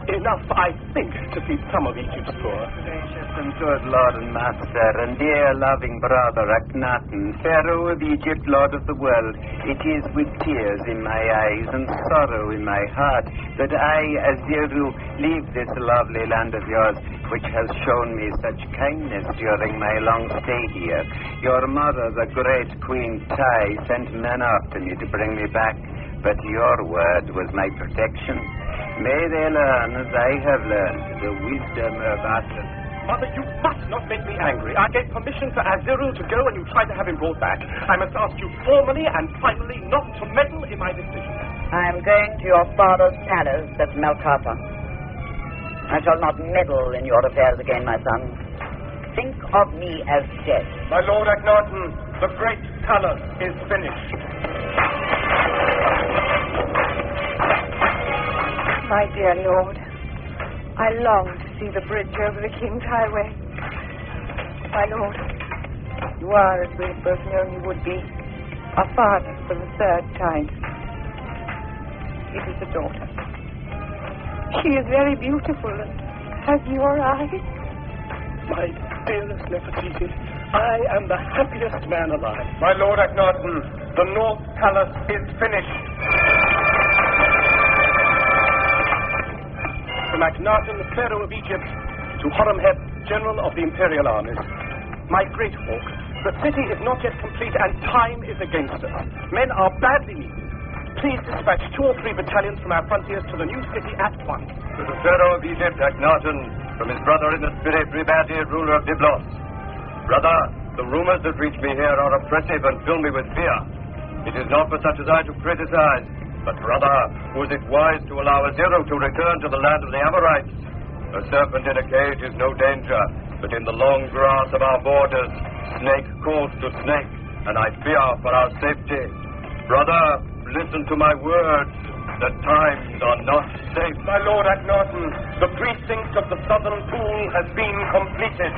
Enough, I think, to feed some of Egypt's poor. Gracious and good Lord and Master, and dear loving brother Akhenaten, Pharaoh of Egypt, Lord of the world, it is with tears in my eyes and sorrow in my heart that I, Azuru, leave this lovely land of yours, which has shown me such kindness during my long stay here. Your mother, the great Queen Tai, sent men after me to bring me back, but your word was my protection. May they learn, as I have learned, the wisdom of Aten. Mother, you must not make me angry. I gave permission for Azirul to go and you tried to have him brought back. I must ask you formally and finally not to meddle in my decision. I am going to your father's palace at Melkata. I shall not meddle in your affairs again, my son. Think of me as dead. My Lord Akhenaten, the great palace is finished. My dear Lord, I long to see the bridge over the King's Highway. My Lord, you are, as we have both known you would be, a father for the third time. It is a daughter. She is very beautiful and has your eyes. My dearest Nefertiti, I am the happiest man alive. My Lord Akhenaten, the North Palace is finished. From Akhenaten, the Pharaoh of Egypt, to Horemheb, General of the Imperial Armies. My great hawk, the city is not yet complete and time is against us. Men are badly needed. Please dispatch 2 or 3 battalions from our frontiers to the new city at once. To the Pharaoh of Egypt, Akhenaten, from his brother in the spirit, Bargate, ruler of Byblos. Brother, the rumors that reach me here are oppressive and fill me with fear. It is not for such as I to criticize, but brother, was it wise to allow Aziro to return to the land of the Amorites? A serpent in a cage is no danger, but in the long grass of our borders, snake calls to snake, and I fear for our safety. Brother, listen to my words. The times are not safe. My Lord Akhenaten, the precinct of the southern pool has been completed.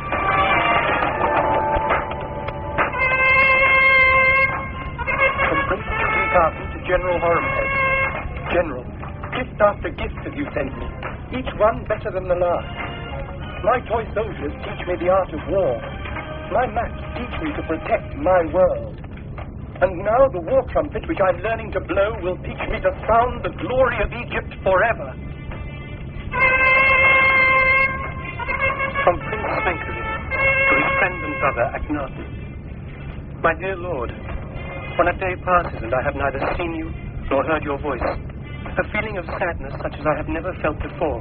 From Prince Tutankhaten to General Horemheb. General, gift after gift have you sent me, each one better than the last. My toy soldiers teach me the art of war. My maps teach me to protect my world. And now the war trumpet which I'm learning to blow will teach me to sound the glory of Egypt forever. From Prince Sankari to his friend and brother Akhenaten. My dear Lord, when a day passes and I have neither seen you nor heard your voice, a feeling of sadness such as I have never felt before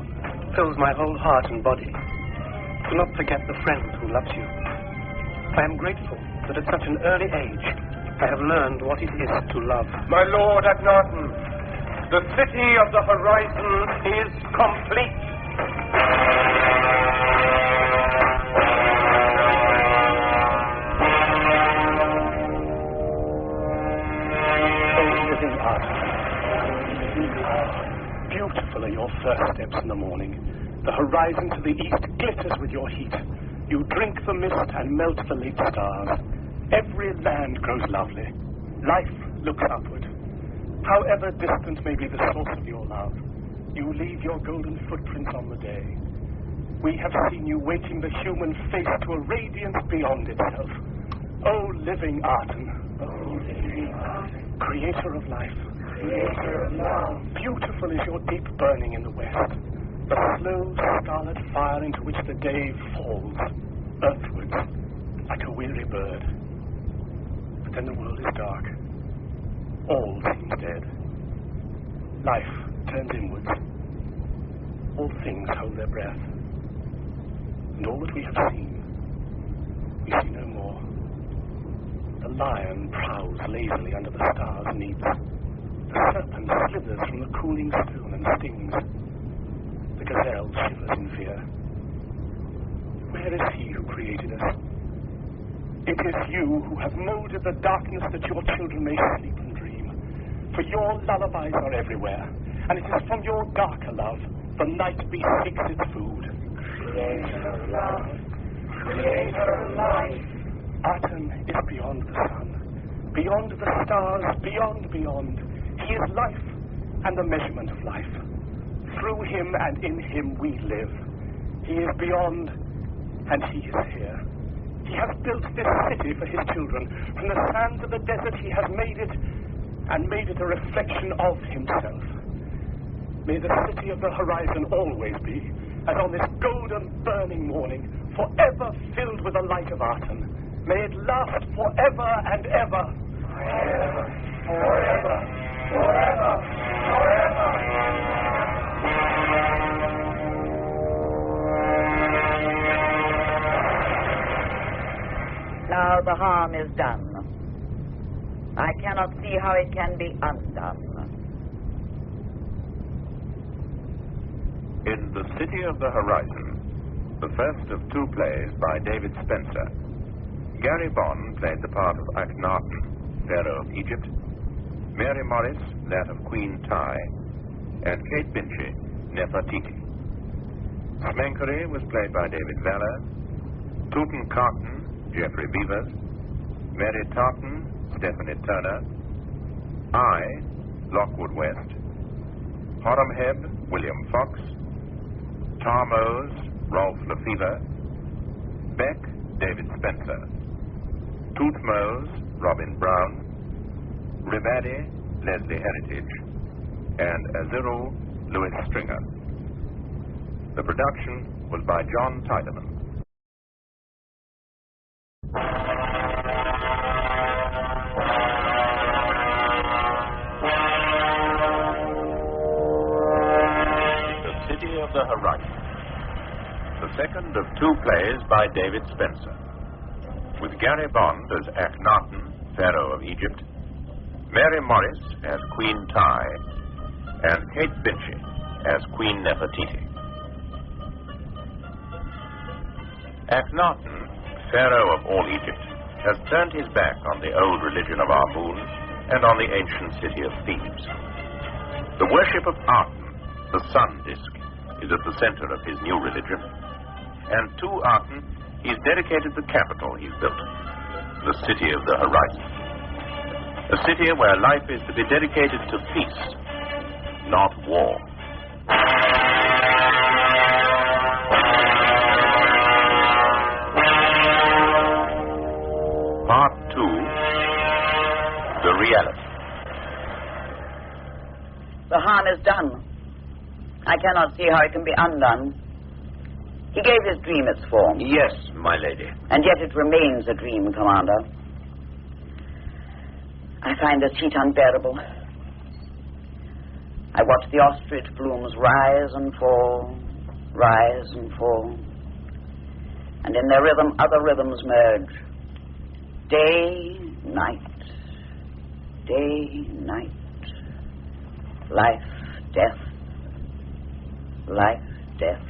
fills my whole heart and body. Do not forget the friend who loves you. I am grateful that at such an early age I have learned what it is to love. My Lord Akhenaten, the city of the horizon is complete. Oh, living art. Beautiful are your first steps in the morning. The horizon to the east glitters with your heat. You drink the mist and melt the late stars. Every land grows lovely. Life looks upward. However distant may be the source of your love, you leave your golden footprints on the day. We have seen you weighting the human face to a radiance beyond itself. O living Arten, creator of life, creator of love. Beautiful is your deep burning in the west, the slow scarlet fire into which the day falls, earthwards, like a weary bird. But then the world is dark. All seems dead. Life turns inwards. All things hold their breath. And all that we have seen, we see no more. The lion prowls lazily under the stars' needs. The serpent slithers from the cooling stone and stings. The gazelle shivers in fear. Where is he who created us? It is you who have molded the darkness that your children may sleep and dream. For your lullabies are everywhere, and it is from your darker love the night beast seeks its food. Creator of love, creator of life. Arten is beyond the sun, beyond the stars, beyond. He is life and the measurement of life. Through him and in him we live. He is beyond, and he is here. He has built this city for his children. From the sands of the desert he has made it, and made it a reflection of himself. May the city of the horizon always be, as on this golden burning morning, forever filled with the light of Arten. May it last forever and ever. Forever, forever, forever, forever. Now the harm is done. I cannot see how it can be undone. In The City of the Horizon, the first of two plays by David Spencer, Gary Bond played the part of Akhenaten, Pharaoh of Egypt, Mary Morris that of Queen Tai, and Kate Binchy, Nefertiti. Smenkere was played by David Valler, Tutankhaten, Geoffrey Beavers, Mary Tartan, Stephanie Turner, I, Lockwood West, Horemheb, William Fox, Tarmos, Rolf Lefevre, Beck, David Spencer, Tootmose, Robin Brown, Ribadi, Leslie Heritage, and Azuru, Louis Stringer. The production was by John Tiedemann. The Horizon, the second of two plays by David Spencer, with Gary Bond as Akhenaten, Pharaoh of Egypt, Mary Morris as Queen Tai, and Kate Binchy as Queen Nefertiti. Akhenaten, Pharaoh of all Egypt, has turned his back on the old religion of our moon and on the ancient city of Thebes. The worship of Aten, the sun disk, is at the center of his new religion. And to Aten, he's dedicated the capital he's built, the city of the horizon. A city where life is to be dedicated to peace, not war. Part 2, The Reality. The harm is done. I cannot see how it can be undone. He gave his dream its form. Yes, my lady. And yet it remains a dream, Commander. I find this heat unbearable. I watch the ostrich blooms rise and fall, rise and fall. And in their rhythm, other rhythms merge. Day, night. Day, night. Life, death. Life, death.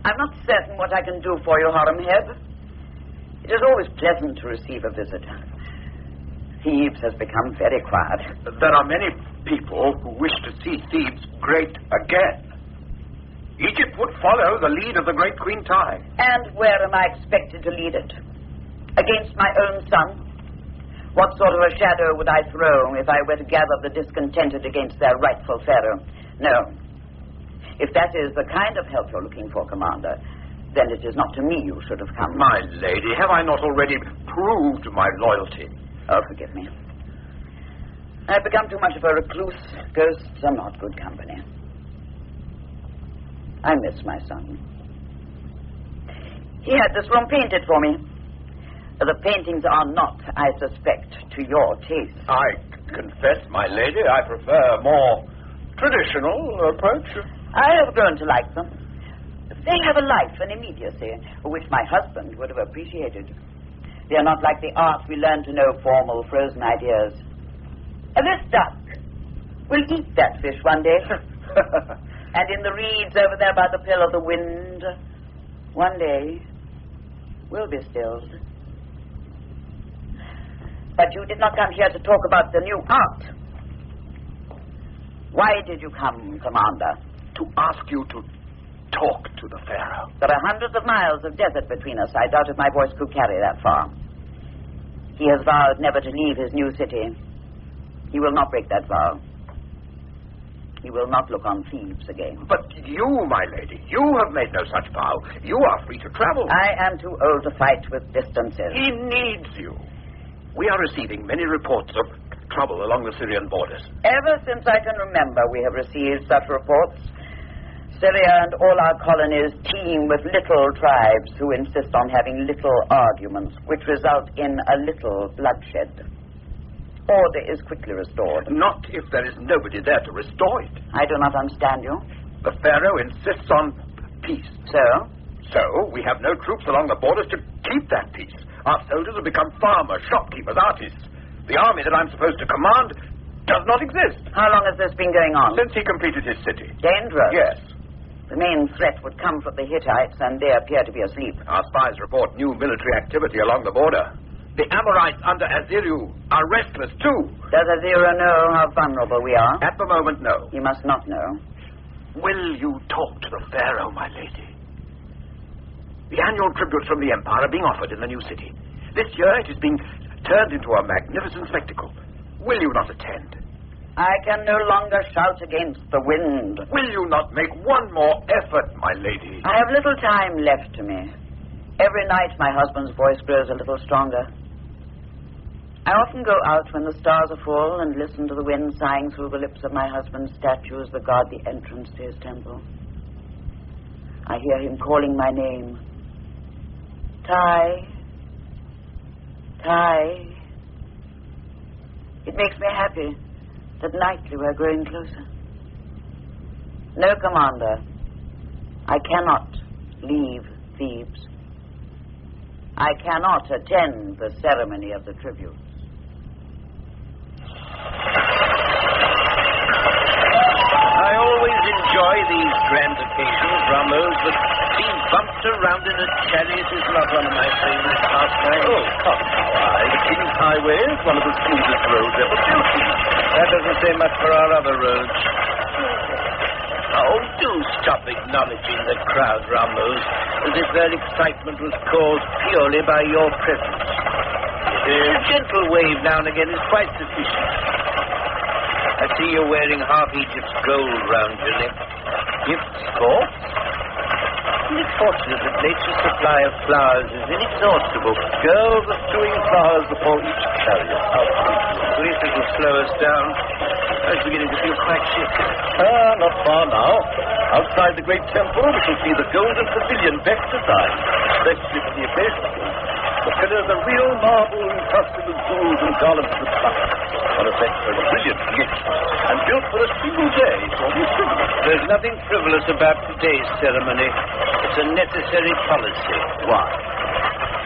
I'm not certain what I can do for you, Horemheb. It is always pleasant to receive a visitor. Thebes has become very quiet. There are many people who wish to see Thebes great again. Egypt would follow the lead of the great Queen Tai. And where am I expected to lead it? Against my own son? What sort of a shadow would I throw if I were to gather the discontented against their rightful pharaoh? No. If that is the kind of help you're looking for, Commander, then it is not to me you should have come. My lady, have I not already proved my loyalty? Oh, forgive me. I've become too much of a recluse. Ghosts are not good company. I miss my son. He had this room painted for me. The paintings are not, I suspect, to your taste. I confess, my lady, I prefer a more traditional approach. I have grown to like them. They have a life and immediacy, which my husband would have appreciated. They are not like the art we learn to know, formal, frozen ideas. And this duck will eat that fish one day. And in the reeds over there by the pill of the wind, one day will be stilled. But you did not come here to talk about the new art. Why did you come, Commander? To ask you to talk to the pharaoh. There are hundreds of miles of desert between us. I doubt if my voice could carry that far. He has vowed never to leave his new city. He will not break that vow. He will not look on Thebes again. But you, my lady, you have made no such vow. You are free to travel. I am too old to fight with distances. He needs you. We are receiving many reports of trouble along the Syrian borders. Ever since I can remember, we have received such reports. Syria and all our colonies teem with little tribes who insist on having little arguments, which result in a little bloodshed. Order is quickly restored. Not if there is nobody there to restore it. I do not understand you. The pharaoh insists on peace. So? So, we have no troops along the borders to keep that peace. Our soldiers have become farmers, shopkeepers, artists. The army that I'm supposed to command does not exist. How long has this been going on? Since he completed his city. Dangerous? Yes. The main threat would come from the Hittites, and they appear to be asleep. Our spies report new military activity along the border. The Amorites under Aziru are restless, too. Does Aziru know how vulnerable we are? At the moment, no. He must not know. Will you talk to the pharaoh, my lady? The annual tributes from the empire are being offered in the new city. This year it is being turned into a magnificent spectacle. Will you not attend? I can no longer shout against the wind. Will you not make one more effort, my lady? I have little time left to me. Every night my husband's voice grows a little stronger. I often go out when the stars are full and listen to the wind sighing through the lips of my husband's statues that guard the entrance to his temple. I hear him calling my name. Tai. Tai. It makes me happy that nightly we're growing closer. No, Commander, I cannot leave Thebes. I cannot attend the ceremony of the tributes. I always enjoy these grand occasions, Ramos, but being bumped around in a chariot is not one of my favorite pastimes. Oh, come now, The king's highway is one of the smoothest roads ever built. That doesn't say much for our other roads. Oh, do stop acknowledging the crowd, Ramos, as if their excitement was caused purely by your presence. A gentle wave now and again is quite sufficient. I see you're wearing half Egypt's gold round your neck. Gifts for? It's fortunate that nature's supply of flowers is inexhaustible. Girls are strewing flowers before each chariot. Please, it will slow us down. I was beginning to feel quite sick. Not far now. Outside the great temple, we shall see the golden pavilion best designed, especially for the occasion. The pillars are real marble encrusted with jewels and garlands of flowers. On effect for a brilliant gift, and built for a single day for the assembly. There's nothing frivolous about today's ceremony. It's a necessary policy. Why?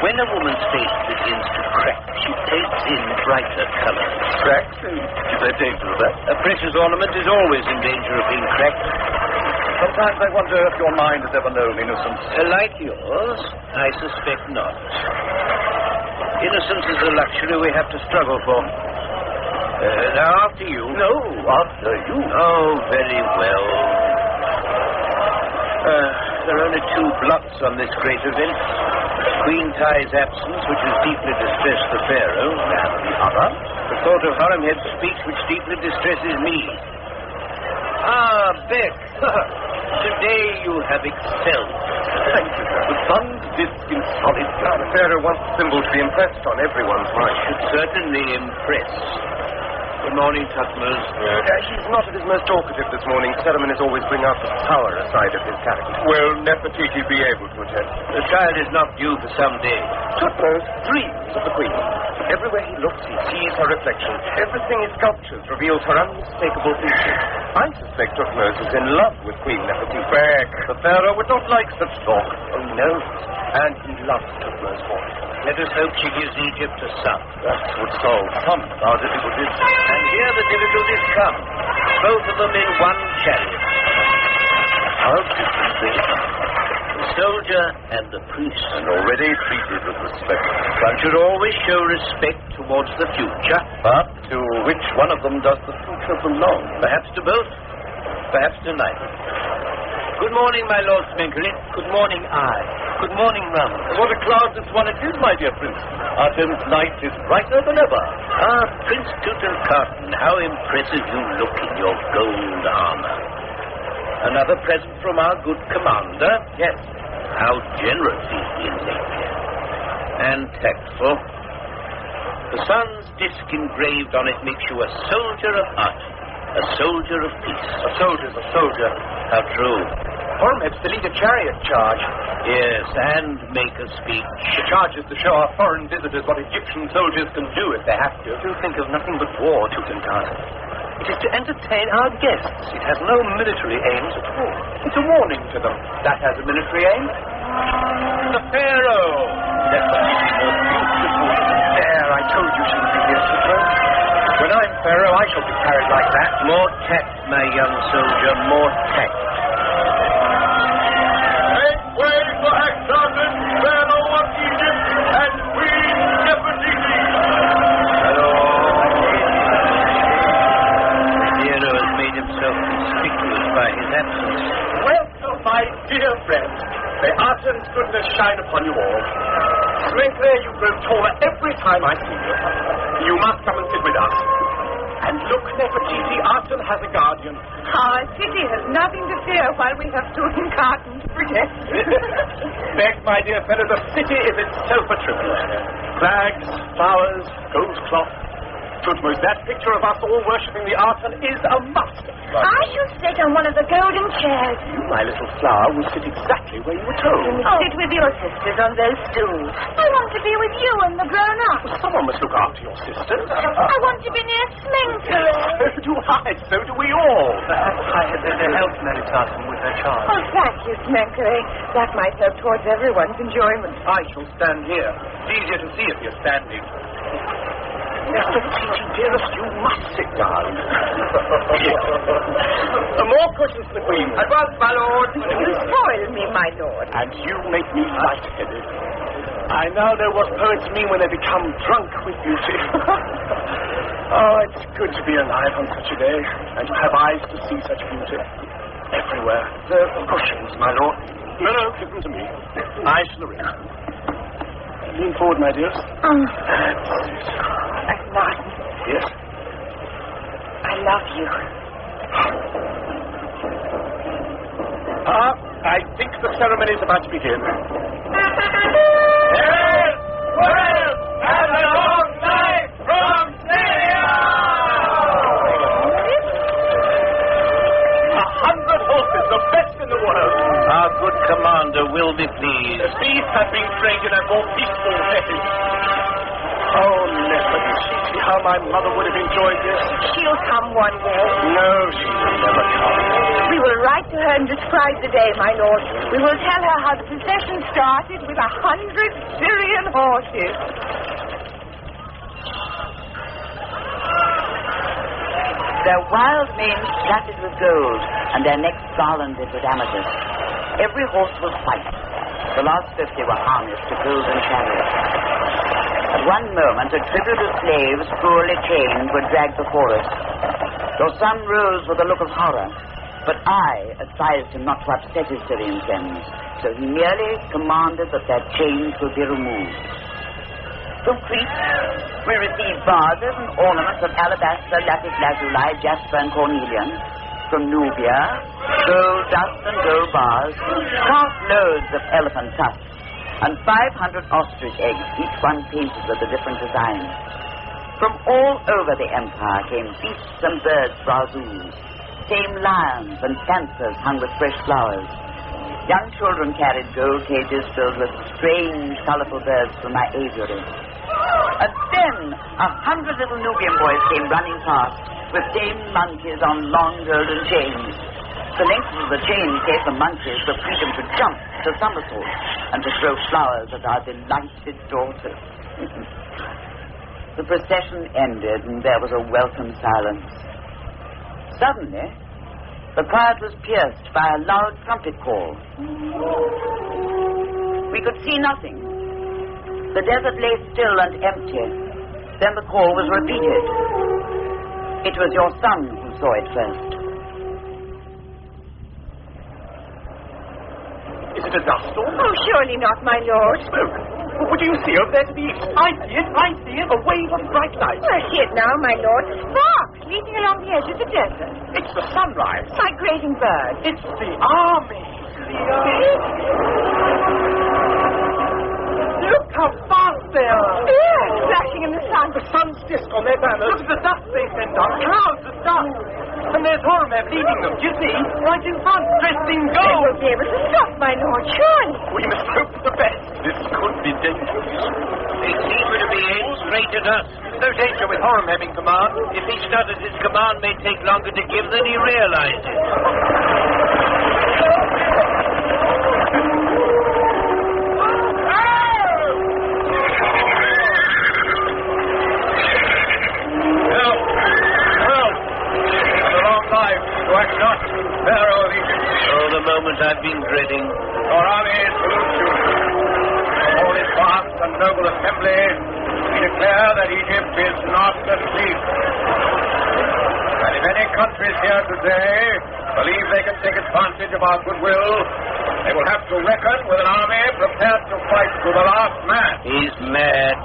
When a woman's face begins to crack, she paints in brighter colors. Cracks? Is there danger of that? A precious ornament is always in danger of being cracked. Sometimes I wonder if your mind has ever known innocence. Like yours, I suspect not. Innocence is a luxury we have to struggle for. Now, after you. No, after you. Oh, very well. There are only 2 blots on this great event. Queen Tai's absence, which has deeply distressed the Pharaoh, and the other, the thought of Haremhead's speech, which deeply distresses me. Ah, Beck. Today you have excelled. Thank you, sir. The sun's disk in solid ground. The Pharaoh wants the symbol to be impressed on everyone's mind. Should certainly impress. Good morning, Tutmos. He's not at his most talkative this morning. Ceremonies always bring out the power side of his character. Will Nefertiti be able to attend? The child is not due for some day. Tutmos dreams of the Queen. Everywhere he looks, he sees her reflection. Everything his sculptures reveals her unmistakable features. I suspect Tutmos is in love with Queen Nefertiti. Beck, the Pharaoh would not like such talk. Oh, no. And he loves Tutmos for it. Let us hope she gives Egypt a son. That would solve some of our difficulties. And here the difficulties come. Both of them in one chariot. How different they are. The soldier and the priest. And already treated with respect. One should always show respect towards the future. But to which one of them does the future belong? Perhaps to both. Perhaps to neither. Good morning, my Lord Smenkering. Good morning, Good morning, Ram. What a cloudless one it is, my dear Prince. Autumn's night is brighter than ever. Ah, Prince Tutankhaten, how impressive you look in your gold armor. Another present from our good commander? Yes. How generous is in nature. And tactful. The sun's disk engraved on it makes you a soldier of art. A soldier of peace. A soldier's a soldier. How true. Horemheb's to lead a chariot charge. Yes, and make a speech. The charge is to show our foreign visitors what Egyptian soldiers can do if they have to. You think of nothing but war, Tutankhaten. It is to entertain our guests. It has no military aims at all. It's a warning to them. That has a military aim. The Pharaoh! That's the most beautiful. There, I told you she would be here, Tutmos. When I'm Pharaoh, I shall be carried like that. More tact, my young soldier, more tact. Make way for Akhenaten, Pharaoh of Egypt, and Queen Nefertiti. Hello. The hero has made himself conspicuous by his absence. Welcome, my dear friend. May Aten's goodness shine upon you all. Smenkering, you grow taller every time I see you. You must come and sit with us. And look, Nefertiti, Aten has a guardian. Our city has nothing to fear while we have Tutankhaten to protect. Beck, my dear fellow, the city is itself a tribute. Flags, flowers, gold cloth. Tutmos, that picture of us all worshipping the Aten is a masterpiece. I shall sit on one of the golden chairs. You, my little flower, will sit exactly where you were told. Sit with your sisters on those stools. I want to be with you and the grown-ups. Well, someone must look after your sisters. I want to be near Smenkering. So do I. So do we all. Perhaps I had better help Meritaten with her charge. Oh, thank you, Smenkering. That might help towards everyone's enjoyment. I shall stand here. It's easier to see if you're standing. Nefertiti, dearest, you must sit down. More cushions for the Queen. At once, my lord. You spoil me, my lord. And you make me light-headed. I now know what poets mean when they become drunk with beauty. Oh, it's good to be alive on such a day, and to have eyes to see such beauty. Everywhere. The cushions, my lord. No, give them to me. I shall arrange them. Lean forward, my dears. That's it. Martin. Yes? I love you. I think the ceremony is about to begin. Yes! Well, and a long night from Syria! 100 horses, the best in the world. Our good commander will be pleased. The beasts have been trained in a more peaceful setting. Oh, Nefertiti, how my mother would have enjoyed this. She'll come one day. No, she will never come. We will write to her and describe the day, my lord. We will tell her how the procession started with 100 Syrian horses. Their wild manes splattered with gold, and their necks garlanded with amethyst. Every horse was white. The last 50 were harnessed to golden chariots. At one moment, a tribute of slaves, cruelly chained, were dragged before us. Your son rose with a look of horror, but I advised him not to upset his Syrian friends, so he merely commanded that their chains would be removed. From Crete, we received vases and ornaments of alabaster, lapis lazuli, jasper, and cornelian. From Nubia, gold dust and gold bars, cast loads of elephant tusks, and 500 ostrich eggs, each one painted with a different design. From all over the empire came beasts and birds razzoos, tame lions and panthers hung with fresh flowers. Young children carried gold cages filled with strange, colorful birds from my aviary. And then 100 little Nubian boys came running past with tame monkeys on long golden chains. The length of the chain gave the monkeys the freedom to jump, to somersault, and to throw flowers at our delighted daughters. The procession ended, and there was a welcome silence. Suddenly, the quiet was pierced by a loud trumpet call. We could see nothing. The desert lay still and empty. Then the call was repeated. It was your son who saw it first. Is it a dust storm? Oh, surely not, my lord. Smoke. What do you see over there to the east? I see it. A wave of bright light. I see it now, my lord. Sparks leaping along the edge of the desert. It's the sunrise. Migrating birds. It's the army. Look how fast they are. Yes, flashing in the sun. The sun's disc on their banners. Look at the dust they send up. Clouds of dust. And there's Horemheb leading them. Do you see? Right in front, dressed in They gold. won't be able to stop, my lord, surely. We must hope for the best. This could be dangerous. They seem to be aimed straight at us. No danger with Horemheb in command. If he stutters, his command may take longer to give than he realizes. Pharaoh of Egypt. Oh, the moment I've been dreading. Your army salutes you. All this vast and noble assembly, we declare that Egypt is not asleep. And if any countries here today believe they can take advantage of our goodwill, they will have to reckon with an army prepared to fight to the last man. He's mad.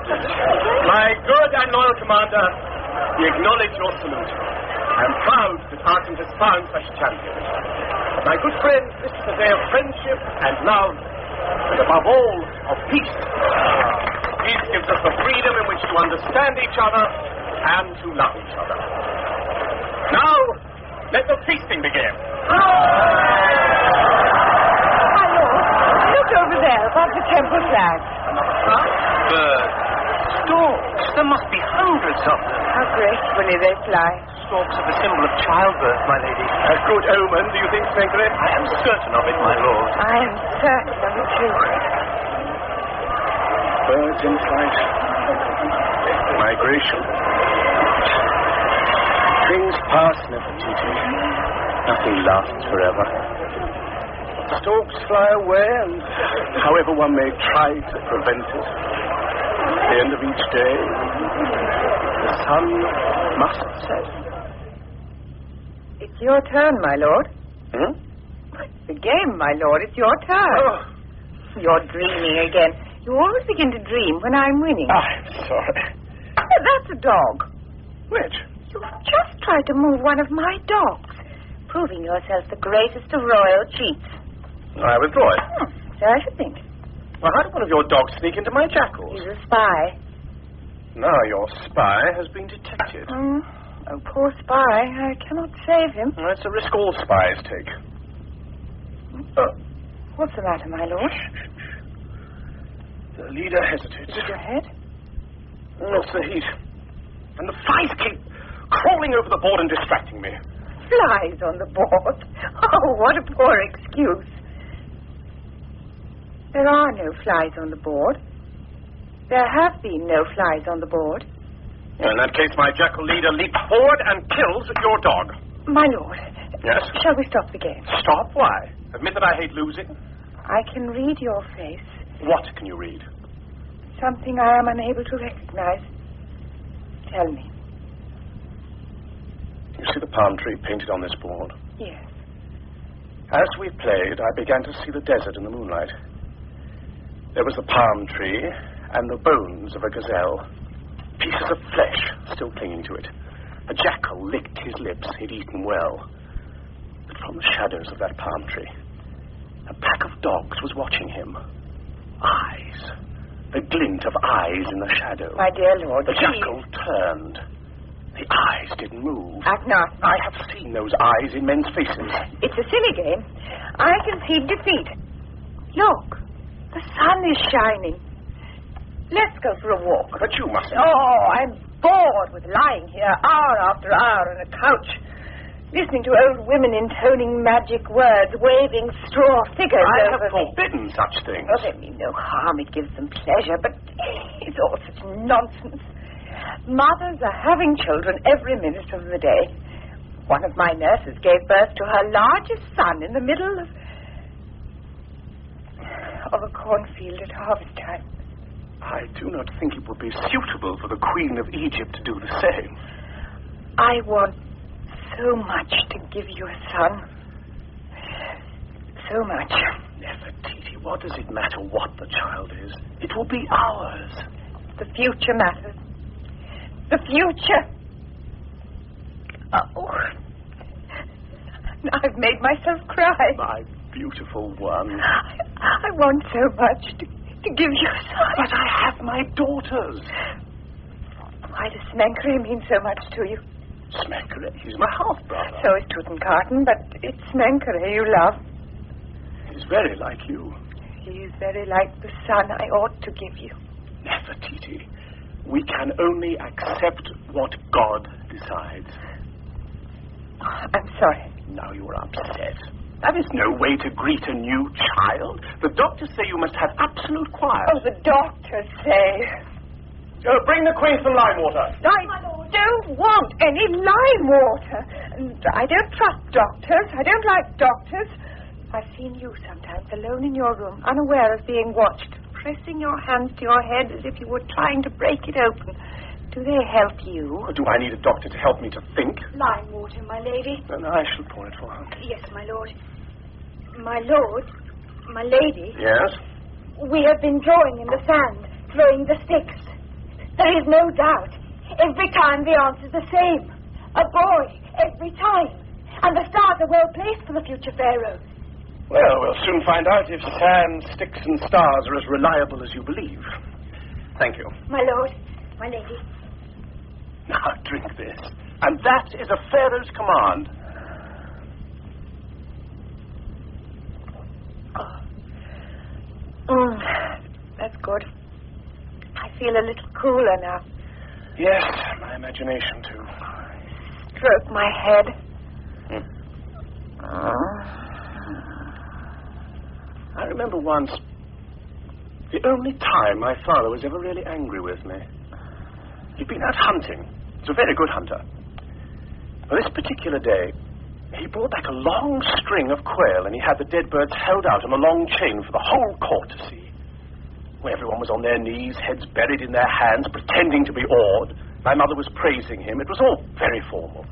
My good and loyal commander, we acknowledge your salute. I am proud that Argent has found such champions. But my good friends, this is a day of friendship and love, and above all, of peace. Peace gives us the freedom in which to understand each other and to love each other. Now, let the feasting begin. My lord, look over there above the temple flag. Birds. Storks. There must be hundreds of them. How gracefully they fly. Storks are the symbol of childbirth, my lady. A good omen, do you think, Fengrave? I am certain of it, my lord. I am certain of it too. Birds in flight. Migration. Things pass, Nefertiti. Nothing lasts forever. Storks fly away, and however one may try to prevent it, at the end of each day, the sun must set. It's your turn, my lord. Hmm? It's the game, my lord. It's your turn. Oh. You're dreaming again. You always begin to dream when I'm winning. I'm sorry. That's a dog. Which? You just tried to move one of my dogs, proving yourself the greatest of royal cheats. I withdraw it. So I should think. Well, how did one of your dogs sneak into my jackals? He's a spy. Now your spy has been detected. Oh, poor spy. I cannot save him. That's a risk all spies take. What's the matter, my lord? The leader hesitates. Is it your head? It's the heat. And the flies keep crawling over the board and distracting me. Flies on the board? Oh, what a poor excuse. There are no flies on the board. There have been no flies on the board. In that case, my jackal leader leaps forward and kills your dog. My lord. Yes? Shall we stop the game? Stop? Why? Admit that I hate losing? I can read your face. What can you read? Something I am unable to recognize. Tell me. You see the palm tree painted on this board? Yes. As we played, I began to see the desert in the moonlight. There was the palm tree and the bones of a gazelle. Pieces of flesh still clinging to it. A jackal licked his lips. He'd eaten well. But from the shadows of that palm tree, a pack of dogs was watching him. Eyes. The glint of eyes in the shadow. My dear lord, the jackal turned. The eyes didn't move. Agnar. I have seen those eyes in men's faces. It's a silly game. I concede defeat. Look, the sun is shining. Let's go for a walk. But you mustn't. Oh, I'm bored with lying here hour after hour on a couch, listening to old women intoning magic words, waving straw figures I over have forbidden such things. Oh, they mean no harm. It gives them pleasure, but it's all such nonsense. Mothers are having children every minute of the day. One of my nurses gave birth to her largest son in the middle of a cornfield at harvest time. I do not think it would be suitable for the Queen of Egypt to do the same. I want so much to give you a son. So much. Nefertiti, what does it matter what the child is? It will be ours. The future matters. The future. Oh. I've made myself cry. My beautiful one. I want so much to give you a son. But I have my daughters. Why does Smenkere mean so much to you? Smenkere? He's my half-brother. So is Tutankhaten, but it's Smenkere you love. He's very like you. He is very like the son I ought to give you. Nefertiti, we can only accept what God decides. I'm sorry. Now you are upset. That is no way to greet a new child. The doctors say you must have absolute quiet. Oh, the doctors say. Bring the Queen some lime water. I don't want any lime water. And I don't trust doctors. I don't like doctors. I've seen you sometimes alone in your room, unaware of being watched, pressing your hands to your head as if you were trying to break it open. Do they help you? Or do I need a doctor to help me to think? Lime water, my lady. Then I shall pour it for her. Yes, my lord. My lord, my lady. Yes? We have been drawing in the sand, throwing the sticks. There is no doubt. Every time the answer's the same. A boy, every time. And the stars are well placed for the future pharaoh. Well, we'll soon find out if sand, sticks, and stars are as reliable as you believe. Thank you. My lord, my lady. Now drink this. And that is a pharaoh's command. That's good. I feel a little cooler now. Yes, my imagination too. Stroke my head. I remember once, the only time my father was ever really angry with me. He'd been out hunting. He was a very good hunter. On this particular day, He brought back a long string of quail, and he had the dead birds held out on a long chain for the whole court to see. Where everyone was on their knees, heads buried in their hands, pretending to be awed. My mother was praising him. It was all very formal.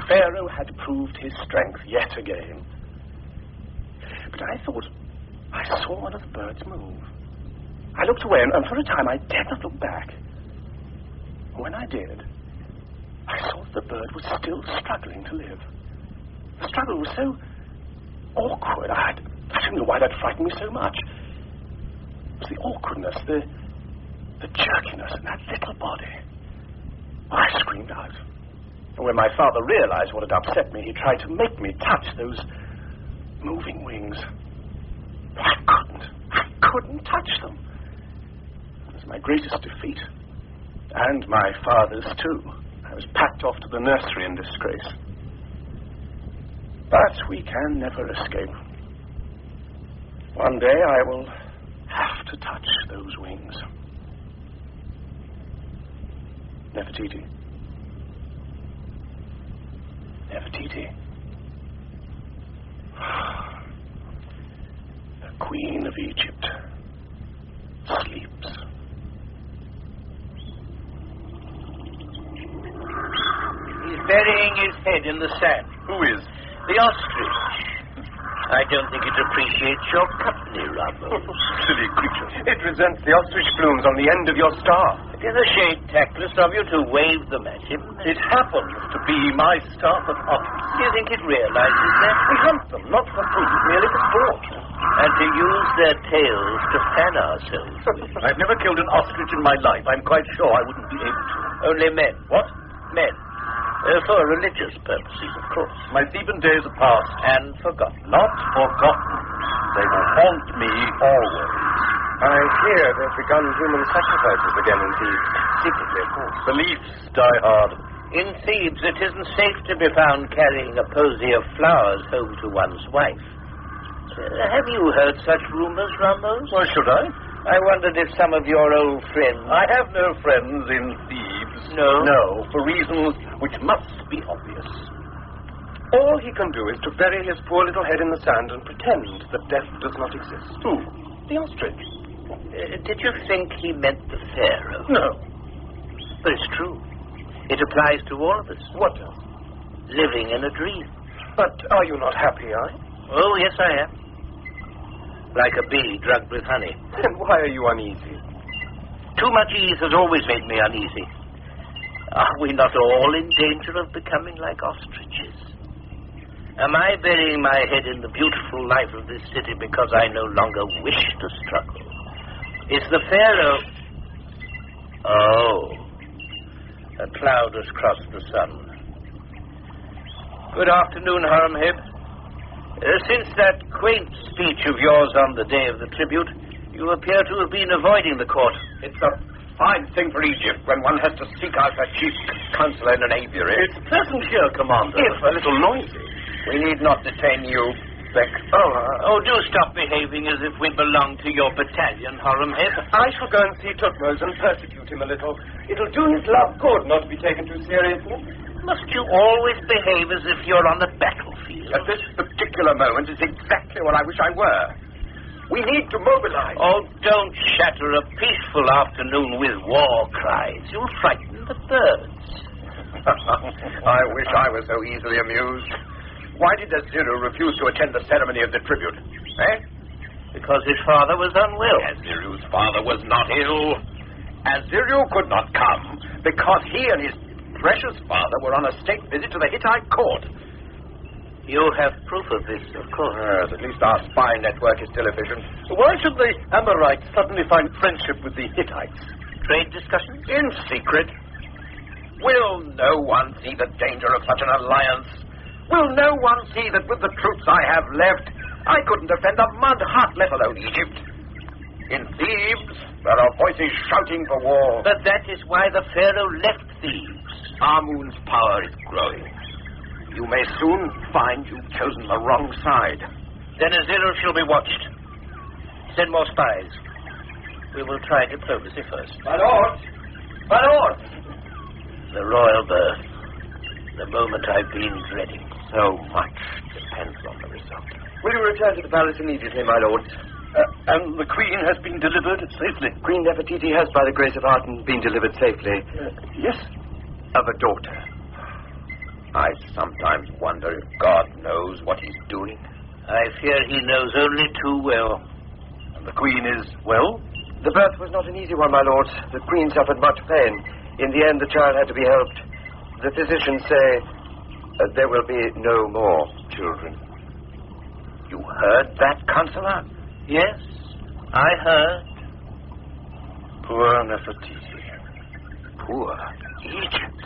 Pharaoh had proved his strength yet again. But I thought I saw one of the birds move. I looked away, and for a time I dared not look back. When I did, I saw that the bird was still struggling to live. The struggle was so awkward. I don't know why that frightened me so much. It was the awkwardness, the jerkiness in that little body. I screamed out. And when my father realized what had upset me, he tried to make me touch those moving wings. But I couldn't touch them. It was my greatest defeat. And my father's, too. I was packed off to the nursery in disgrace. But we can never escape. One day I will have to touch those wings. Nefertiti. Nefertiti. The Queen of Egypt sleeps. He's burying his head in the sand. Who is? The ostrich. I don't think it appreciates your company, Rumble. Silly creature. It resents the ostrich plumes on the end of your staff. It is a shade tactless of you to wave them at him. It happens to be my staff of office. Do you think it realizes that? We hunt them, not for food, merely for sport. And to use their tails to fan ourselves with. I've never killed an ostrich in my life. I'm quite sure I wouldn't be able to. Only men. What? Men. For religious purposes, of course. My Theban days are past. And forgotten. Not forgotten. They will haunt me always. I hear they've begun human sacrifices again in Thebes. Secretly, of course. Beliefs die hard. In Thebes, it isn't safe to be found carrying a posy of flowers home to one's wife. Have you heard such rumors, Ramos? Why should I? I wondered if some of your old friends... I have no friends in Thebes. No? No, for reasons which must be obvious. All he can do is to bury his poor little head in the sand and pretend that death does not exist. Who? The ostrich. Did you think he meant the pharaoh? No. But it's true. It applies to all of us. What else? Living in a dream. But are you not happy, I? Oh, yes, I am. Like a bee drugged with honey. Then why are you uneasy? Too much ease has always made me uneasy. Are we not all in danger of becoming like ostriches? Am I burying my head in the beautiful life of this city because I no longer wish to struggle? Is the pharaoh... Oh, a cloud has crossed the sun. Good afternoon, Horemheb. Since that quaint speech of yours on the day of the tribute, you appear to have been avoiding the court. It's a fine thing for Egypt when one has to seek out a chief counselor in an aviary. It's pleasant here, Commander. If a little noisy. We need not detain you, Beck. Oh, do stop behaving as if we belong to your battalion, Horemheb. I shall go and see Tutmos and persecute him a little. It'll do his love good not to be taken too seriously. Must you always behave as if you're on the battlefield? At this particular moment is exactly what I wish I were. We need to mobilize. Oh, don't shatter a peaceful afternoon with war cries. You'll frighten the birds. I wish I was so easily amused. Why did Aziru refuse to attend the ceremony of the tribute? Because his father was unwell. Aziru's father was not ill. Aziru could not come because he and his precious father were on a state visit to the Hittite court. You have proof of this, of course. Yes, at least our spy network is still efficient. Why should the Amorites suddenly find friendship with the Hittites? Trade discussions? In secret. Will no one see the danger of such an alliance? Will no one see that with the troops I have left, I couldn't defend a mud hut, let alone Egypt? In Thebes, there are voices shouting for war. But that is why the pharaoh left Thebes. Amun's power is growing. You may soon find you've chosen the wrong side. Then Aziru shall be watched. Send more spies. We will try diplomacy first. My lord! My lord! The royal birth. The moment I've been dreading. So much depends on the result. Will you return to the palace immediately, my lord? And the Queen has been delivered safely? Queen Nefertiti has, by the grace of Arden, been delivered safely. Yes. Of a daughter. I sometimes wonder if God knows what he's doing. I fear he knows only too well. And the Queen is well? The birth was not an easy one, my lord. The Queen suffered much pain. In the end, the child had to be helped. The physicians say there will be no more children. You heard that, Consular? Yes, I heard. Poor Nefertiti. Poor Egypt.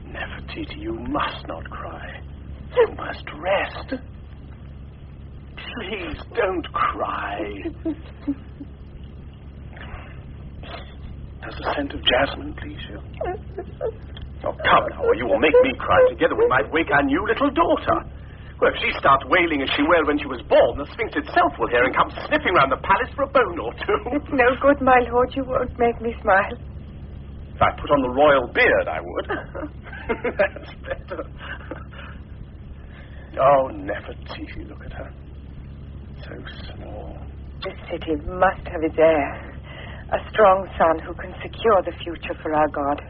Nefertiti, you must not cry. You must rest. Please don't cry. Does the scent of jasmine please you? Oh, come now, or you will make me cry. Together we might wake our new little daughter. Well, if she starts wailing as she wailed when she was born, the Sphinx itself will hear and come sniffing round the palace for a bone or two. It's no good, my lord. You won't make me smile. If I put on the royal beard, I would. That's better. Oh, Nefertiti, look at her. So small. This city must have its heir. A strong son who can secure the future for our God.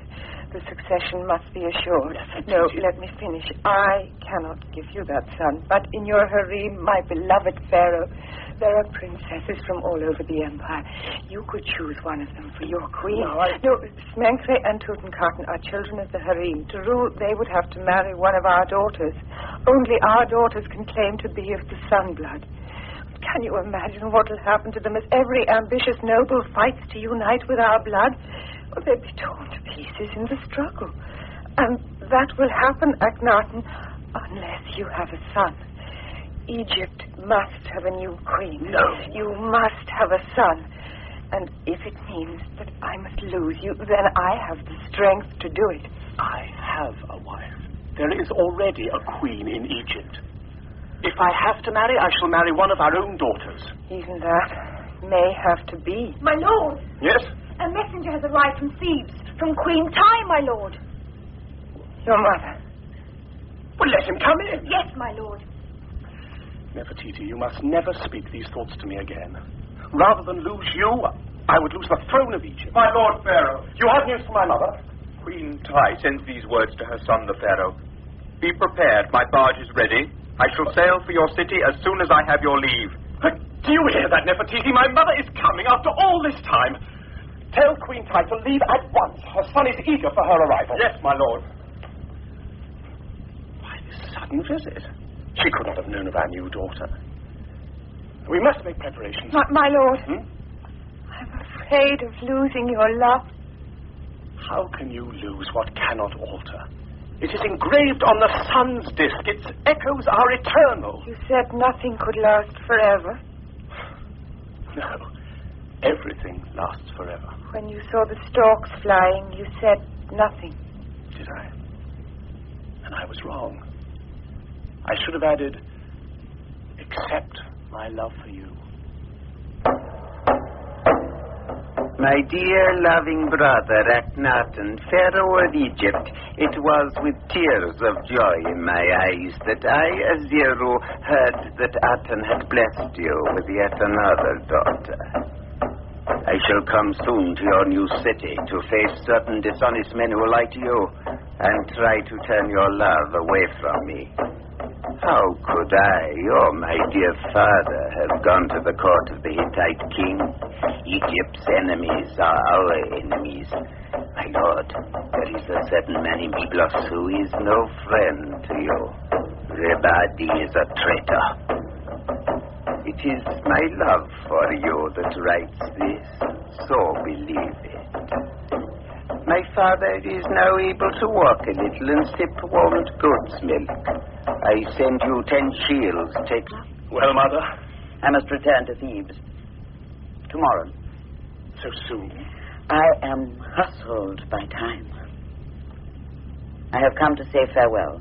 The succession must be assured. No, let me finish. I cannot give you that son, but in your harem, my beloved Pharaoh, there are princesses from all over the empire. You could choose one of them for your queen. No, Smenkre and Tutankhaten are children of the harem. To rule, they would have to marry one of our daughters. Only our daughters can claim to be of the sun blood. Can you imagine what will happen to them as every ambitious noble fights to unite with our blood? Well, they'd be torn to pieces in the struggle. And that will happen, Akhenaten, unless you have a son. Egypt must have a new queen. No. You must have a son. And if it means that I must lose you, then I have the strength to do it. I have a wife. There is already a queen in Egypt. If I have to marry, I shall marry one of our own daughters. Even that may have to be. My lord! Yes? A messenger has arrived from Thebes, from Queen Tai, my lord. Your mother. Well, let him come in. Yes, my lord. Nefertiti, you must never speak these thoughts to me again. Rather than lose you, I would lose the throne of Egypt. My lord Pharaoh, You have news from my mother? Queen Tai sends these words to her son, the Pharaoh. Be prepared, my barge is ready. I shall sail for your city as soon as I have your leave. Do you hear that, Nefertiti? My mother is coming after all this time. Tell Queen Tai to leave at once. Her son is eager for her arrival. Yes, my lord. Why this sudden visit? She could not have known of our new daughter. We must make preparations. My lord, I'm afraid of losing your love. How can you lose what cannot alter? It is engraved on the sun's disk. Its echoes are eternal. You said nothing could last forever. No. Everything lasts forever. When you saw the storks flying, you said nothing. Did I? And I was wrong. I should have added, except my love for you. My dear loving brother Akhenaten, Pharaoh of Egypt, it was with tears of joy in my eyes that I, Aziru, heard that Aten had blessed you with yet another daughter. I shall come soon to your new city to face certain dishonest men who lie to you and try to turn your love away from me. How could I, or my dear father, have gone to the court of the Hittite king? Egypt's enemies are our enemies. My lord, there is a certain man in Byblos who is no friend to you. Rebadi is a traitor. It is my love for you that writes this, so believe it. My father is now able to walk a little and sip warmed goat's milk. I send you 10 shields. Take... Well, Mother? I must return to Thebes. Tomorrow. So soon? I am hustled by time. I have come to say farewell.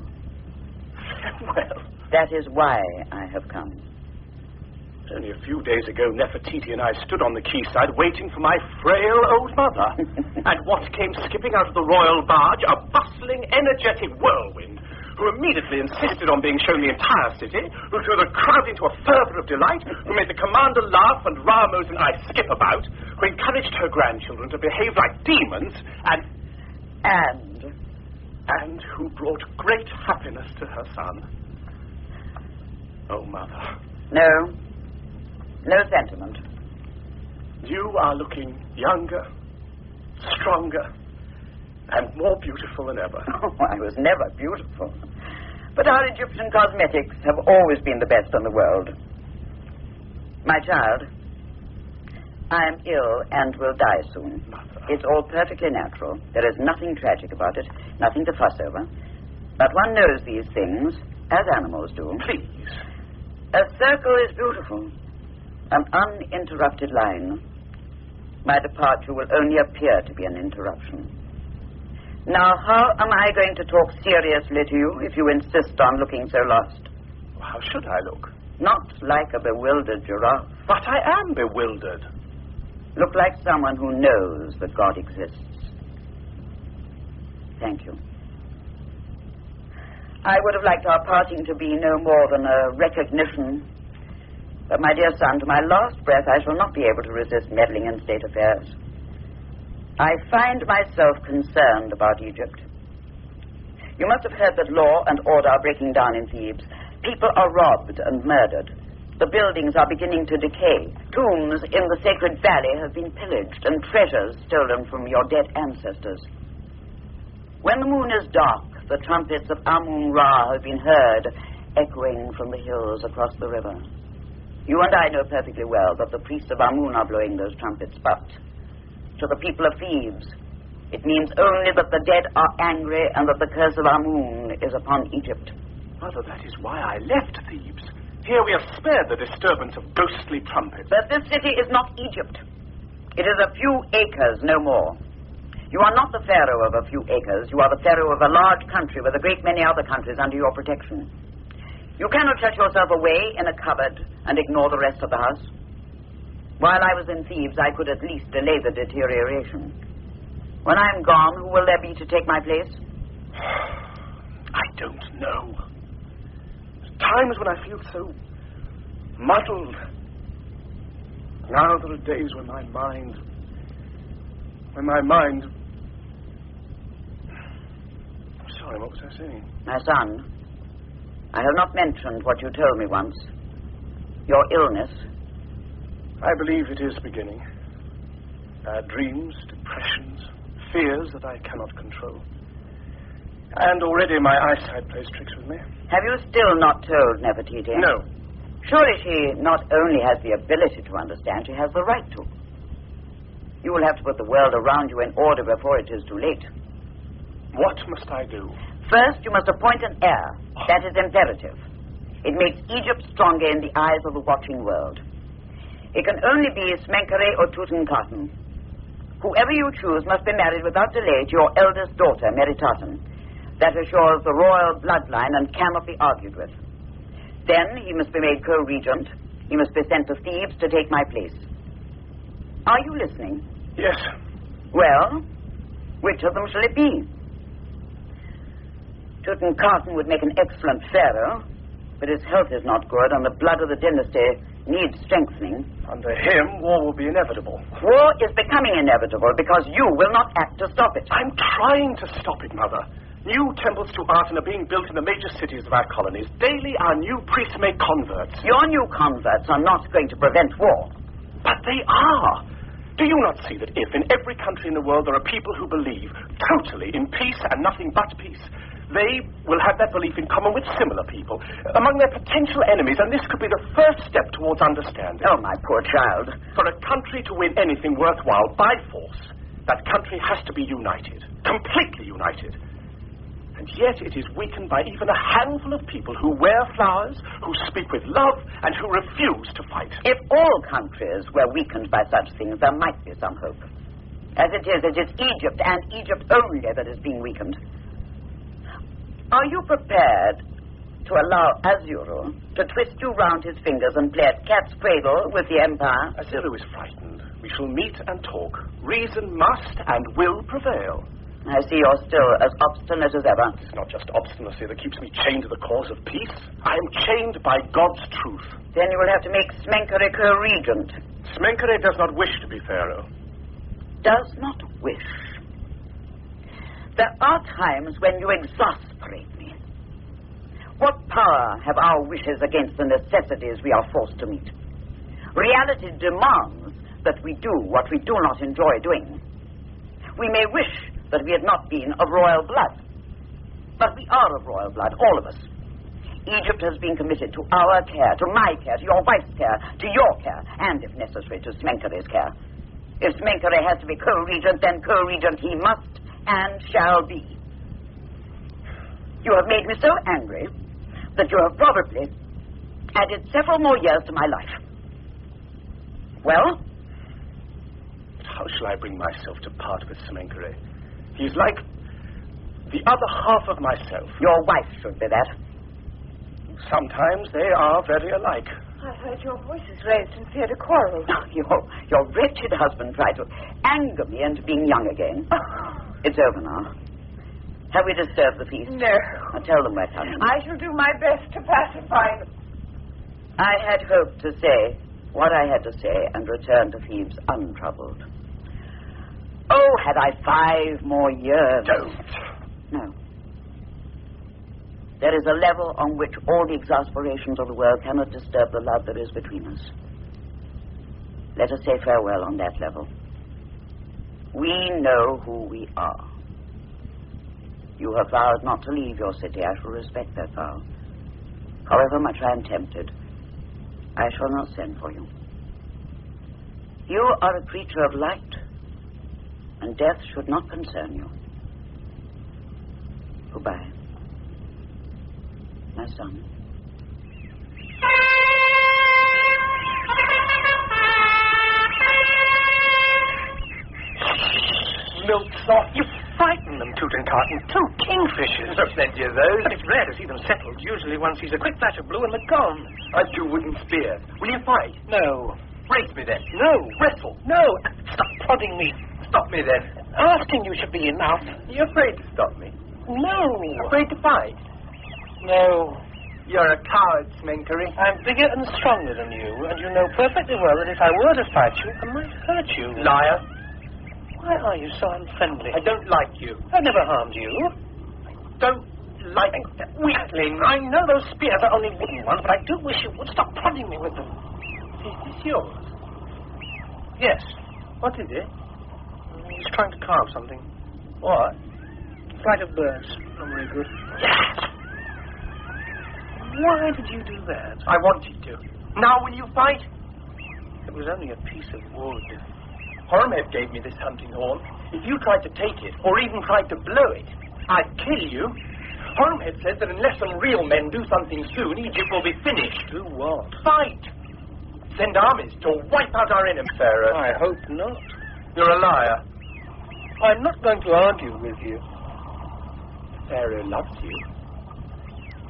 Farewell? That is why I have come. Only a few days ago, Nefertiti and I stood on the quayside waiting for my frail old mother. And what came skipping out of the royal barge? A bustling, energetic whirlwind, who immediately insisted on being shown the entire city, who threw the crowd into a fervour of delight, who made the commander laugh and Ramos and I skip about, who encouraged her grandchildren to behave like demons, and who brought great happiness to her son. Oh, Mother. No sentiment. You are looking younger, stronger, and more beautiful than ever. Oh, I was never beautiful. But our Egyptian cosmetics have always been the best in the world. My child, I am ill and will die soon. Mother. It's all perfectly natural. There is nothing tragic about it, nothing to fuss over. But one knows these things, as animals do. Please. A circle is beautiful. An uninterrupted line. My departure will only appear to be an interruption. Now, how am I going to talk seriously to you if you insist on looking so lost? How should I look? Not like a bewildered giraffe. But I am bewildered. Look like someone who knows that God exists. Thank you. I would have liked our parting to be no more than a recognition. But, my dear son, to my last breath, I shall not be able to resist meddling in state affairs. I find myself concerned about Egypt. You must have heard that law and order are breaking down in Thebes. People are robbed and murdered. The buildings are beginning to decay. Tombs in the sacred valley have been pillaged and treasures stolen from your dead ancestors. When the moon is dark, the trumpets of Amun-Ra have been heard echoing from the hills across the river. You and I know perfectly well that the priests of Amun are blowing those trumpets, but to the people of Thebes, it means only that the dead are angry and that the curse of Amun is upon Egypt. Mother, that is why I left Thebes. Here we are spared the disturbance of ghostly trumpets. But this city is not Egypt. It is a few acres, no more. You are not the pharaoh of a few acres. You are the pharaoh of a large country with a great many other countries under your protection. You cannot shut yourself away in a cupboard and ignore the rest of the house. While I was in Thebes, I could at least delay the deterioration. When I am gone, who will there be to take my place? I don't know. There's times when I feel so muddled. Now there are days when my mind... Sorry, what was I saying? My son, I have not mentioned what you told me once. Your illness. I believe it is beginning. Bad dreams, depressions, fears that I cannot control. And already my eyesight plays tricks with me. Have you still not told Nefertiti? No. Surely she not only has the ability to understand, she has the right to. You will have to put the world around you in order before it is too late. What must I do? First, you must appoint an heir. That is imperative. It makes Egypt stronger in the eyes of the watching world. It can only be Smenkhare or Tutankhaten. Whoever you choose must be married without delay to your eldest daughter, Meritaten. That assures the royal bloodline and cannot be argued with. Then he must be made co-regent. He must be sent to Thebes to take my place. Are you listening? Yes. Well, which of them shall it be? Tutankhaten would make an excellent pharaoh, but his health is not good, and the blood of the dynasty needs strengthening. Under him, war will be inevitable. War is becoming inevitable because you will not act to stop it. I'm trying to stop it, Mother. New temples to Aten are being built in the major cities of our colonies. Daily, our new priests make converts. Your new converts are not going to prevent war. But they are. Do you not see that if in every country in the world there are people who believe totally in peace and nothing but peace, they will have that belief in common with similar people among their potential enemies, and this could be the first step towards understanding. Oh, my poor child. For a country to win anything worthwhile by force, that country has to be united, completely united. And yet it is weakened by even a handful of people who wear flowers, who speak with love, and who refuse to fight. If all countries were weakened by such things, there might be some hope. As it is Egypt, and Egypt only, that is being weakened. Are you prepared to allow Azuro to twist you round his fingers and play at cat's cradle with the Empire? Azuro is frightened. We shall meet and talk. Reason must and will prevail. I see you're still as obstinate as ever. It's not just obstinacy that keeps me chained to the cause of peace. I am chained by God's truth. Then you will have to make Smenkere co-regent. Smenkere does not wish to be pharaoh. Does not wish. There are times when you exasperate me. What power have our wishes against the necessities we are forced to meet? Reality demands that we do what we do not enjoy doing. We may wish that we had not been of royal blood, but we are of royal blood, all of us. Egypt has been committed to our care, to my care, to your wife's care, to your care, and, if necessary, to Smenkere's care. If Smenkere has to be co-regent, then co-regent he must and shall be. You have made me so angry that you have probably added several more years to my life. Well? How shall I bring myself to part with Smenkere? He's like the other half of myself. Your wife should be that. Sometimes they are very alike. I heard your voices raised and feared a quarrel. Your wretched husband tried to anger me into being young again. It's over now. Have we disturbed the feast? No. Now tell them we're coming. I shall do my best to pacify them. I had hoped to say what I had to say and return to Thebes untroubled. Oh, had I 5 more years. Don't. No. There is a level on which all the exasperations of the world cannot disturb the love there is between us. Let us say farewell on that level. We know who we are. You have vowed not to leave your city. I shall respect that vow. However much I am tempted, I shall not send for you. You are a creature of light, and death should not concern you. Goodbye, my son. Milksop, you frighten them, Tutankhaten. 2 kingfishers. There's plenty of those. But it's rare to see them settled. Usually one sees a quick flash of blue and they're gone. I've 2 wooden spears. Will you fight? No. Race me then. No. Wrestle. No. Stop prodding me. Stop me then. Asking you should be enough. You're afraid to stop me? No. Afraid to fight? No. You're a coward, Smenkere. I'm bigger and stronger than you, and you know perfectly well that if I were to fight you, I might hurt you. Liar. Why are you so unfriendly? I don't like you. I've never harmed you. Don't like that weakling. I know those spears are only wooden ones, but I do wish you would stop prodding me with them. Is this yours? Yes. What is it? He's trying to carve something. What? Flight of birds. Not very good. Yes! Why did you do that? I wanted to. Now will you fight? It was only a piece of wood. Horemheb gave me this hunting horn. If you tried to take it, or even tried to blow it, I'd kill you. Horemheb says that unless some real men do something soon, Egypt will be finished. Do what? Fight! Send armies to wipe out our enemies. Pharaoh. I hope not. You're a liar. I'm not going to argue with you. Pharaoh loves you.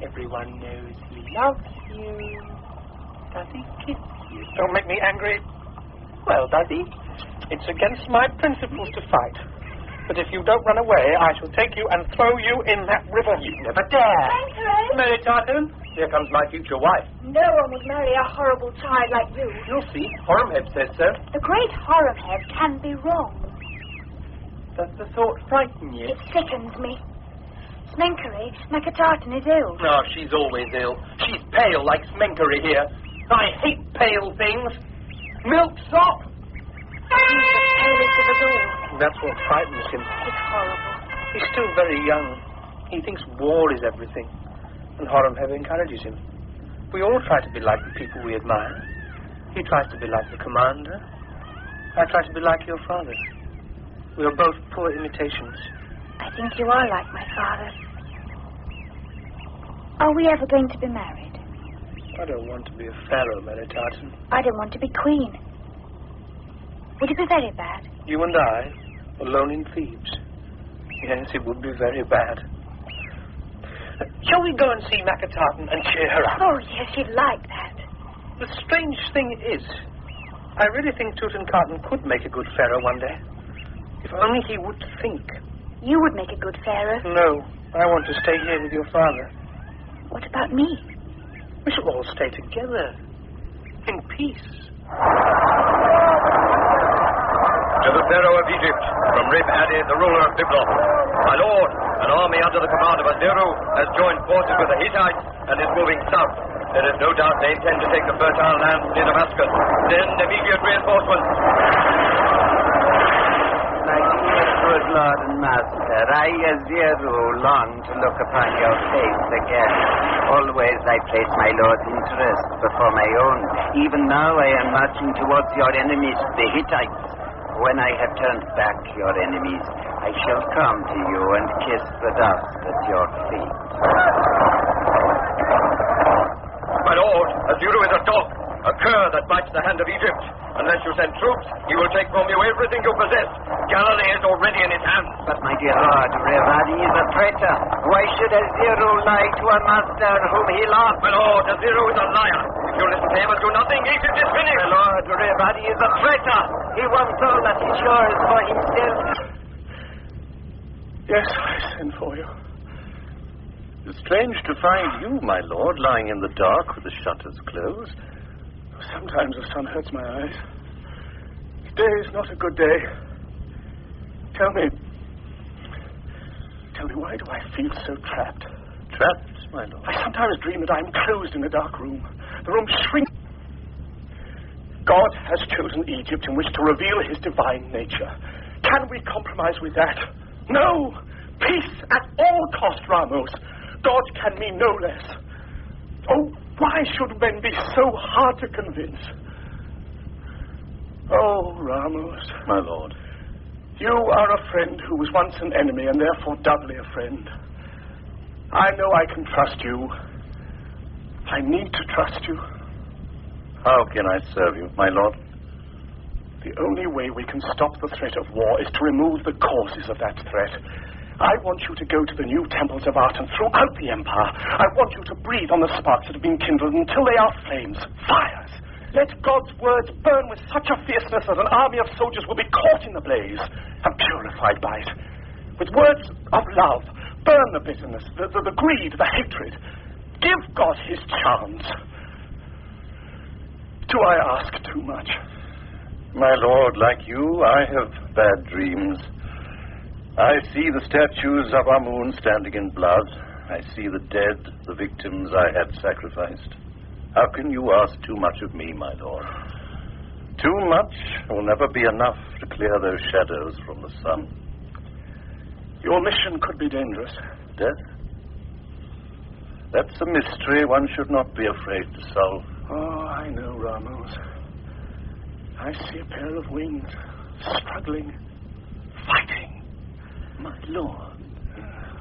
Everyone knows he loves you. Does he kiss you? Don't make me angry. Well, does he? It's against my principles to fight. But if you don't run away, I shall take you and throw you in that river. You never dare. Smenkere? Meritaten, here comes my future wife. No one would marry a horrible child like you. You'll see. Horemheb says so. The great Horemheb can be wrong. Does the thought frighten you? It sickens me. Smenkere, Meritaten is ill. No, she's always ill. She's pale like Smenkere here. I hate pale things. Milksop! He's the palest of us all. That's what frightens him. It's horrible. He's still very young. He thinks war is everything. And Horemheb encourages him. We all try to be like the people we admire. He tries to be like the commander. I try to be like your father. We are both poor imitations. I think you are like my father. Are we ever going to be married? I don't want to be a pharaoh, Meritaten. I don't want to be queen. Would it be very bad? You and I, alone in Thebes. Yes, it would be very bad. Shall we go and see Macataten and cheer her up? Oh, yes, she'd like that. The strange thing is, I really think Tutankhaten could make a good pharaoh one day. If only he would think. You would make a good pharaoh. No, I want to stay here with your father. What about me? We shall all stay together, in peace. To the Pharaoh of Egypt, from Rib Adi, the ruler of Byblos. My lord, an army under the command of Aziru has joined forces with the Hittites and is moving south. There is no doubt they intend to take the fertile lands near Damascus. Send immediate reinforcements. My dear good lord and master, I, Aziru, long to look upon your face again. Always I place my lord's interest before my own. Even now I am marching towards your enemies, the Hittites. When I have turned back your enemies, I shall come to you and kiss the dust at your feet. My lord, Aziru is a dog, a cur that bites the hand of Egypt. Unless you send troops, he will take from you everything you possess. Galilee is already in his hands. But, my dear lord, Revadi is a traitor. Why should Aziru lie to a master whom he loves? My lord, Aziru is a liar. If you listen to him and do nothing, Egypt is finished. My lord, Revadi is a traitor. He wants all that is yours for himself. Yes, I send for you. It's strange to find you, my lord, lying in the dark with the shutters closed. Sometimes the sun hurts my eyes. Today is not a good day. Tell me, why do I feel so trapped? Trapped, my lord? I sometimes dream that I'm closed in a dark room. The room shrinks. God has chosen Egypt in which to reveal his divine nature. Can we compromise with that? No! Peace at all cost, Ramos. God can mean no less. Oh, why should men be so hard to convince? Oh, Ramos. My lord. You are a friend who was once an enemy and therefore doubly a friend. I know I can trust you. I need to trust you. How can I serve you, my lord? The only way we can stop the threat of war is to remove the causes of that threat. I want you to go to the new temples of art and throughout the empire. I want you to breathe on the sparks that have been kindled until they are flames, fires. Let God's words burn with such a fierceness that an army of soldiers will be caught in the blaze and purified by it. With words of love, burn the bitterness, the greed, the hatred. Give God his chance. Do I ask too much? My lord, like you, I have bad dreams. I see the statues of Amun standing in blood. I see the dead, the victims I had sacrificed. How can you ask too much of me, my lord? Too much will never be enough to clear those shadows from the sun. Your mission could be dangerous. Death? That's a mystery one should not be afraid to solve. Oh, I know, Ramos. I see a pair of wings, struggling, fighting. My lord.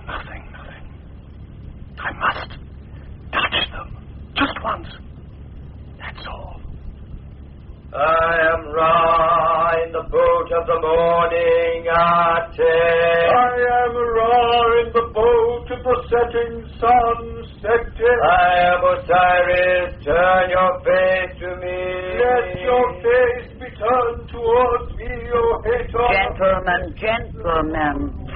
Nothing. I must touch them. Just once. That's all. I am Ra in the boat of the morning Ate. I am Ra in the boat of the setting sun, Sekte. I am Osiris, turn your face to me. Let your face be turned towards me, O Hathor. Gentlemen.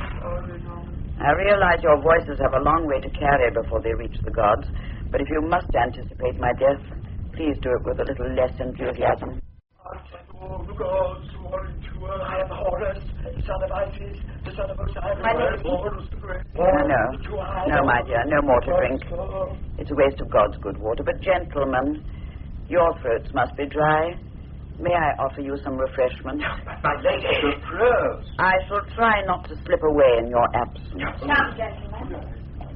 I realize your voices have a long way to carry before they reach the gods, but if you must anticipate my death, please do it with a little less enthusiasm. All the gods who are into earth. I am Horus, the son of Isis, the son of Osiris. My lady. Horus the Great. No, my dear, no more to drink. It's a waste of God's good water. But, gentlemen, your throats must be dry. May I offer you some refreshment? My lady. Reproach. I shall try not to slip away in your absence. Now, gentlemen.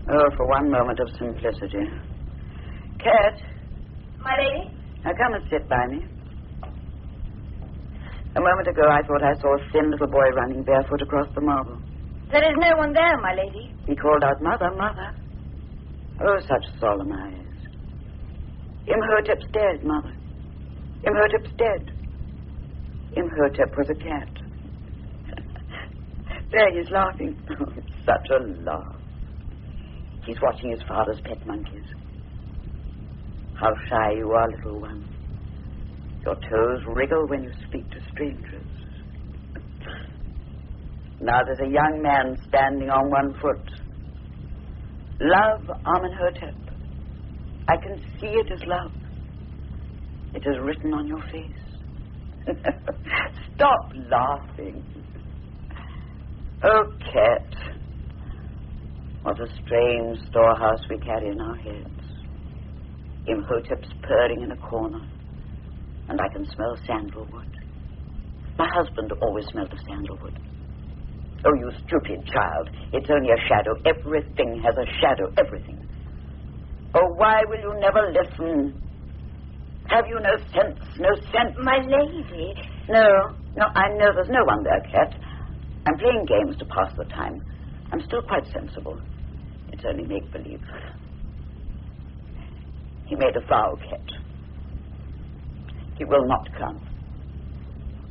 Oh, for one moment of simplicity. Cat. My lady? Now come and sit by me. A moment ago I thought I saw a thin little boy running barefoot across the marble. There is no one there, my lady. He called out, "Mother, mother." Oh, such solemn eyes. Imhotep's dead, mother. Imhotep's dead. Imhotep was a cat. There he's laughing. Such a laugh. He's watching his father's pet monkeys. How shy you are, little one. Your toes wriggle when you speak to strangers. Now there's a young man standing on one foot. Love, Amenhotep. I can see it as love. It is written on your face. Stop laughing. Oh, Cat. What a strange storehouse we carry in our heads. Imhotep's purring in a corner, and I can smell sandalwood. My husband always smelled of sandalwood. Oh, you stupid child. It's only a shadow. Everything has a shadow. Everything. Oh, why will you never listen? Have you no sense? No sense? My lady. No, I know there's no one there, Cat. I'm playing games to pass the time. I'm still quite sensible. It's only make-believe. He made a vow, Cat. He will not come.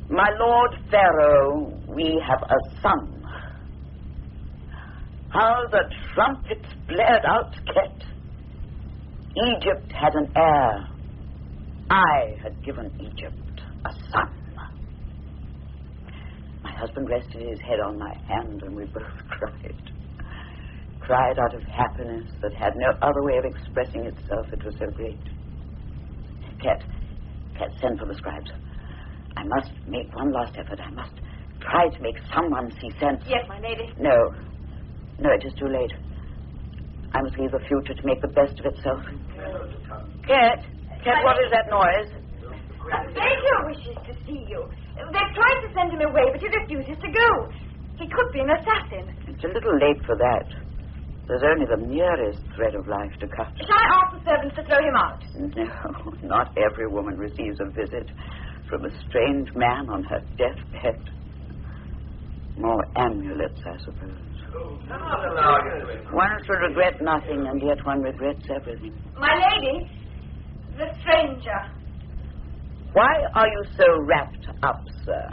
My Lord Pharaoh, we have a son. How the trumpets blared out, Cat. Egypt had an heir. I had given Egypt a son. My husband rested his head on my hand and we both cried. Cried out of happiness that had no other way of expressing itself. It was so great. Cat, send for the scribes. I must make one last effort. I must try to make someone see sense. Yes, my lady. No, it is too late. I must leave the future to make the best of itself. Cat, what is that noise? Baker wishes to see you. They've tried to send him away, but he refuses to go. He could be an assassin. It's a little late for that. There's only the merest thread of life to cut. Shall I ask the servants to throw him out? No, not every woman receives a visit from a strange man on her deathbed. More amulets, I suppose. One should regret nothing, and yet one regrets everything. My lady, the stranger. Why are you so wrapped up, sir?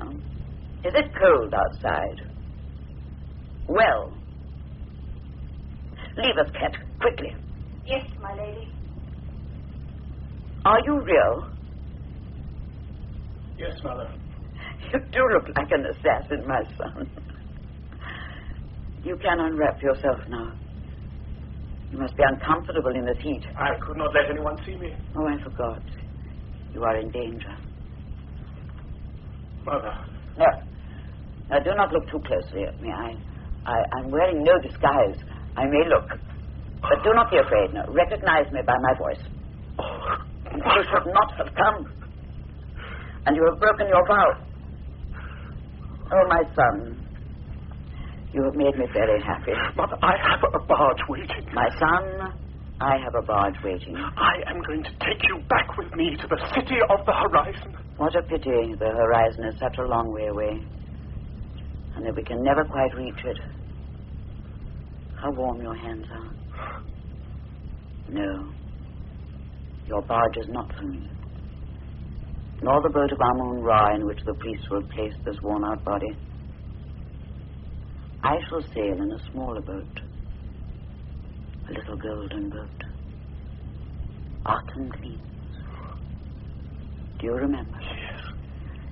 Is it cold outside? Well, leave us, Cat, quickly. Yes, my lady. Are you real? Yes, Mother. You do look like an assassin, my son. You can unwrap yourself now. You must be uncomfortable in this heat. I could not let anyone see me. Oh, I forgot. You are in danger. Mother. No. Now, do not look too closely at me. I'm wearing no disguise. I may look. But do not be afraid. No. Recognize me by my voice. You should not have come. And you have broken your vow. Oh, my son. You have made me very happy. Mother, I have a barge waiting. My son, I have a barge waiting. I am going to take you back with me to the city of the horizon. What a pity the horizon is such a long way away. And that we can never quite reach it. How warm your hands are. No. Your barge is not for me. Nor the boat of Amun-Ra in which the priests will place this worn-out body. I shall sail in a smaller boat. A little golden boat. Autumn gleams. Do you remember? Yes.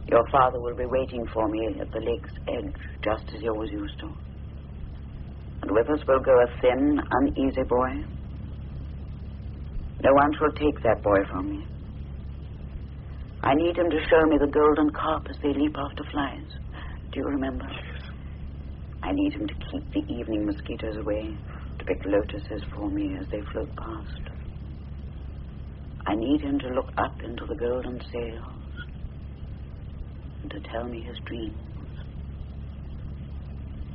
Your father will be waiting for me at the lake's edge, just as he always used to. And with us will go a thin, uneasy boy. No one shall take that boy from me. I need him to show me the golden carp as they leap after flies. Do you remember? Yes. I need him to keep the evening mosquitoes away, to pick lotuses for me as they float past. I need him to look up into the golden sails and to tell me his dreams,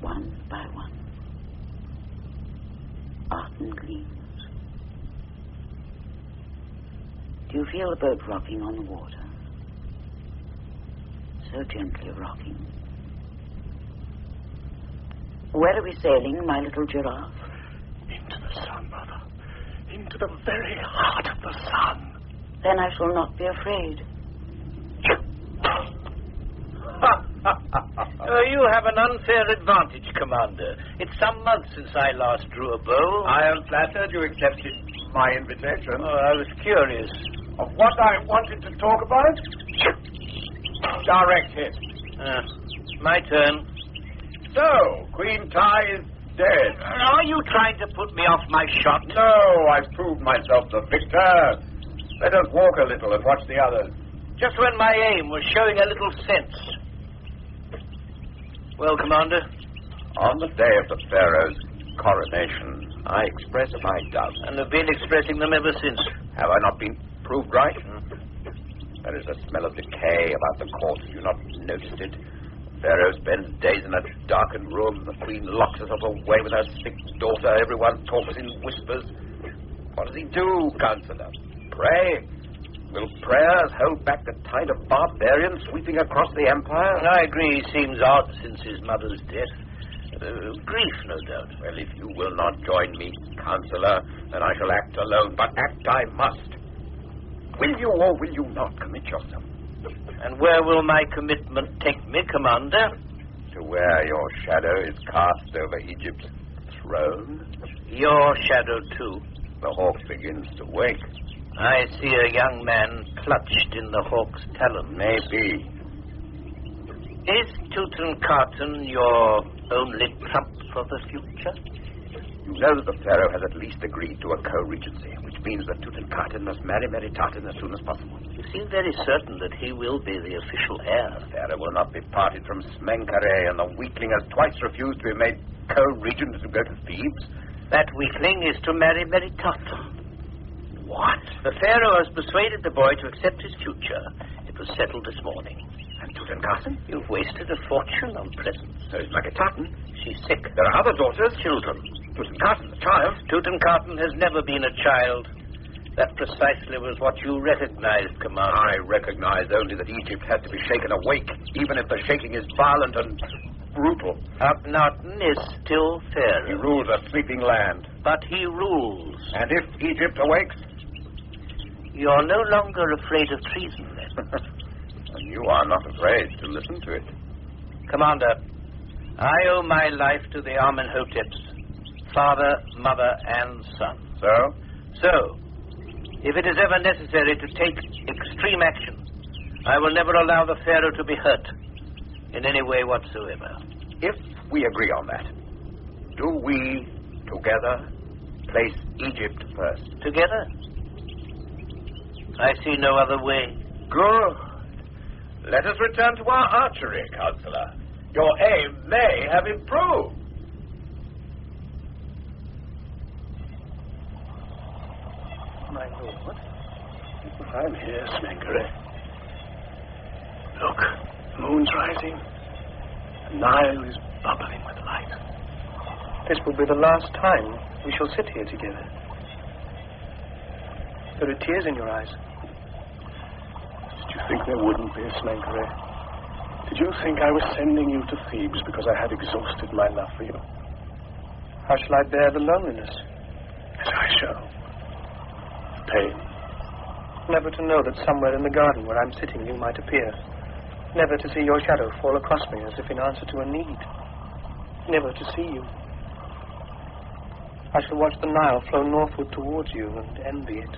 one by one. Autumn gleams. Do you feel the boat rocking on the water? So gently rocking. Where are we sailing, my little giraffe? Into the sun, Mother. Into the very heart of the sun. Then I shall not be afraid. You have an unfair advantage, Commander. It's some months since I last drew a bow. I am flattered you accepted my invitation. Oh, I was curious. Of what I wanted to talk about? Direct hit. My turn. So, Queen Tai is dead. Are you trying to put me off my shot? No, I've proved myself the victor. Let us walk a little and watch the others. Just when my aim was showing a little sense. Well, Commander? On the day of the Pharaoh's coronation, I expressed my doubts. And have been expressing them ever since. Have I not been proved right? There is a smell of decay about the court. Have you not noticed it? Pharaoh spends days in a darkened room. The queen locks herself away with her sick daughter. Everyone talks in whispers. What does he do, Counselor? Pray? Will prayers hold back the tide of barbarians sweeping across the empire? I agree. He seems odd since his mother's death. Grief, no doubt. Well, if you will not join me, Counselor, then I shall act alone. But act I must. Will you or will you not commit yourself? And where will my commitment take me, Commander? To where your shadow is cast over Egypt's throne. Your shadow, too. The hawk begins to wake. I see a young man clutched in the hawk's talon. Maybe. Is Tutankhaten your only trump for the future? You know that the Pharaoh has at least agreed to a co-regency, which means that Tutankhaten must marry Meritaten as soon as possible. You seem very certain that he will be the official heir. The Pharaoh will not be parted from Smenkare, and the weakling has twice refused to be made co-regent to go to Thebes. That weakling is to marry Meritaten. What? The Pharaoh has persuaded the boy to accept his future. It was settled this morning. And Tutankhaten? You've wasted a fortune on presents. So is Meritaten. She's sick. There are other daughters. Children. Tutankhaten, the child. Tutankhaten has never been a child. That precisely was what you recognized, Commander. I recognize only that Egypt has to be shaken awake, even if the shaking is violent and brutal. Akhenaten is still Pharaoh. He rules a sleeping land. But he rules. And if Egypt awakes? You're no longer afraid of treason, then. And you are not afraid to listen to it. Commander, I owe my life to the Amenhoteps, father, mother, and son. So, if it is ever necessary to take extreme action, I will never allow the Pharaoh to be hurt in any way whatsoever. If we agree on that, do we, together, place Egypt first? Together? I see no other way. Good. Let us return to our archery, Counselor. Your aim may have improved. My lord, I'm here, Smenkare. Look, the moon's rising. The Nile is bubbling with light. This will be the last time we shall sit here together. There are tears in your eyes. Did you think there wouldn't be, Smenkare? Did you think I was sending you to Thebes because I had exhausted my love for you? How shall I bear the loneliness? As I shall. Pain. Never to know that somewhere in the garden where I'm sitting you might appear. Never to see your shadow fall across me as if in answer to a need. Never to see you. I shall watch the Nile flow northward towards you and envy it.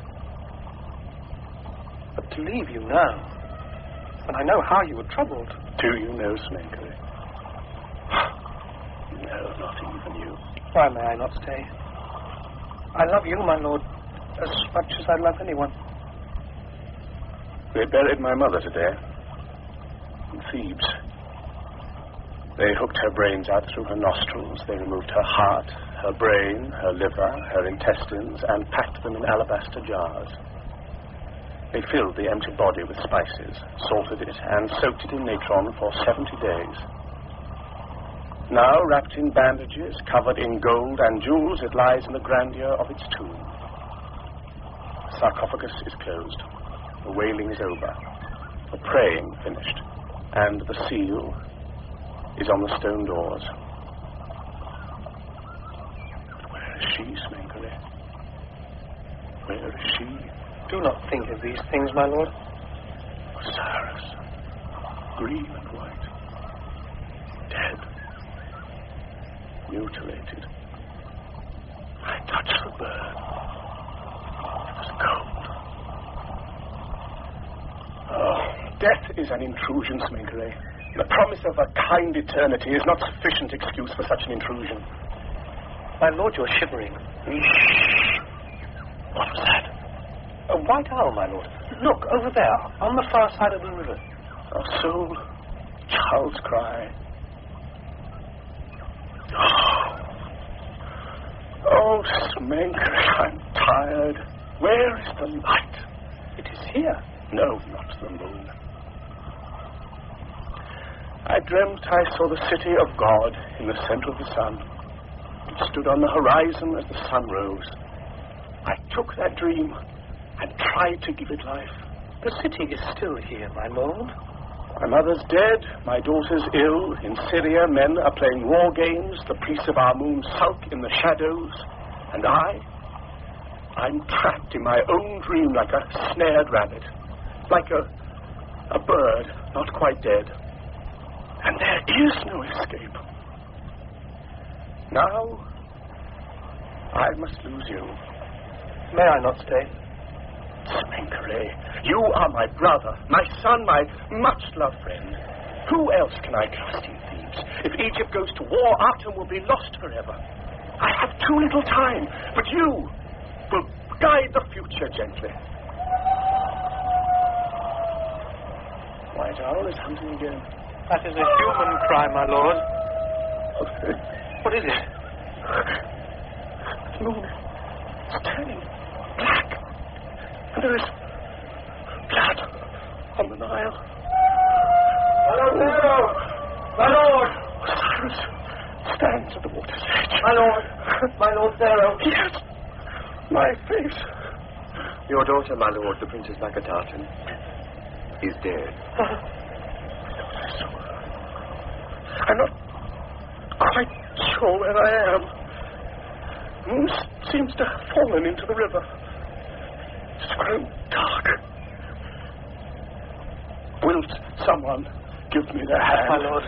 But to leave you now, when I know how you were troubled. Do you know, Smenkare? No, not even you. Why may I not stay? I love you, my lord, as much as I love anyone. They buried my mother today in Thebes. They hooked her brains out through her nostrils. They removed her heart, her brain, her liver, her intestines, and packed them in alabaster jars. They filled the empty body with spices, salted it, and soaked it in natron for 70 days. Now, wrapped in bandages, covered in gold and jewels, it lies in the grandeur of its tomb. The sarcophagus is closed. The wailing is over. The praying finished. And the seal is on the stone doors. But where is she, Smenkare? Where is she? Do not think of these things, my lord. Osiris, green and white. mutilated. I touched the bird. It was cold. Oh, death is an intrusion, Smenkere. The promise of a kind eternity is not sufficient excuse for such an intrusion. My lord, you're shivering. What was that? A white owl, my lord. Look, over there, on the far side of the river. A soul, child's cry. Oh, Smenkere, I'm tired. Where is the light? It is here. No, not the moon. I dreamt I saw the city of God in the center of the sun. It stood on the horizon as the sun rose. I took that dream and tried to give it life. The city is still here, my lord. My mother's dead, my daughter's ill. In Syria, men are playing war games. The priests of our moon sulk in the shadows. And I'm trapped in my own dream like a snared rabbit. Like a bird, not quite dead. And there is no escape. Now, I must lose you. May I not stay? Smenkere, you are my brother, my son, my much-loved friend. Who else can I trust in Thebes? If Egypt goes to war, Artem will be lost forever. I have too little time, but you will guide the future gently. White owl is hunting again. That is a human cry, my lord. What is it? The moon is turning black. And there is blood on the Nile. Hello, my lord! Cyrus stands at the water's edge. My lord Pharaoh. Yes, my face. Your daughter, my lord, the Princess Bagatatan, is dead. I'm not quite sure where I am. The moon seems to have fallen into the river. It's grown dark. Will someone give me their hand? My lord.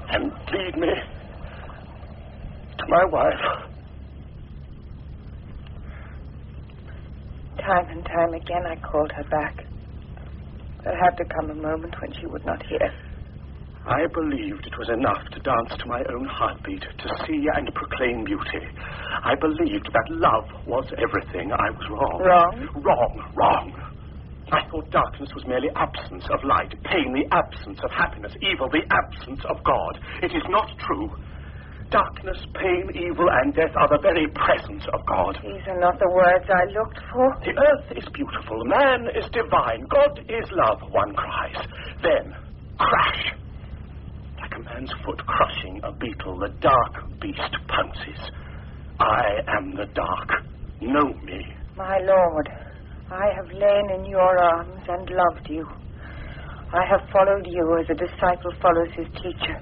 And lead me to my wife. Time and time again I called her back. There had to come a moment when she would not hear. I believed it was enough to dance to my own heartbeat, to see and proclaim beauty. I believed that love was everything. I was wrong. Wrong. I thought darkness was merely absence of light, pain, the absence of happiness, evil, the absence of God. It is not true. Darkness, pain, evil, and death are the very presence of God. These are not the words I looked for. The earth is beautiful. Man is divine. God is love, one cries. Then, crash. Like a man's foot crushing a beetle, the dark beast pounces. I am the dark. Know me. My lord, I have lain in your arms and loved you. I have followed you as a disciple follows his teacher.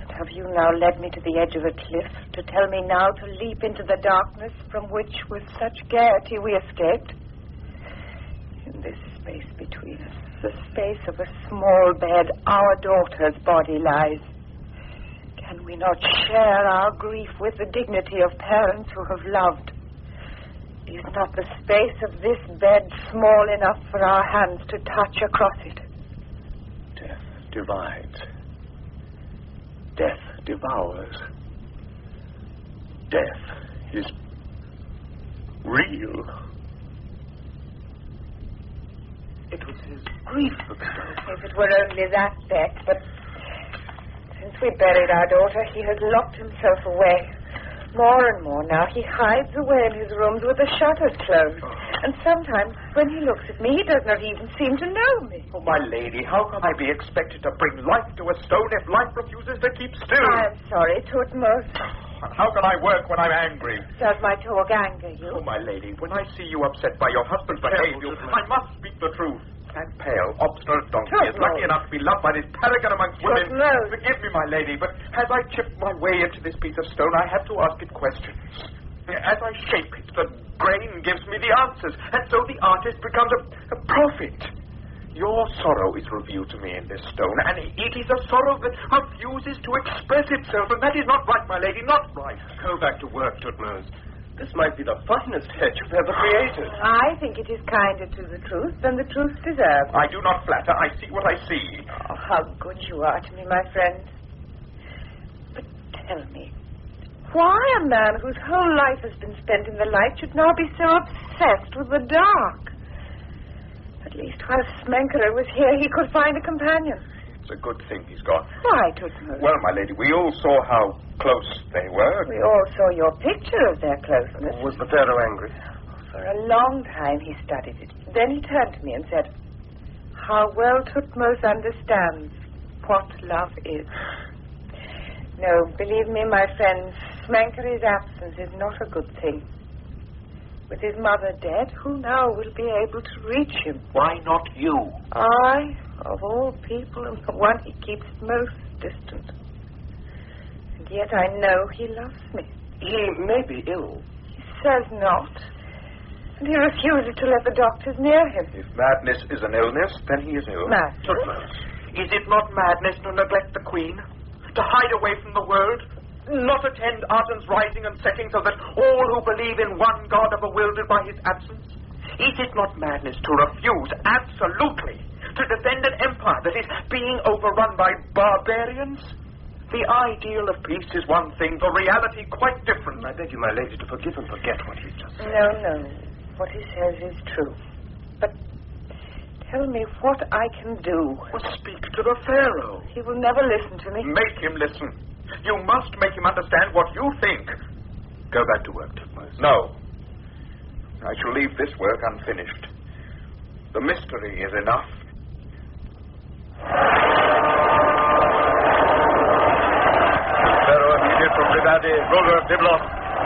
And have you now led me to the edge of a cliff to tell me now to leap into the darkness from which with such gaiety we escaped? In this space between us, the space of a small bed, our daughter's body lies. Can we not share our grief with the dignity of parents who have loved? Is not the space of this bed small enough for our hands to touch across it? Death divides. Death devours. Death is real. It was his grief that spoke. If it were only that, Beth, but since we buried our daughter, he has locked himself away. More and more now, he hides away in his rooms with the shutters closed. And sometimes, when he looks at me, he does not even seem to know me. Oh, my lady, how can I be expected to bring life to a stone if life refuses to keep still? I am sorry, Tutmos. How can I work when I'm angry? Does my talk anger you? Oh, my lady, when I see you upset by your husband's behavior, I must speak the truth. That pale, obstinate donkey is lucky enough to be loved by this paragon amongst women. Forgive me, my lady, but as I chip my way into this piece of stone, I have to ask it questions. As I shape it, the grain gives me the answers, and so the artist becomes a prophet. Your sorrow is revealed to me in this stone, and it is a sorrow that refuses to express itself, and that is not right, my lady, not right. Go back to work, Tutmose. This might be the finest head you've ever created. I think it is kinder to the truth than the truth deserves. I do not flatter. I see what I see. Oh, how good you are to me, my friend. But tell me, why a man whose whole life has been spent in the light should now be so obsessed with the dark? At least while Smenkere was here, he could find a companion. It's a good thing he's gone. Why, Tutmose? Well, my lady, we all saw how close they were. We all saw your picture of their closeness. Was the Pharaoh angry? For a long time he studied it. Then he turned to me and said, "How well Tutmose understands what love is." No, believe me, my friends, Smenkere's absence is not a good thing. With his mother dead, who now will be able to reach him? Why not you? I, of all people, am the one he keeps most distant. And yet I know he loves me. He may be ill. He says not. And he refuses to let the doctors near him. If madness is an illness, then he is ill. Madness? Is it not madness to neglect the Queen? To hide away from the world? Not attend Arden's rising and setting so that all who believe in one God are bewildered by his absence? Is it not madness to refuse absolutely to defend an empire that is being overrun by barbarians? The ideal of peace is one thing, the reality quite different. I beg you, my lady, to forgive and forget what he's just said. No. What he says is true. But tell me what I can do. Well, speak to the Pharaoh. He will never listen to me. Make him listen. You must make him understand what you think. Go back to work, Tutmose. No. I shall leave this work unfinished. The mystery is enough. Pharaoh of Egypt from Ribadi, ruler of Byblos.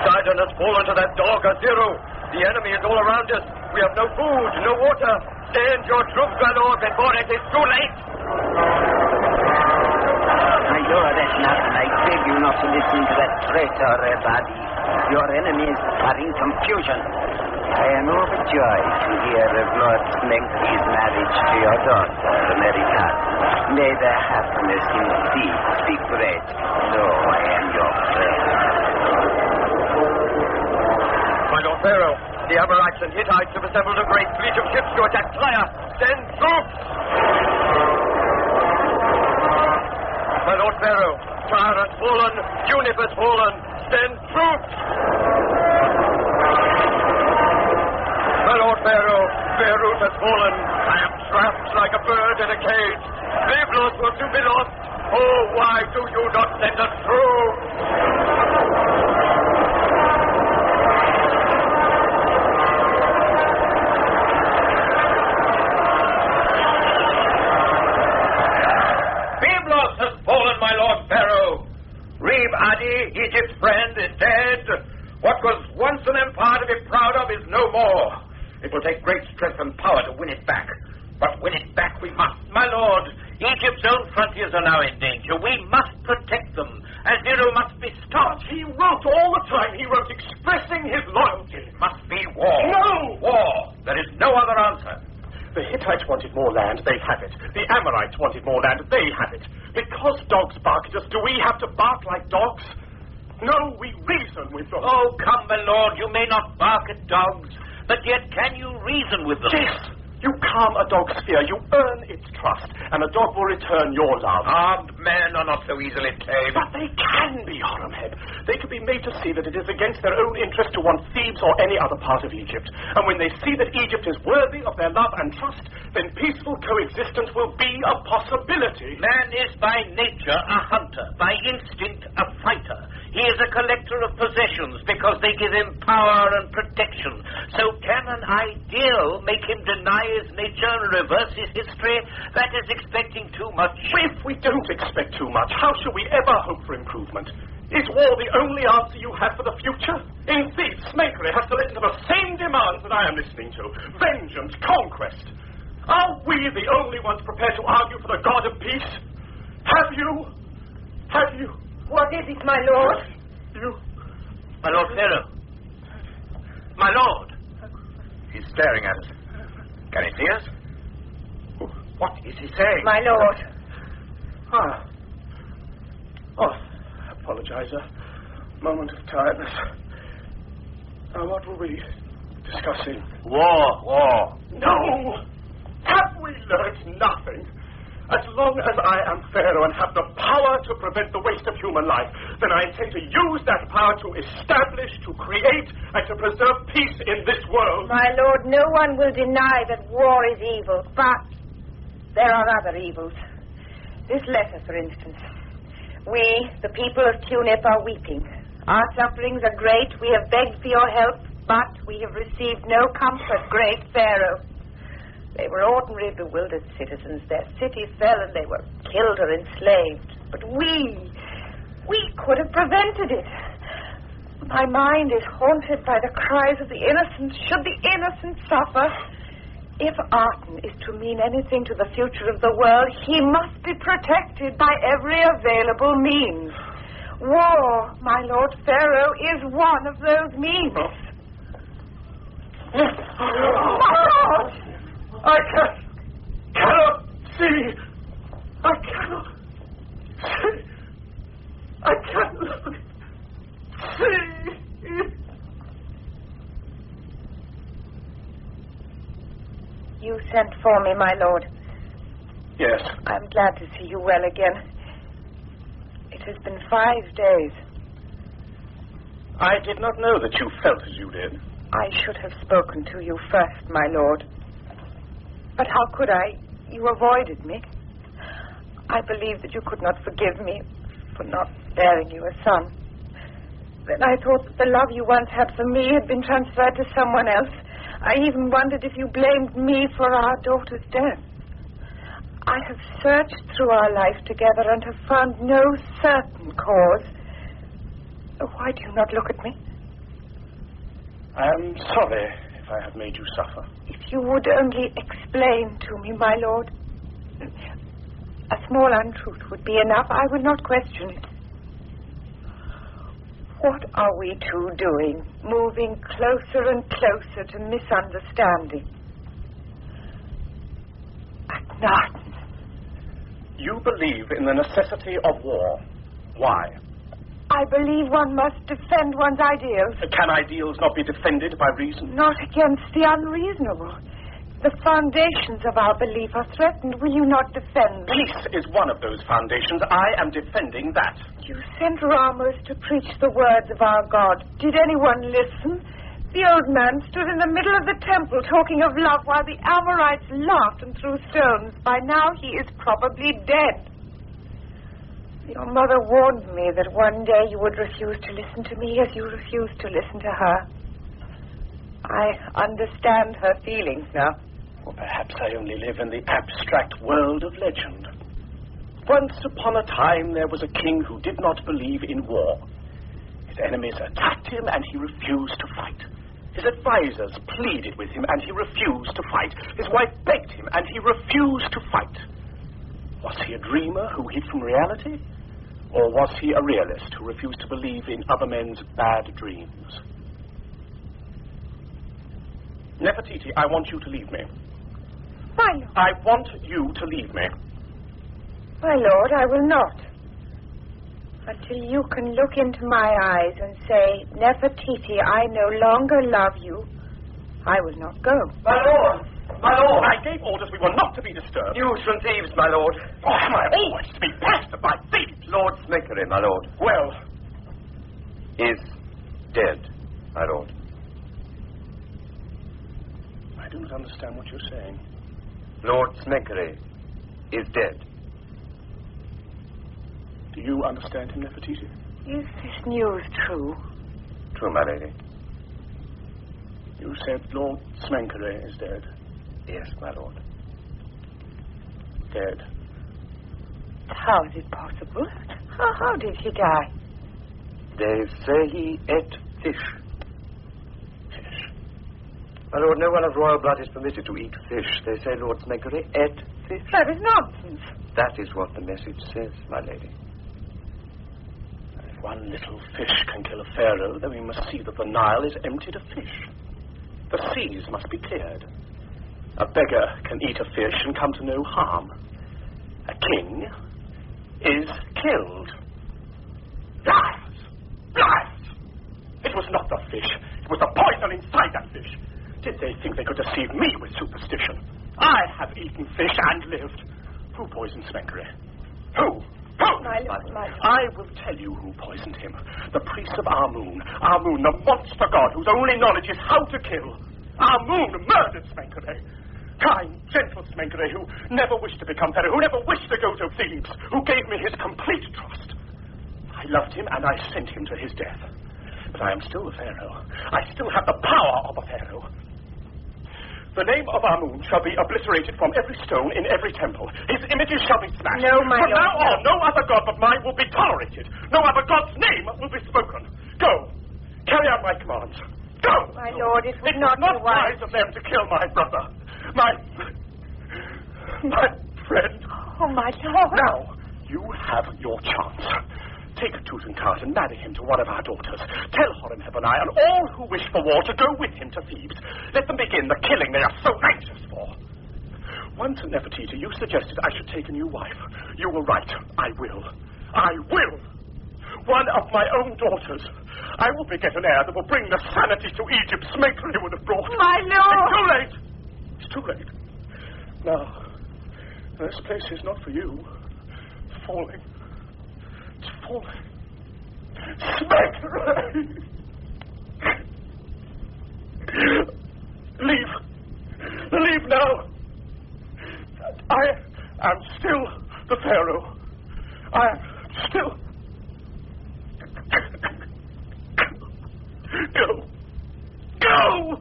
Sidon has fallen to that dog, Aziru. The enemy is all around us. We have no food, no water. Send your troops, my lord, before it is too late. My lord, Akhenaten, I beg you not to listen to that traitor, Ribadi. Your enemies are in confusion. I am overjoyed to hear of Lord Smenkere's marriage to your daughter, America. May their happiness indeed be great. So I am your friend. My lord Pharaoh, the Amorites and Hittites have assembled a great fleet of ships to attack Tyre. Send troops! My lord Pharaoh, Tyre has fallen, Tunip has fallen. Send troops! My lord Pharaoh, Beirut has fallen. I am trapped like a bird in a cage. Byblos will soon be lost. Oh, why do you not send us troops? Byblos has fallen, my lord Pharaoh. Rib-Adi, Egypt's friend, is dead. What was once an empire to be proud of is no more. It will take great strength and power to win it back. But win it back we must. My lord, Egypt's own frontiers are now in danger. We must protect them. Aziru must be stopped. He wrote all the time. He wrote expressing his loyalty. It must be war. No! War. There is no other answer. The Hittites wanted more land, they have it. The Amorites wanted more land, they have it. Because dogs bark at us, do we have to bark like dogs? No, we reason with them. Oh, come, my lord, you may not bark at dogs, but yet can you reason with them? Yes! You calm a dog's fear, you earn its trust, and a dog will return your love. Armed men are not so easily tamed. But they can be, Horemheb. They can be made to see that it is against their own interest to want Thebes or any other part of Egypt. And when they see that Egypt is worthy of their love and trust, then peaceful coexistence will be a possibility. Man is by nature a hunter, by instinct a fighter. He is a collector of possessions because they give him power and protection. So can an ideal make him deny his nature and reverse his history? That is expecting too much. If we don't expect too much, how shall we ever hope for improvement? Is war the only answer you have for the future? In Thebes, Smenkere has to listen to the same demands that I am listening to. Vengeance, conquest. Are we the only ones prepared to argue for the God of peace? Have you? What is it, my lord? My lord Pharaoh. My lord. He's staring at us. Can he see us? What is he saying? My lord. I apologize. A moment of tiredness. What were we discussing? War. No! Have we learned nothing? As long as I am Pharaoh and have the power to prevent the waste of human life, then I intend to use that power to establish, to create, and to preserve peace in this world. My lord, no one will deny that war is evil, but there are other evils. This letter, for instance. We, the people of Tunip, are weeping. Our sufferings are great. We have begged for your help, but we have received no comfort, great Pharaoh. They were ordinary, bewildered citizens. Their city fell and they were killed or enslaved. But we could have prevented it. My mind is haunted by the cries of the innocent. Should the innocent suffer? If Arton is to mean anything to the future of the world, he must be protected by every available means. War, my Lord Pharaoh, is one of those means. My Lord! I cannot see. I cannot see. I cannot see. You sent for me, my lord. Yes. I'm glad to see you well again. It has been 5 days. I did not know that you felt as you did. I should have spoken to you first, my lord. But how could I? You avoided me. I believe that you could not forgive me for not bearing you a son. Then I thought that the love you once had for me had been transferred to someone else. I even wondered if you blamed me for our daughter's death. I have searched through our life together and have found no certain cause. Why do you not look at me? I am sorry if I have made you suffer. If you would only explain to me, my lord. A small untruth would be enough. I would not question it. What are we two doing? Moving closer and closer to misunderstanding. Akhenaten. You believe in the necessity of war. Why? I believe one must defend one's ideals. Can ideals not be defended by reason? Not against the unreasonable. The foundations of our belief are threatened. Will you not defend them? Peace is one of those foundations. I am defending that. You sent Ramos to preach the words of our God. Did anyone listen? The old man stood in the middle of the temple talking of love while the Amorites laughed and threw stones. By now he is probably dead. Your mother warned me that one day you would refuse to listen to me as you refused to listen to her. I understand her feelings now. Or perhaps I only live in the abstract world of legend. Once upon a time there was a king who did not believe in war. His enemies attacked him and he refused to fight. His advisors pleaded with him and he refused to fight. His wife begged him and he refused to fight. Was he a dreamer who hid from reality? Or was he a realist who refused to believe in other men's bad dreams? Nefertiti, I want you to leave me. My lord. I want you to leave me. My lord, I will not. Until you can look into my eyes and say, Nefertiti, I no longer love you, I will not go. My lord! My lord! I gave orders we were not to be disturbed. Youths and thieves, my lord. Oh, am I always to be pestered by thieves? Lord Smekery, my lord. Well? Is dead, my lord. I do not understand what you're saying. Lord Smekery is dead. Do you understand him, Nefertiti? Is this news true? True, my lady. You said Lord Smekery is dead. Yes, my lord. Dead. How is it possible? How did he die? They say he ate fish. Fish? My lord, no one of royal blood is permitted to eat fish. They say Lord Smekery ate fish. That is nonsense. That is what the message says, my lady. If one little fish can kill a pharaoh, then we must see that the Nile is emptied of fish. The seas must be cleared. A beggar can eat a fish and come to no harm. A king is killed. Lies! Lies! It was not the fish. It was the poison inside that fish. Did they think they could deceive me with superstition? I have eaten fish and lived. Who poisoned Smenkere? Who? Who? My lord. I will tell you who poisoned him. The priest of Amun. Amun, the monster god whose only knowledge is how to kill. Amun murdered Smenkere. Kind, gentle Smenkere, who never wished to become Pharaoh, who never wished to go to Thebes, who gave me his complete trust. I loved him and I sent him to his death. But I am still a Pharaoh. I still have the power of a Pharaoh. The name of Amun shall be obliterated from every stone in every temple. His images shall be smashed. No, my From lord, now on, no other god but mine will be tolerated. No other god's name will be spoken. Go. Carry out my commands. Go. My lord, it would It not was be not wise. wise of them to kill my brother. My friend. Oh, my lord. Now, you have your chance. Take Tutankhamun and marry him to one of our daughters. Tell Horemheb-Onai and all who wish for war to go with him to Thebes. Let them begin the killing they are so anxious for. Once at Nefertiti, you suggested I should take a new wife. You were right. I will. I will. One of my own daughters. I will beget an heir that will bring the sanity to Egypt Smenkere would have brought. My lord! It's too late. It's too late. Now, this place is not for you. It's falling. It's falling. Smenkere! Leave. Leave now. I am still the Pharaoh. I am still... Go. Go!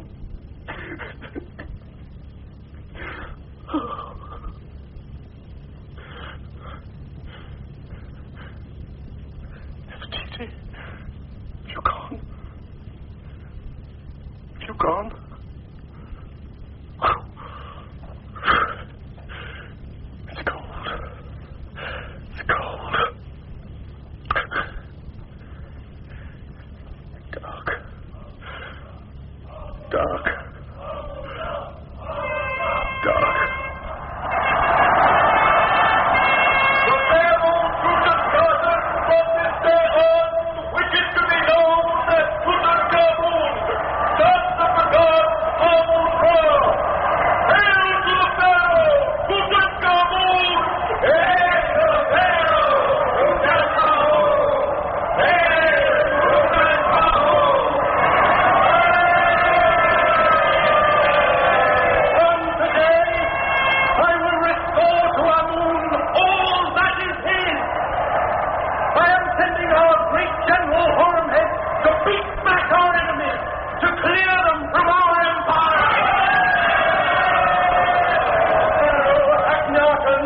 Nefertiti, have you gone? Have you gone? It's cold. It's cold. Dark. Dark. Dark. The Pharaoh Tutankhamun from this day on wishes to be known as Tutankhamun, son of the god Amun-Ra. Hail to the Pharaoh Tutankhamun! Hail to the Pharaoh Tutankhamun! Hail Tutankhamun! From today, I will restore to Amun all that is his. I am sending our great general Horemheb to beat back our enemies, to clear them from our empire. Pharaoh Akhenaten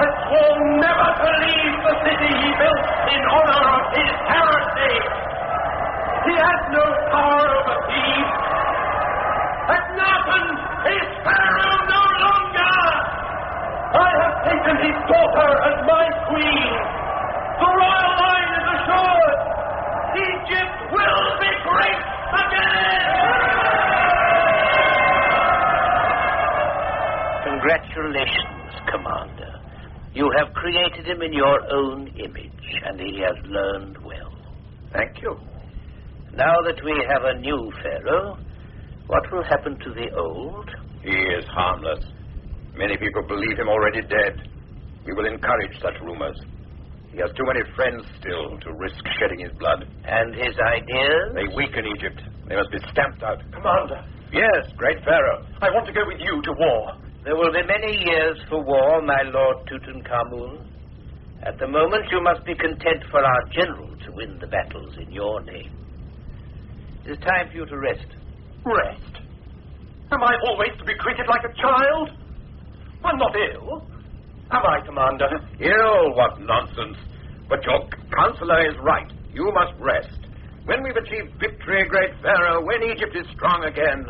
has sworn never to leave the city he built in honor of his heresy. He has no power over Thebes. Akhenaten is Pharaoh no longer. I have taken his daughter as my queen. The royal line is assured. Egypt will be great again. Congratulations, Commander. You have created him in your own image, and he has learned well. Thank you. Now that we have a new Pharaoh, what will happen to the old? He is harmless. Many people believe him already dead. We will encourage such rumors. He has too many friends still to risk shedding his blood. And his ideas? They weaken Egypt. They must be stamped out. Commander, Yes, great Pharaoh. I want to go with you to war. There will be many years for war, my Lord Tutankhamun. At the moment, you must be content for our general to win the battles in your name. It is time for you to rest. Rest? Am I always to be treated like a child? I'm not ill. Am I, Commander? Ill? What nonsense. But your counselor is right. You must rest. When we've achieved victory, great Pharaoh, when Egypt is strong again,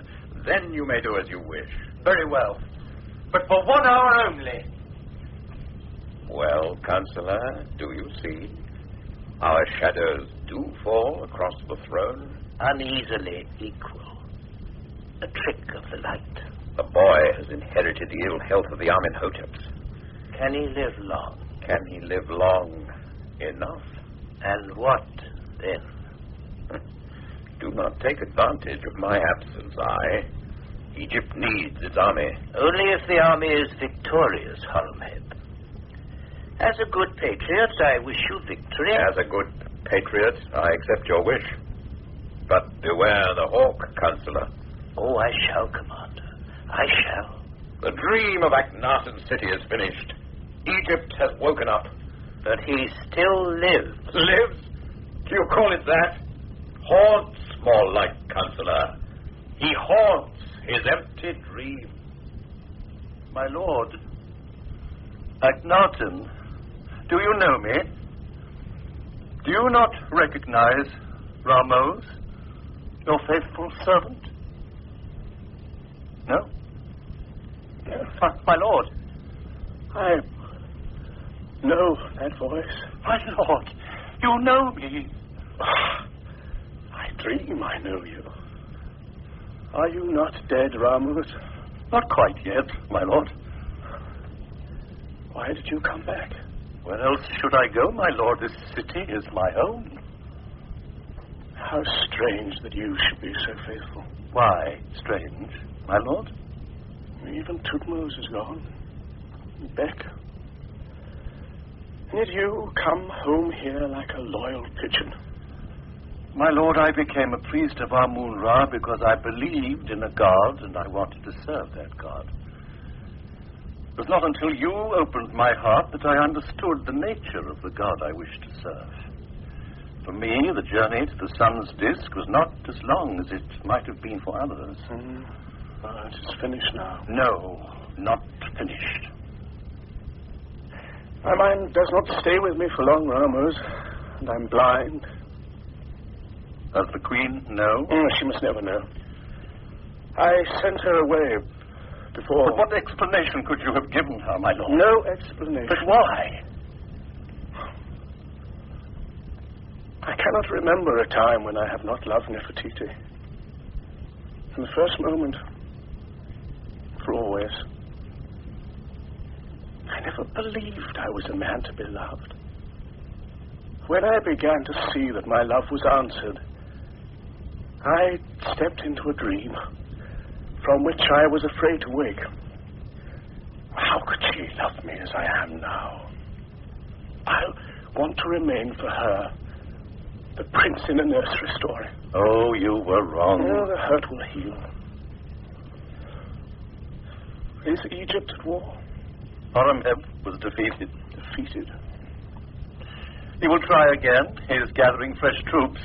then you may do as you wish. Very well. But for 1 hour only. Well, counselor, do you see? Our shadows do fall across the throne. Uneasily equal. A trick of the light. The boy has inherited the ill health of the Amenhoteps. Can he live long? Can he live long enough? And what then? Do not take advantage of my absence, Egypt needs its army. Only if the army is victorious, Horemheb. As a good patriot, I wish you victory. As a good patriot, I accept your wish. But beware the hawk, Councillor. Oh, I shall, Commander. I shall. The dream of Akhenaten's city is finished. Egypt has woken up. But he still lives. Lives? Do you call it that? Haunts, more like, Councillor. He haunts his empty dream. My lord, Akhenaten, do you know me? Do you not recognize Ramos, your faithful servant? No? My lord. I know that voice. My lord, you know me. I dream I know you. Are you not dead, Ramos? Not quite yet, my lord. Why did you come back? Where else should I go, my lord? This city is my home. How strange that you should be so faithful. Why strange, my lord? Even Tutmos is gone. Beck. And yet you come home here like a loyal pigeon. My lord, I became a priest of Amun-Ra because I believed in a god and I wanted to serve that god. It was not until you opened my heart that I understood the nature of the god I wished to serve. For me, the journey to the sun's disk was not as long as it might have been for others. It is finished now. No, not finished. My mind does not stay with me for long, Ramos, and I'm blind. Does the Queen know? She must never know. I sent her away before... But what explanation could you have given her, my lord? No explanation. But why? I cannot remember a time when I have not loved Nefertiti. From the first moment, for always. I never believed I was a man to be loved. When I began to see that my love was answered, I stepped into a dream from which I was afraid to wake. How could she love me as I am now? I want to remain for her the prince in a nursery story. Oh, you were wrong. Oh, the hurt will heal. Is Egypt at war? Horemheb was defeated. Defeated? He will try again. He is gathering fresh troops.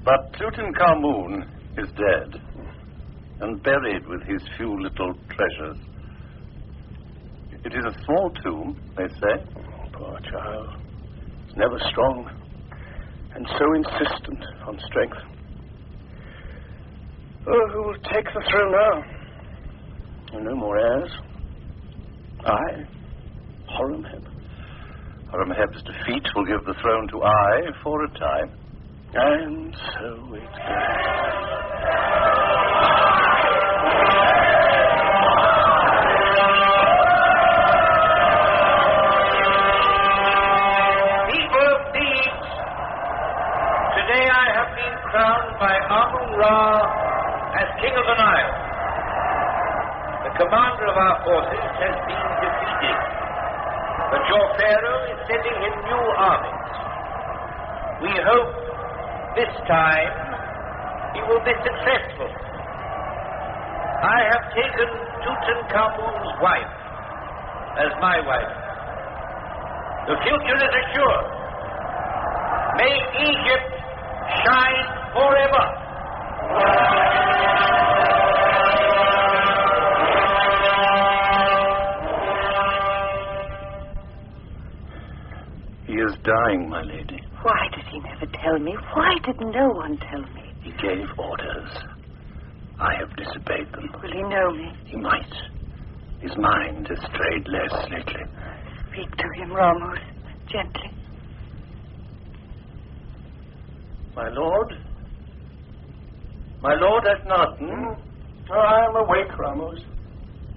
But Tutankhamun is dead and buried with his few little treasures. It is a small tomb, they say. Oh, poor child. He's never strong and so insistent on strength. Oh, who will take the throne now? No more heirs. I, Horemheb. Horemheb's defeat will give the throne to I for a time. And so it goes. People of Thebes, today I have been crowned by Amun-Ra as King of the Nile. The commander of our forces has been defeated, but your pharaoh is sending him new armies. We hope this time he will be successful. I have taken Tutankhamun's wife as my wife. The future is assured. May Egypt shine forever. He is dying, my lady. Why did he never tell me? Why did no one tell me? He gave orders. I have disobeyed them. Will he know me? He might. His mind has strayed less lately. Speak to him, Ramos, gently. My lord? My lord Akhenaten, Oh, I am awake, Ramos.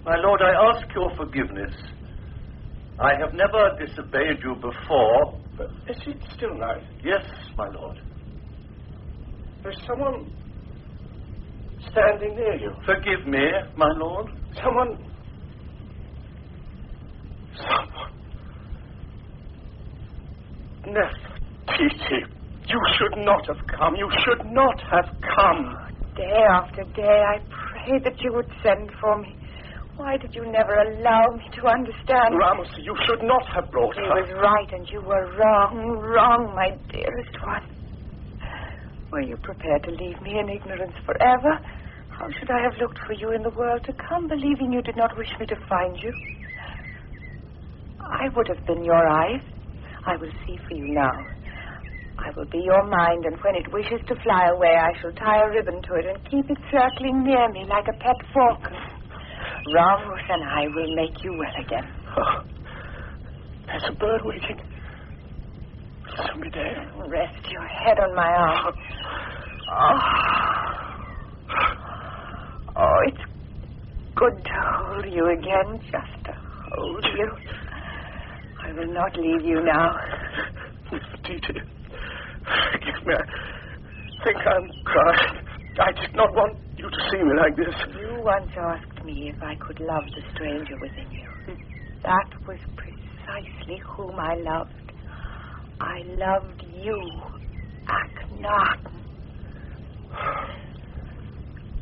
My lord, I ask your forgiveness. I have never disobeyed you before. But is it still night? Yes, my lord. There's someone standing near you. Forgive me, my lord. Someone. Nefertiti, you should not have come. You should not have come. Day after day, I prayed that you would send for me. Why did you never allow me to understand? Ramos, you should not have brought her. He was right and you were wrong, my dearest one. Were you prepared to leave me in ignorance forever? How should I have looked for you in the world to come, believing you did not wish me to find you? I would have been your eyes. I will see for you now. I will be your mind, and when it wishes to fly away, I shall tie a ribbon to it and keep it circling near me like a pet falcon. Ramos and I will make you well again. Oh, there's a bird waiting. Will soon be there. Rest your head on my arm. Oh, it's good to hold you again, just to hold you. I will not leave you now. Nefertiti, forgive me. I think I'm crying. I did not want you to see me like this. You once asked me if I could love the stranger within you. That was precisely whom I loved. I loved you, Akhenaten.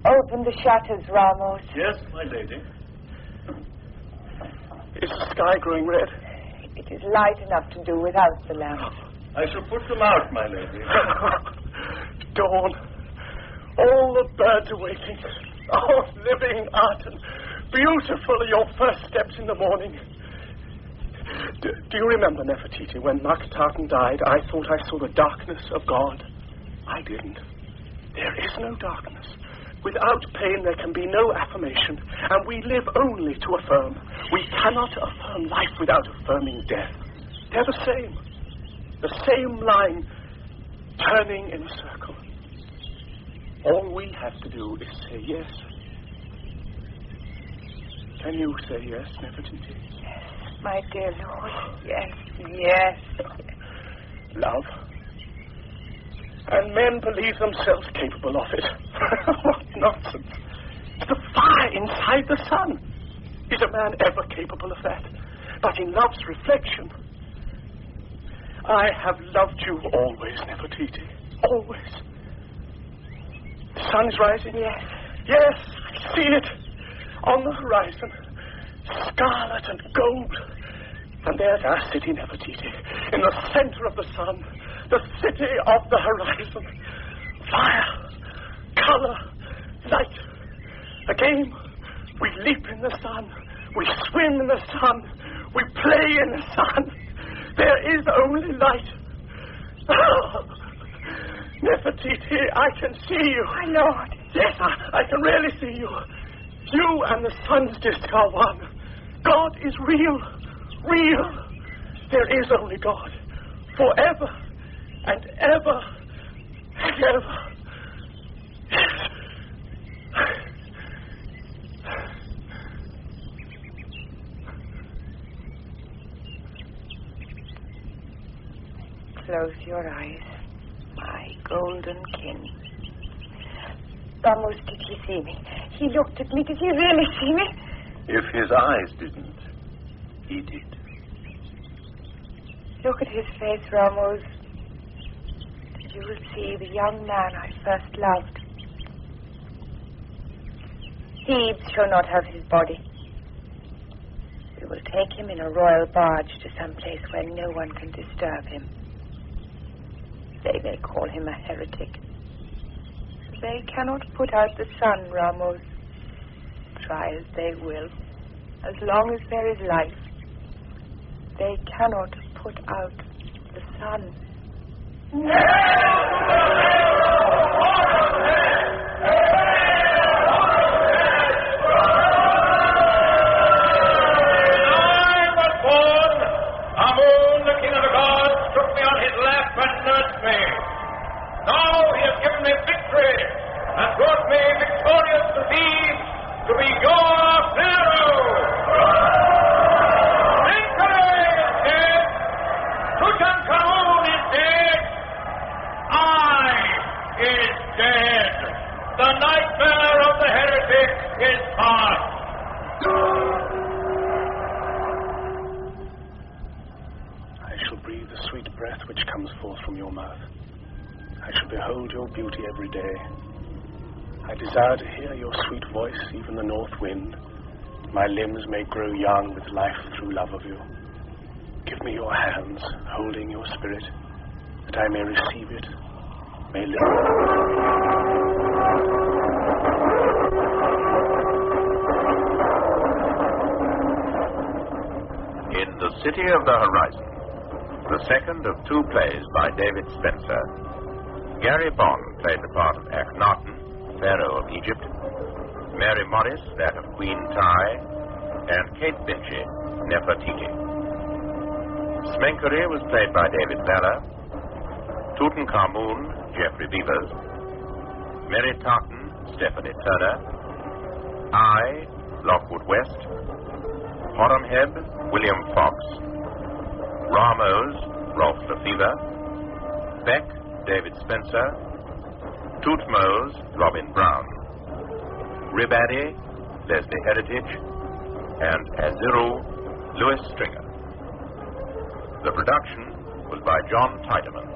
Open the shutters, Ramos. Yes, my lady. Is the sky growing red? It is light enough to do without the lamp. I shall put them out, my lady. Dawn. All the birds are waiting. Oh, living Aten. Beautiful are your first steps in the morning. Do you remember, Nefertiti, when Akhenaten died, I thought I saw the darkness of God? I didn't. There is no darkness. Without pain, there can be no affirmation, and we live only to affirm. We cannot affirm life without affirming death. They're the same line, turning in a circle. All we have to do is say yes. Can you say yes, Nefertiti? Yes, my dear Lord. Yes. Love. And men believe themselves capable of it. What nonsense. The fire inside the sun. Is a man ever capable of that? But in love's reflection. I have loved you always, Nefertiti. Always. The sun is rising? Yes. Yes, I see it. On the horizon. Scarlet and gold. And there's our city, Nefertiti. In the center of the sun. The city of the horizon. Fire, color, light. A game. We leap in the sun. We swim in the sun. We play in the sun. There is only light. Oh, Nefertiti, I can see you. My Lord. Yes, I can really see you. You and the sun's disk are one. God is real. Real. There is only God. Forever. And ever and ever. Close your eyes, my golden king. Ramos, did he see me? He looked at me. Did he really see me? If his eyes didn't, he did. Look at his face, Ramos. You will see the young man I first loved. Thebes shall not have his body. We will take him in a royal barge to some place where no one can disturb him. They may call him a heretic. They cannot put out the sun, Ramos. Try as they will. As long as there is life, they cannot put out the sun. I was born. Amun, the king of the gods, took me on his lap and nursed me. Now he has given me victory and brought me victorious to Thebes forth from your mouth. I shall behold your beauty every day. I desire to hear your sweet voice, even the north wind. My limbs may grow young with life through love of you. Give me your hands, holding your spirit, that I may receive it, may live. In The City of the Horizon, the second of two plays by David Spencer, Gary Bond played the part of Akhenaten, Pharaoh of Egypt, Mary Morris that of Queen Tai, and Kate Binchy, Nefertiti. Smenkeri was played by David Bella, Tutankhamun, Geoffrey Beavers, Mary Tartan, Stephanie Turner, I, Lockwood West, Horemheb, William Fox, Ramos, Rolf Lefevre, Beck, David Spencer, Tootmose, Robin Brown, Ribaddy, Leslie Heritage, and Aziru, Louis Stringer. The production was by John Tiedemann.